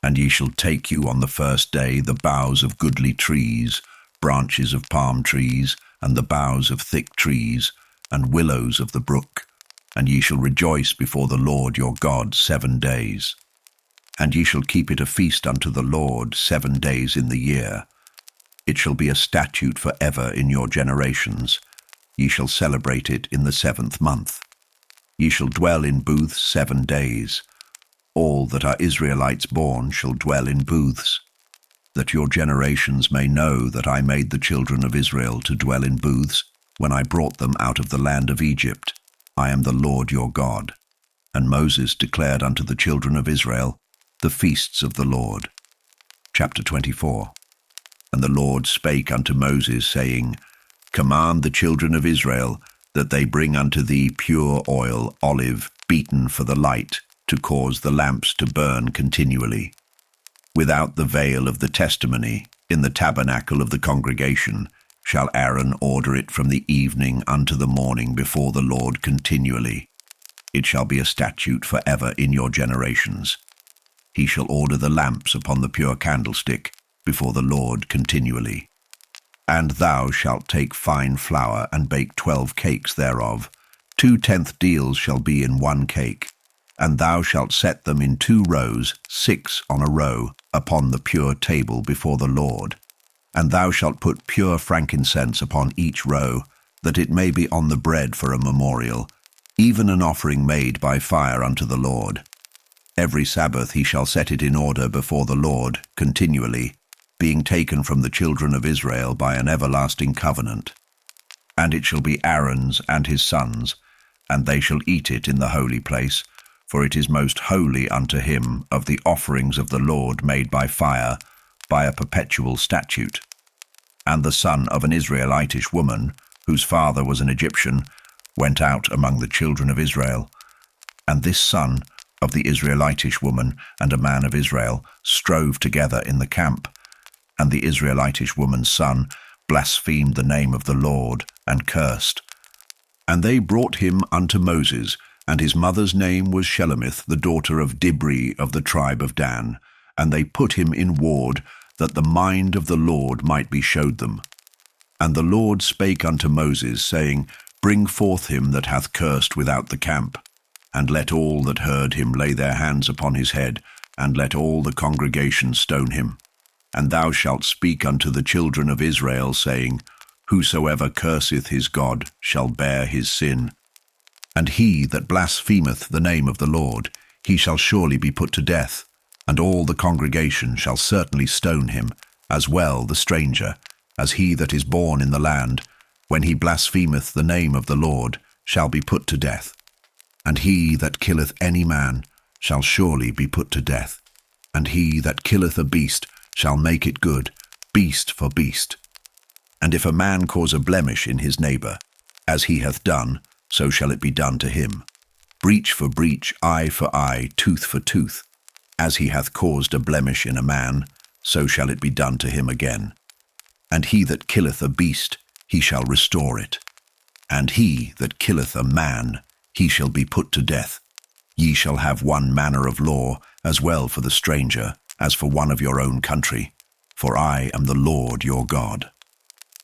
And ye shall take you on the 1st day the boughs of goodly trees, branches of palm trees, and the boughs of thick trees, and willows of the brook, and ye shall rejoice before the Lord your God 7 days. And ye shall keep it a feast unto the Lord 7 days in the year. It shall be a statute for ever in your generations. Ye shall celebrate it in the 7th month. Ye shall dwell in booths 7 days. All that are Israelites born shall dwell in booths, that your generations may know that I made the children of Israel to dwell in booths when I brought them out of the land of Egypt. I am the Lord your God. And Moses declared unto the children of Israel the feasts of the Lord. Chapter 24. And the Lord spake unto Moses, saying, Command the children of Israel that they bring unto thee pure oil, olive, beaten for the light, to cause the lamps to burn continually. Without the veil of the testimony, in the tabernacle of the congregation, shall Aaron order it from the evening unto the morning before the Lord continually. It shall be a statute for ever in your generations. He shall order the lamps upon the pure candlestick before the Lord continually. And thou shalt take fine flour, and bake 12 cakes thereof. 2/10 deals shall be in 1 cake. And thou shalt set them in 2 rows, 6 on a row, upon the pure table before the Lord. And thou shalt put pure frankincense upon each row, that it may be on the bread for a memorial, even an offering made by fire unto the Lord. Every Sabbath he shall set it in order before the Lord continually, being taken from the children of Israel by an everlasting covenant. And it shall be Aaron's and his sons, and they shall eat it in the holy place, for it is most holy unto him of the offerings of the Lord made by fire, by a perpetual statute. And the son of an Israelitish woman, whose father was an Egyptian, went out among the children of Israel. And this son of the Israelitish woman and a man of Israel strove together in the camp. And the Israelitish woman's son blasphemed the name of the Lord, and cursed. And they brought him unto Moses, and his mother's name was Shelemith, the daughter of Dibri of the tribe of Dan. And they put him in ward, that the mind of the Lord might be showed them. And the Lord spake unto Moses, saying, Bring forth him that hath cursed without the camp, and let all that heard him lay their hands upon his head, and let all the congregation stone him. And thou shalt speak unto the children of Israel, saying, Whosoever curseth his God shall bear his sin. And he that blasphemeth the name of the Lord, he shall surely be put to death, and all the congregation shall certainly stone him, as well the stranger, as he that is born in the land, when he blasphemeth the name of the Lord, shall be put to death. And he that killeth any man shall surely be put to death. And he that killeth a beast shall make it good, beast for beast. And if a man cause a blemish in his neighbour, as he hath done, so shall it be done to him. Breach for breach, eye for eye, tooth for tooth. As he hath caused a blemish in a man, so shall it be done to him again. And he that killeth a beast, he shall restore it. And he that killeth a man, he shall be put to death. Ye shall have one manner of law, as well for the stranger, as for one of your own country. For I am the Lord your God.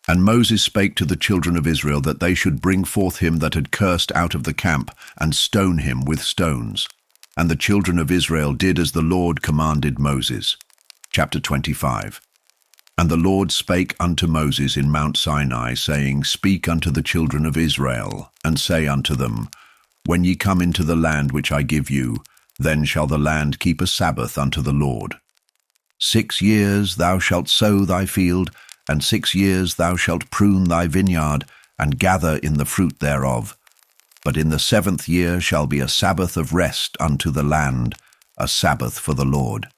And Moses spake to the children of Israel that they should bring forth him that had cursed out of the camp, and stone him with stones. And the children of Israel did as the Lord commanded Moses. Chapter 25. And the Lord spake unto Moses in Mount Sinai, saying, Speak unto the children of Israel, and say unto them, When ye come into the land which I give you, then shall the land keep a Sabbath unto the Lord. 6 years thou shalt sow thy field, and 6 years thou shalt prune thy vineyard, and gather in the fruit thereof. But in the 7th year shall be a Sabbath of rest unto the land, a Sabbath for the Lord.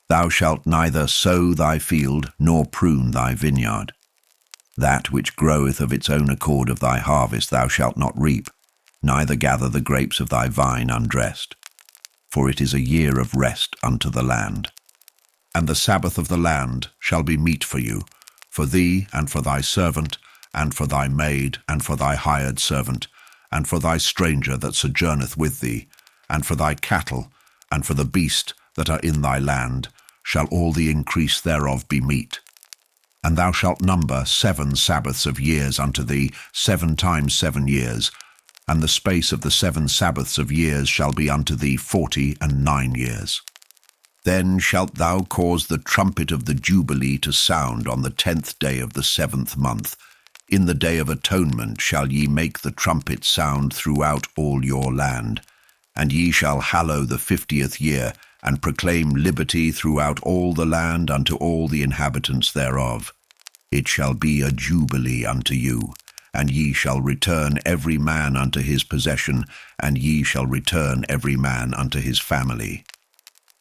Thou shalt neither sow thy field, nor prune thy vineyard. That which groweth of its own accord of thy harvest thou shalt not reap, neither gather the grapes of thy vine undressed. For it is a year of rest unto the land. And the Sabbath of the land shall be meat for you, for thee, and for thy servant, and for thy maid, and for thy hired servant, and for thy stranger that sojourneth with thee, and for thy cattle, and for the beast that are in thy land, shall all the increase thereof be meat. And thou shalt number 7 Sabbaths of years unto thee, 7 times 7 years, and the space of the 7 Sabbaths of years shall be unto thee 49 years. Then shalt thou cause the trumpet of the Jubilee to sound on the 10th day of the 7th month. In the day of atonement shall ye make the trumpet sound throughout all your land. And ye shall hallow the 50th year, and proclaim liberty throughout all the land unto all the inhabitants thereof. It shall be a jubilee unto you, and ye shall return every man unto his possession, and ye shall return every man unto his family.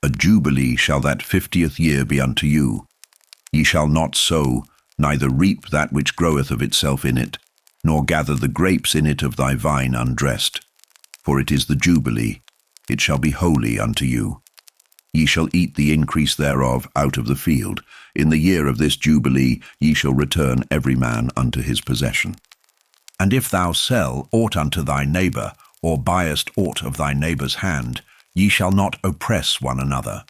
A jubilee shall that 50th year be unto you. Ye shall not sow, neither reap that which groweth of itself in it, nor gather the grapes in it of thy vine undressed. For it is the jubilee, it shall be holy unto you. Ye shall eat the increase thereof out of the field. In the year of this jubilee ye shall return every man unto his possession. And if thou sell aught unto thy neighbour, or buyest aught of thy neighbour's hand, ye shall not oppress one another.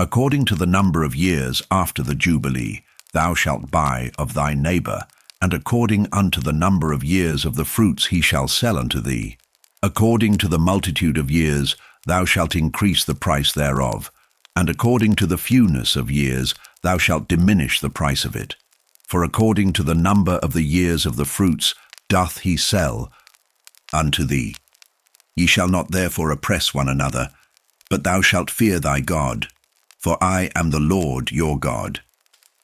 According to the number of years after the jubilee, thou shalt buy of thy neighbour, and according unto the number of years of the fruits he shall sell unto thee. According to the multitude of years thou shalt increase the price thereof, and according to the fewness of years thou shalt diminish the price of it. For according to the number of the years of the fruits doth he sell unto thee. Ye shall not therefore oppress one another, but thou shalt fear thy God, for I am the Lord your God.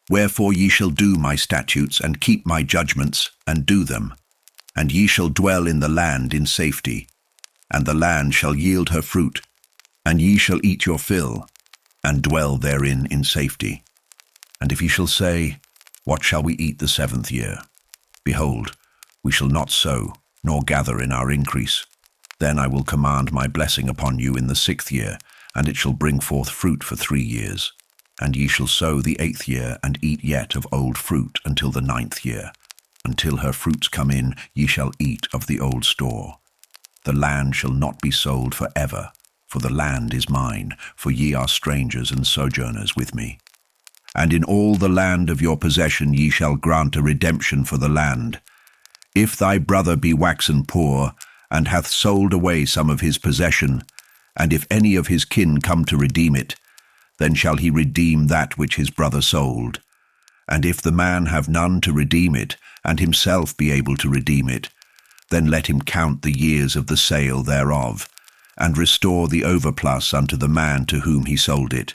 Wherefore ye shall do my statutes, and keep my judgments, and do them. And ye shall dwell in the land in safety, and the land shall yield her fruit, and ye shall eat your fill, and dwell therein in safety. And if ye shall say, What shall we eat the 7th year? Behold, we shall not sow, nor gather in our increase. Then I will command my blessing upon you in the 6th year, and it shall bring forth fruit for 3 years. And ye shall sow the 8th year, and eat yet of old fruit until the 9th year. Until her fruits come in, ye shall eat of the old store. The land shall not be sold for ever, for the land is mine, for ye are strangers and sojourners with me. And in all the land of your possession ye shall grant a redemption for the land. If thy brother be waxen poor, and hath sold away some of his possession, and if any of his kin come to redeem it, then shall he redeem that which his brother sold. And if the man have none to redeem it, and himself be able to redeem it, then let him count the years of the sale thereof, and restore the overplus unto the man to whom he sold it,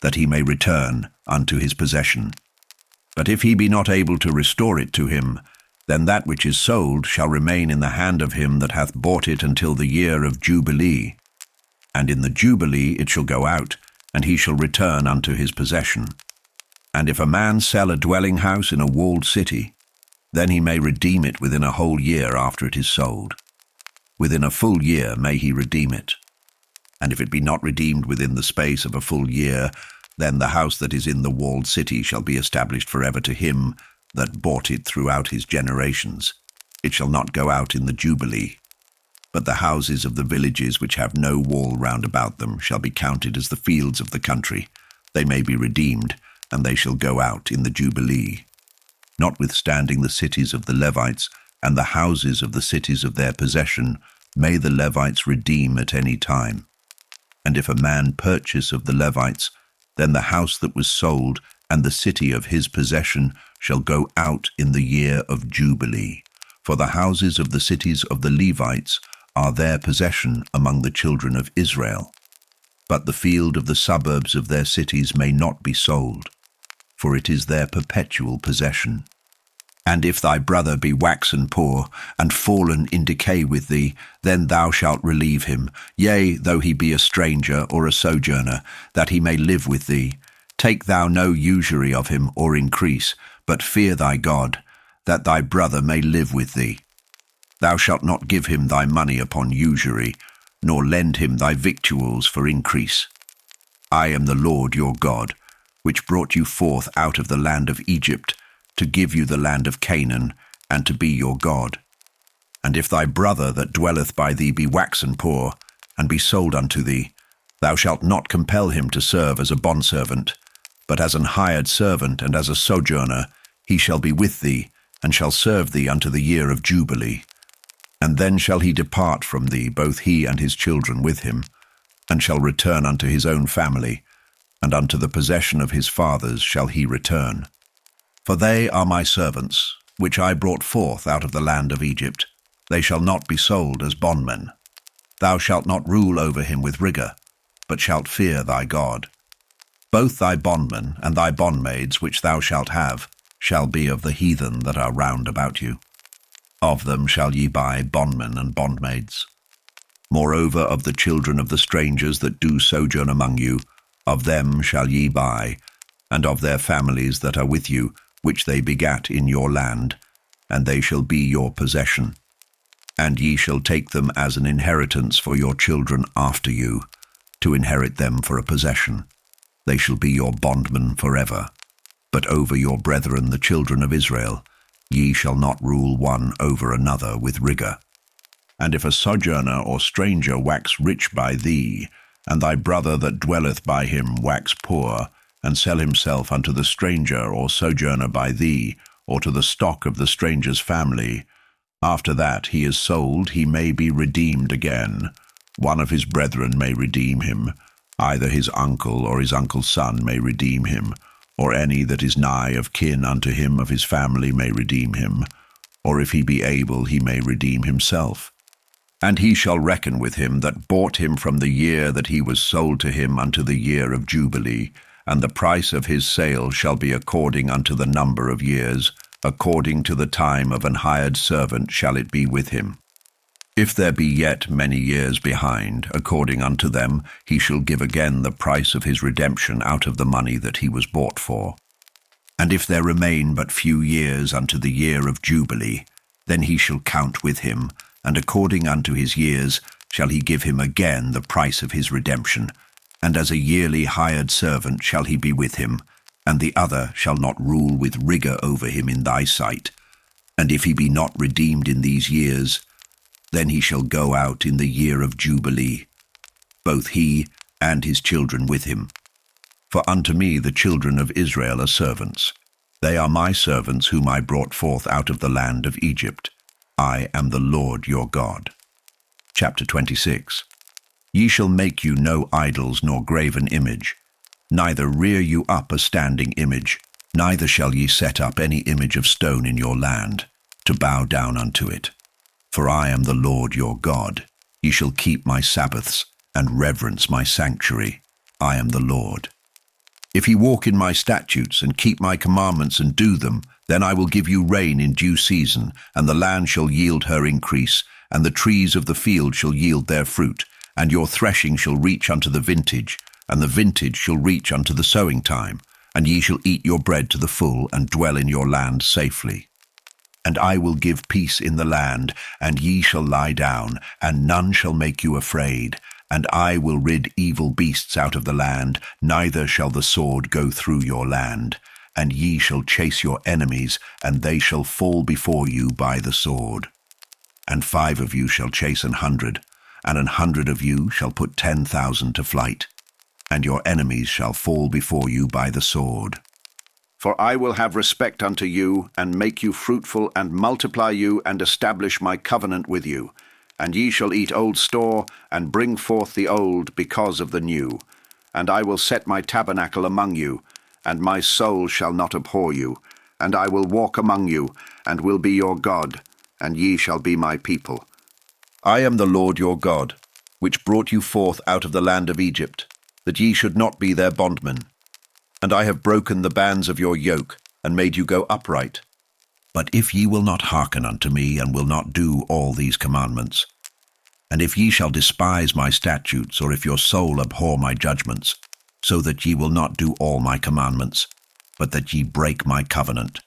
that he may return unto his possession. But if he be not able to restore it to him, then that which is sold shall remain in the hand of him that hath bought it until the year of Jubilee. And in the Jubilee it shall go out, and he shall return unto his possession. And if a man sell a dwelling house in a walled city, then he may redeem it within a whole year after it is sold. Within a full year may he redeem it. And if it be not redeemed within the space of a full year, then the house that is in the walled city shall be established forever to him that bought it throughout his generations. It shall not go out in the Jubilee. But the houses of the villages which have no wall round about them shall be counted as the fields of the country. They may be redeemed, and they shall go out in the Jubilee. Notwithstanding the cities of the Levites and the houses of the cities of their possession, may the Levites redeem at any time. And if a man purchase of the Levites, then the house that was sold and the city of his possession shall go out in the year of Jubilee. For the houses of the cities of the Levites are their possession among the children of Israel. But the field of the suburbs of their cities may not be sold, for it is their perpetual possession. And if thy brother be waxen poor, and fallen in decay with thee, then thou shalt relieve him, yea, though he be a stranger or a sojourner, that he may live with thee. Take thou no usury of him or increase, but fear thy God, that thy brother may live with thee. Thou shalt not give him thy money upon usury, nor lend him thy victuals for increase. I am the Lord your God, which brought you forth out of the land of Egypt, to give you the land of Canaan, and to be your God. And if thy brother that dwelleth by thee be waxen poor, and be sold unto thee, thou shalt not compel him to serve as a bondservant, but as an hired servant and as a sojourner he shall be with thee, and shall serve thee unto the year of Jubilee. And then shall he depart from thee, both he and his children with him, and shall return unto his own family, and unto the possession of his fathers shall he return. For they are my servants, which I brought forth out of the land of Egypt. They shall not be sold as bondmen. Thou shalt not rule over him with rigour, but shalt fear thy God. Both thy bondmen and thy bondmaids which thou shalt have shall be of the heathen that are round about you. Of them shall ye buy bondmen and bondmaids. Moreover, of the children of the strangers that do sojourn among you, of them shall ye buy, and of their families that are with you, which they begat in your land, and they shall be your possession. And ye shall take them as an inheritance for your children after you, to inherit them for a possession. They shall be your bondmen forever. But over your brethren the children of Israel, ye shall not rule one over another with rigour. And if a sojourner or stranger wax rich by thee, and thy brother that dwelleth by him wax poor, and sell himself unto the stranger or sojourner by thee, or to the stock of the stranger's family, after that he is sold, he may be redeemed again. One of his brethren may redeem him, either his uncle or his uncle's son may redeem him, or any that is nigh of kin unto him of his family may redeem him, or if he be able he may redeem himself. And he shall reckon with him that bought him from the year that he was sold to him unto the year of Jubilee, and the price of his sale shall be according unto the number of years, according to the time of an hired servant shall it be with him. If there be yet many years behind, according unto them, he shall give again the price of his redemption out of the money that he was bought for. And if there remain but few years unto the year of Jubilee, then he shall count with him, and according unto his years shall he give him again the price of his redemption, and as a yearly hired servant shall he be with him, and the other shall not rule with rigour over him in thy sight. And if he be not redeemed in these years, then he shall go out in the year of Jubilee, both he and his children with him. For unto me the children of Israel are servants. They are my servants whom I brought forth out of the land of Egypt. I am the Lord your God. Chapter 26. Ye shall make you no idols nor graven image, neither rear you up a standing image, neither shall ye set up any image of stone in your land, to bow down unto it. For I am the Lord your God. Ye shall keep my Sabbaths, and reverence my sanctuary. I am the Lord. If ye walk in my statutes, and keep my commandments, and do them, then I will give you rain in due season, and the land shall yield her increase, and the trees of the field shall yield their fruit, And your threshing shall reach unto the vintage, and the vintage shall reach unto the sowing time, and ye shall eat your bread to the full, and dwell in your land safely. And I will give peace in the land, and ye shall lie down, and none shall make you afraid. And I will rid evil beasts out of the land, neither shall the sword go through your land. And ye shall chase your enemies, and they shall fall before you by the sword. And 5 of you shall chase 100, and 100 of you shall put 10,000 to flight, and your enemies shall fall before you by the sword. For I will have respect unto you, and make you fruitful, and multiply you, and establish my covenant with you. And ye shall eat old store, and bring forth the old because of the new. And I will set my tabernacle among you, and my soul shall not abhor you. And I will walk among you, and will be your God, and ye shall be my people. I am the Lord your God, which brought you forth out of the land of Egypt, that ye should not be their bondmen. And I have broken the bands of your yoke, and made you go upright. But if ye will not hearken unto me, and will not do all these commandments, and if ye shall despise my statutes, or if your soul abhor my judgments, so that ye will not do all my commandments, but that ye break my covenant,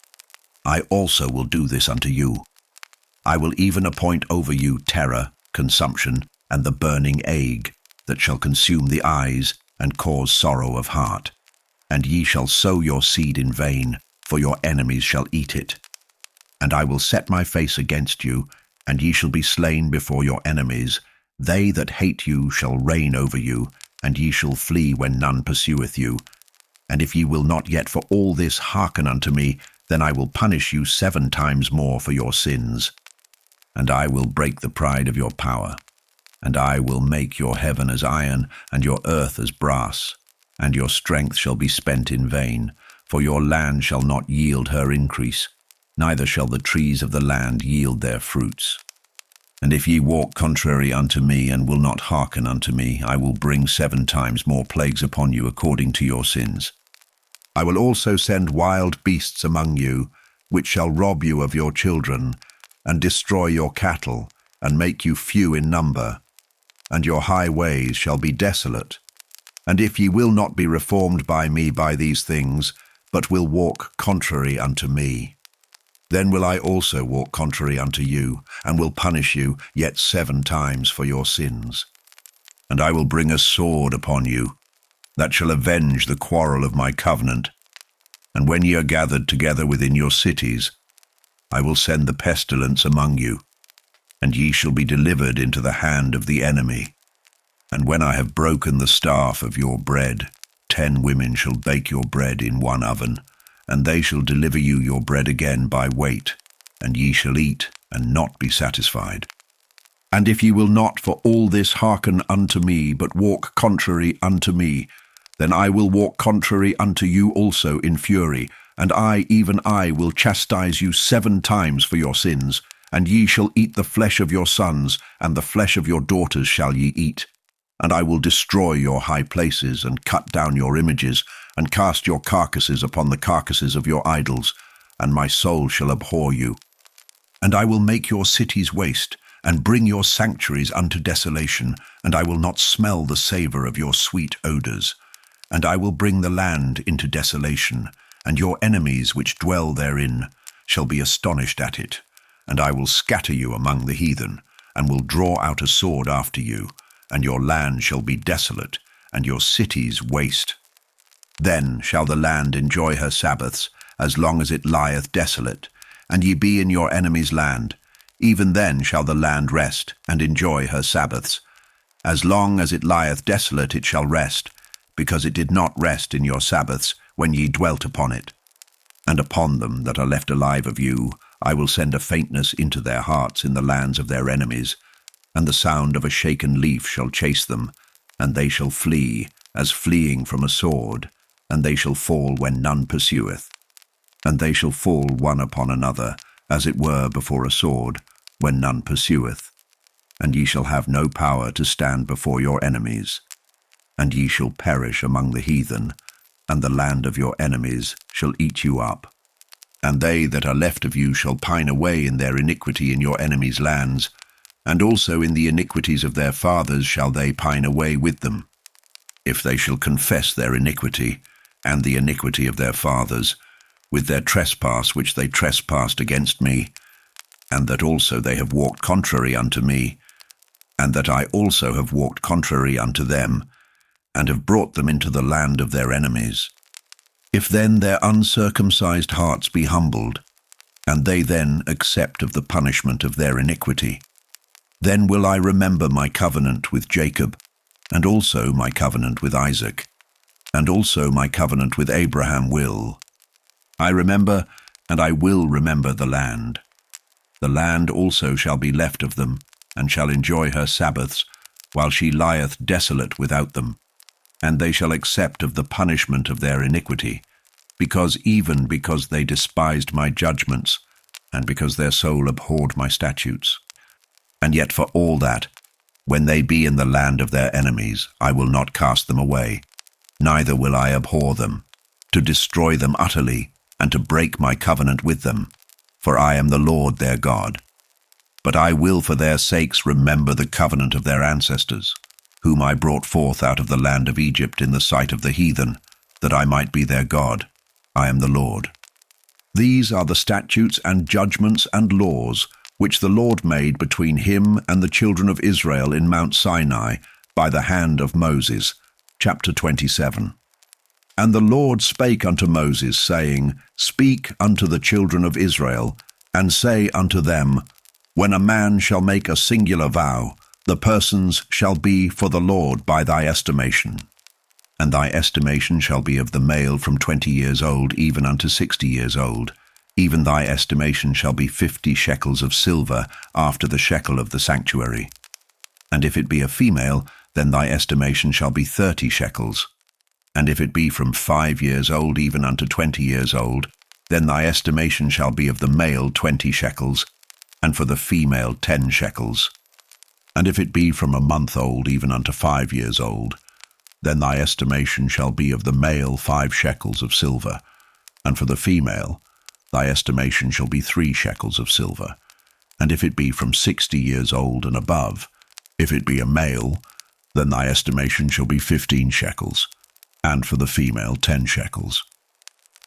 I also will do this unto you. I will even appoint over you terror, consumption, and the burning ague, that shall consume the eyes, and cause sorrow of heart. And ye shall sow your seed in vain, for your enemies shall eat it. And I will set my face against you, and ye shall be slain before your enemies. They that hate you shall reign over you, and ye shall flee when none pursueth you. And if ye will not yet for all this hearken unto me, then I will punish you 7 times more for your sins. And I will break the pride of your power, and I will make your heaven as iron, and your earth as brass, and your strength shall be spent in vain, for your land shall not yield her increase, neither shall the trees of the land yield their fruits. And if ye walk contrary unto me, and will not hearken unto me, I will bring 7 times more plagues upon you according to your sins. I will also send wild beasts among you, which shall rob you of your children, and destroy your cattle, and make you few in number. And your highways shall be desolate. And if ye will not be reformed by me by these things, but will walk contrary unto me, then will I also walk contrary unto you, and will punish you yet 7 times for your sins. And I will bring a sword upon you, that shall avenge the quarrel of my covenant. And when ye are gathered together within your cities, I will send the pestilence among you, and ye shall be delivered into the hand of the enemy. And when I have broken the staff of your bread, 10 women shall bake your bread in one oven, and they shall deliver you your bread again by weight, and ye shall eat, and not be satisfied. And if ye will not for all this hearken unto me, but walk contrary unto me, then I will walk contrary unto you also in fury, and I, even I, will chastise you 7 times for your sins, and ye shall eat the flesh of your sons, and the flesh of your daughters shall ye eat. And I will destroy your high places, and cut down your images, and cast your carcasses upon the carcasses of your idols, and my soul shall abhor you. And I will make your cities waste, and bring your sanctuaries unto desolation, and I will not smell the savour of your sweet odours. And I will bring the land into desolation, and your enemies which dwell therein shall be astonished at it. And I will scatter you among the heathen, and will draw out a sword after you, and your land shall be desolate, and your cities waste. Then shall the land enjoy her Sabbaths, as long as it lieth desolate, and ye be in your enemy's land. Even then shall the land rest, and enjoy her Sabbaths. As long as it lieth desolate it shall rest, because it did not rest in your Sabbaths, when ye dwelt upon it. And upon them that are left alive of you, I will send a faintness into their hearts in the lands of their enemies, and the sound of a shaken leaf shall chase them, and they shall flee, as fleeing from a sword, and they shall fall when none pursueth. And they shall fall one upon another, as it were before a sword, when none pursueth. And ye shall have no power to stand before your enemies. And ye shall perish among the heathen, and the land of your enemies shall eat you up. And they that are left of you shall pine away in their iniquity in your enemies' lands, and also in the iniquities of their fathers shall they pine away with them. If they shall confess their iniquity, and the iniquity of their fathers, with their trespass which they trespassed against me, and that also they have walked contrary unto me, and that I also have walked contrary unto them, and have brought them into the land of their enemies. If then their uncircumcised hearts be humbled, and they then accept of the punishment of their iniquity, then will I remember my covenant with Jacob, and also my covenant with Isaac, and also my covenant with Abraham will. I remember, and I will remember the land. The land also shall be left of them, and shall enjoy her Sabbaths, while she lieth desolate without them. And they shall accept of the punishment of their iniquity, because they despised my judgments, and because their soul abhorred my statutes. And yet for all that, when they be in the land of their enemies, I will not cast them away, neither will I abhor them, to destroy them utterly, and to break my covenant with them. For I am the Lord their God. But I will for their sakes remember the covenant of their ancestors, whom I brought forth out of the land of Egypt in the sight of the heathen, that I might be their God. I am the Lord. These are the statutes and judgments and laws which the Lord made between him and the children of Israel in Mount Sinai by the hand of Moses. Chapter 27. And the Lord spake unto Moses, saying, Speak unto the children of Israel, and say unto them, When a man shall make a singular vow, the persons shall be for the Lord by thy estimation. And thy estimation shall be of the male from 20 years old even unto 60 years old. Even thy estimation shall be 50 shekels of silver after the shekel of the sanctuary. And if it be a female, then thy estimation shall be 30 shekels. And if it be from 5 years old even unto 20 years old, then thy estimation shall be of the male 20 shekels, and for the female 10 shekels. And if it be from a month old even unto 5 years old, then thy estimation shall be of the male 5 shekels of silver, and for the female thy estimation shall be 3 shekels of silver. And if it be from 60 years old and above, if it be a male, then thy estimation shall be 15 shekels, and for the female 10 shekels.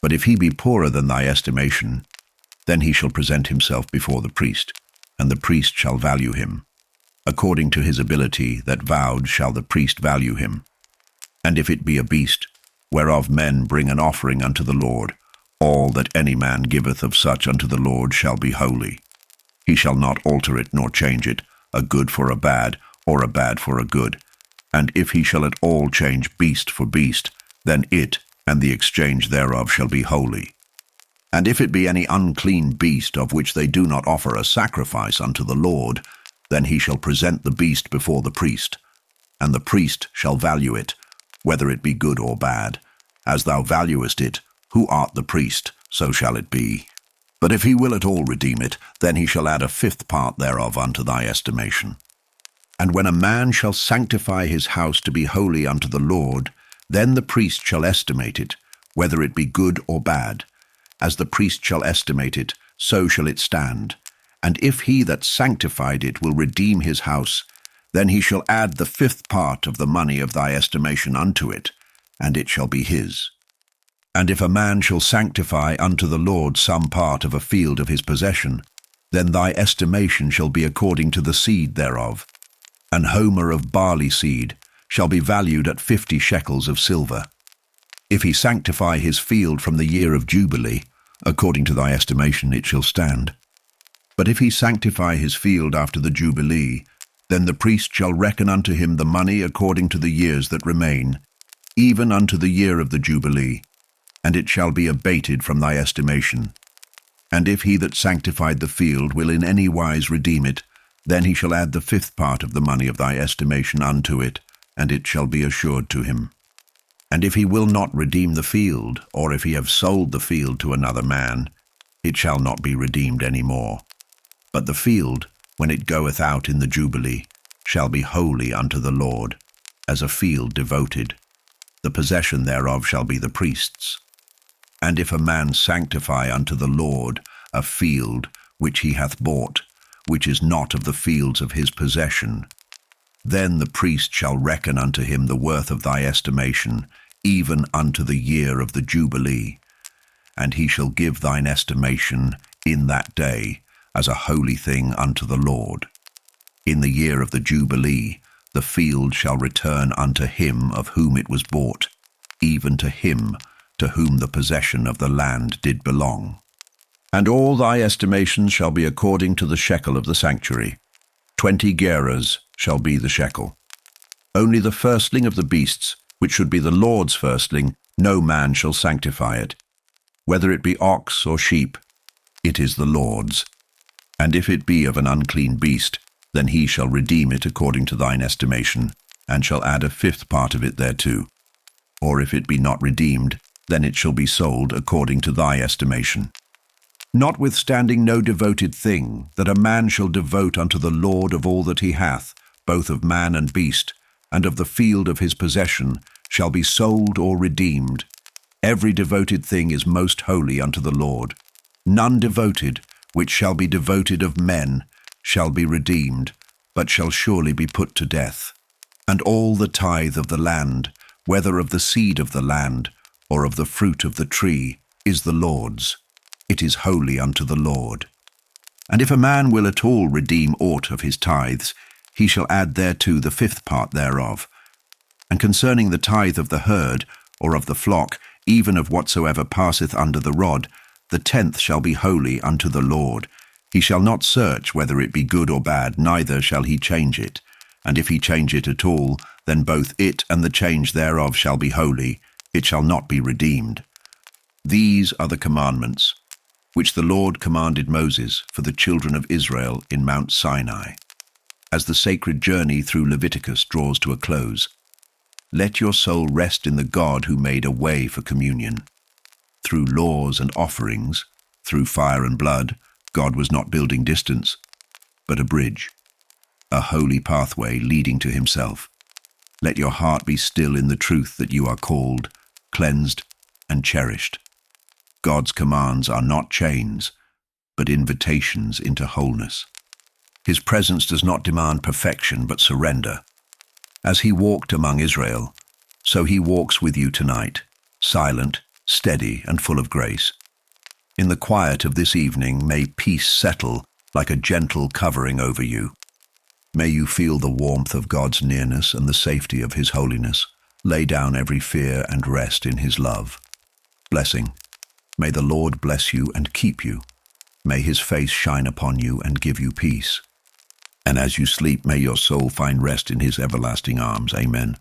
But if he be poorer than thy estimation, then he shall present himself before the priest, and the priest shall value him. According to his ability that vowed shall the priest value him. And if it be a beast, whereof men bring an offering unto the Lord, all that any man giveth of such unto the Lord shall be holy. He shall not alter it nor change it, a good for a bad, or a bad for a good. And if he shall at all change beast for beast, then it and the exchange thereof shall be holy. And if it be any unclean beast of which they do not offer a sacrifice unto the Lord, then he shall present the beast before the priest, and the priest shall value it, whether it be good or bad. As thou valuest it, who art the priest, so shall it be. But if he will at all redeem it, then he shall add a 5th part thereof unto thy estimation. And when a man shall sanctify his house to be holy unto the Lord, then the priest shall estimate it, whether it be good or bad. As the priest shall estimate it, so shall it stand. And if he that sanctified it will redeem his house, then he shall add the 5th part of the money of thy estimation unto it, and it shall be his. And if a man shall sanctify unto the Lord some part of a field of his possession, then thy estimation shall be according to the seed thereof. An homer of barley seed shall be valued at 50 shekels of silver. If he sanctify his field from the year of Jubilee, according to thy estimation it shall stand. But if he sanctify his field after the Jubilee, then the priest shall reckon unto him the money according to the years that remain, even unto the year of the Jubilee, and it shall be abated from thy estimation. And if he that sanctified the field will in any wise redeem it, then he shall add the 5th part of the money of thy estimation unto it, and it shall be assured to him. And if he will not redeem the field, or if he have sold the field to another man, it shall not be redeemed any more. But the field, when it goeth out in the Jubilee, shall be holy unto the Lord, as a field devoted. The possession thereof shall be the priest's. And if a man sanctify unto the Lord a field which he hath bought, which is not of the fields of his possession. Then the priest shall reckon unto him the worth of thy estimation, even unto the year of the Jubilee. And he shall give thine estimation in that day as a holy thing unto the Lord. In the year of the Jubilee the field shall return unto him of whom it was bought, even to him to whom the possession of the land did belong. And all thy estimations shall be according to the shekel of the sanctuary. 20 gerahs shall be the shekel. Only the firstling of the beasts, which should be the Lord's firstling, no man shall sanctify it. Whether it be ox or sheep, it is the Lord's. And if it be of an unclean beast, then he shall redeem it according to thine estimation, and shall add a 5th part of it thereto. Or if it be not redeemed, then it shall be sold according to thy estimation. Notwithstanding no devoted thing, that a man shall devote unto the Lord of all that he hath, both of man and beast, and of the field of his possession, shall be sold or redeemed. Every devoted thing is most holy unto the Lord. None devoted, which shall be devoted of men, shall be redeemed, but shall surely be put to death. And all the tithe of the land, whether of the seed of the land, or of the fruit of the tree, is the Lord's. It is holy unto the Lord. And if a man will at all redeem aught of his tithes, he shall add thereto the 5th part thereof. And concerning the tithe of the herd, or of the flock, even of whatsoever passeth under the rod, the 10th shall be holy unto the Lord. He shall not search whether it be good or bad, neither shall he change it. And if he change it at all, then both it and the change thereof shall be holy, it shall not be redeemed. These are the commandments which the Lord commanded Moses for the children of Israel in Mount Sinai. As the sacred journey through Leviticus draws to a close, let your soul rest in the God who made a way for communion. Through laws and offerings, through fire and blood, God was not building distance, but a bridge, a holy pathway leading to himself. Let your heart be still in the truth that you are called, cleansed, and cherished. God's commands are not chains, but invitations into wholeness. His presence does not demand perfection, but surrender. As he walked among Israel, so he walks with you tonight, silent, steady, and full of grace. In the quiet of this evening, may peace settle like a gentle covering over you. May you feel the warmth of God's nearness and the safety of his holiness. Lay down every fear and rest in his love. Blessing. May the Lord bless you and keep you. May his face shine upon you and give you peace. And as you sleep, may your soul find rest in his everlasting arms. Amen.